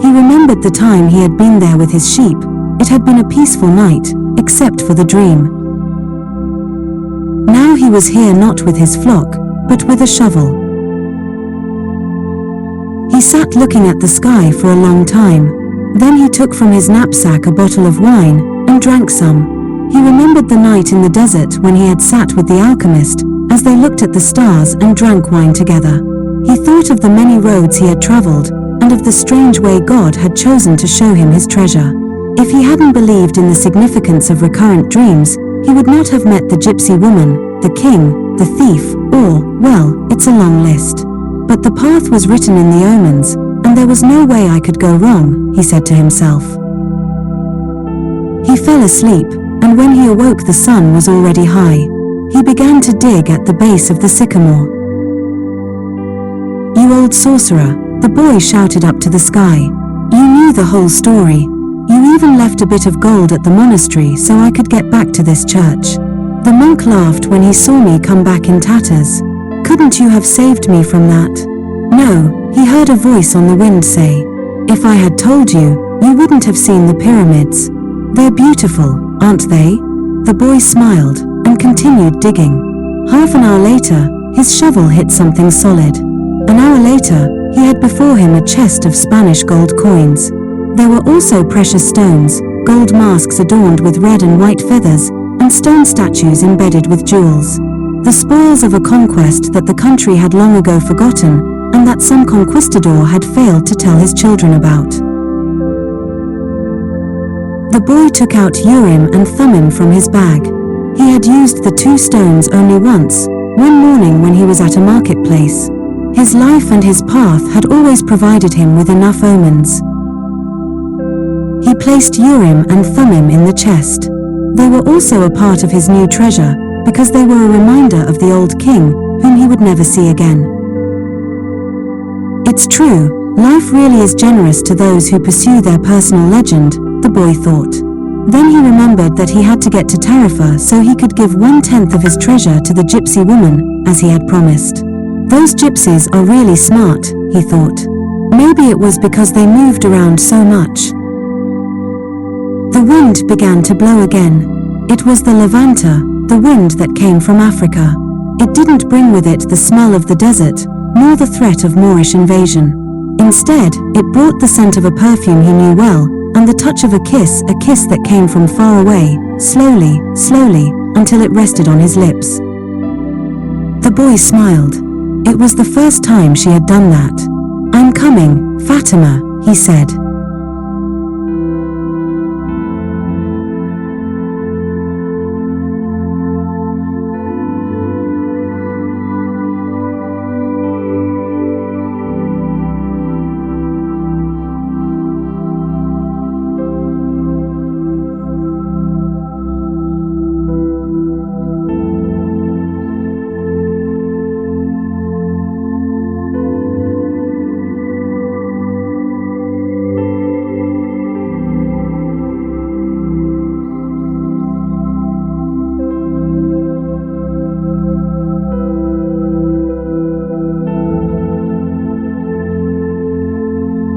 He remembered the time he had been there with his sheep. It had been a peaceful night, except for the dream. Now he was here not with his flock, but with a shovel. He sat looking at the sky for a long time. Then he took from his knapsack a bottle of wine, and drank some. He remembered the night in the desert when he had sat with the alchemist, as they looked at the stars and drank wine together. He thought of the many roads he had traveled, and of the strange way God had chosen to show him his treasure. If he hadn't believed in the significance of recurrent dreams, he would not have met the gypsy woman, the king, the thief, or, well, it's a long list. But the path was written in the omens, and there was no way I could go wrong, he said to himself. He fell asleep, and when he awoke the sun was already high. He began to dig at the base of the sycamore. "You old sorcerer," the boy shouted up to the sky. "You knew the whole story. You even left a bit of gold at the monastery so I could get back to this church." The monk laughed when he saw me come back in tatters. "Couldn't you have saved me from that?" "No," he heard a voice on the wind say. "If I had told you, you wouldn't have seen the pyramids. They're beautiful, aren't they?" The boy smiled and continued digging. Half an hour later, his shovel hit something solid. An hour later, he had before him a chest of Spanish gold coins. There were also precious stones, gold masks adorned with red and white feathers, and stone statues embedded with jewels. The spoils of a conquest that the country had long ago forgotten, and that some conquistador had failed to tell his children about. The boy took out Urim and Thummim from his bag. He had used the two stones only once, one morning when he was at a marketplace. His life and his path had always provided him with enough omens. He placed Urim and Thummim in the chest. They were also a part of his new treasure, because they were a reminder of the old king, whom he would never see again. It's true, life really is generous to those who pursue their personal legend, the boy thought. Then he remembered that he had to get to Tarifa so he could give 1/10 of his treasure to the gypsy woman, as he had promised. Those gypsies are really smart, he thought. Maybe it was because they moved around so much. The wind began to blow again. It was the Levanta, the wind that came from Africa. It didn't bring with it the smell of the desert, nor the threat of Moorish invasion. Instead, it brought the scent of a perfume he knew well, and the touch of a kiss that came from far away, slowly, slowly, until it rested on his lips. The boy smiled. It was the first time she had done that. "I'm coming, Fatima," he said.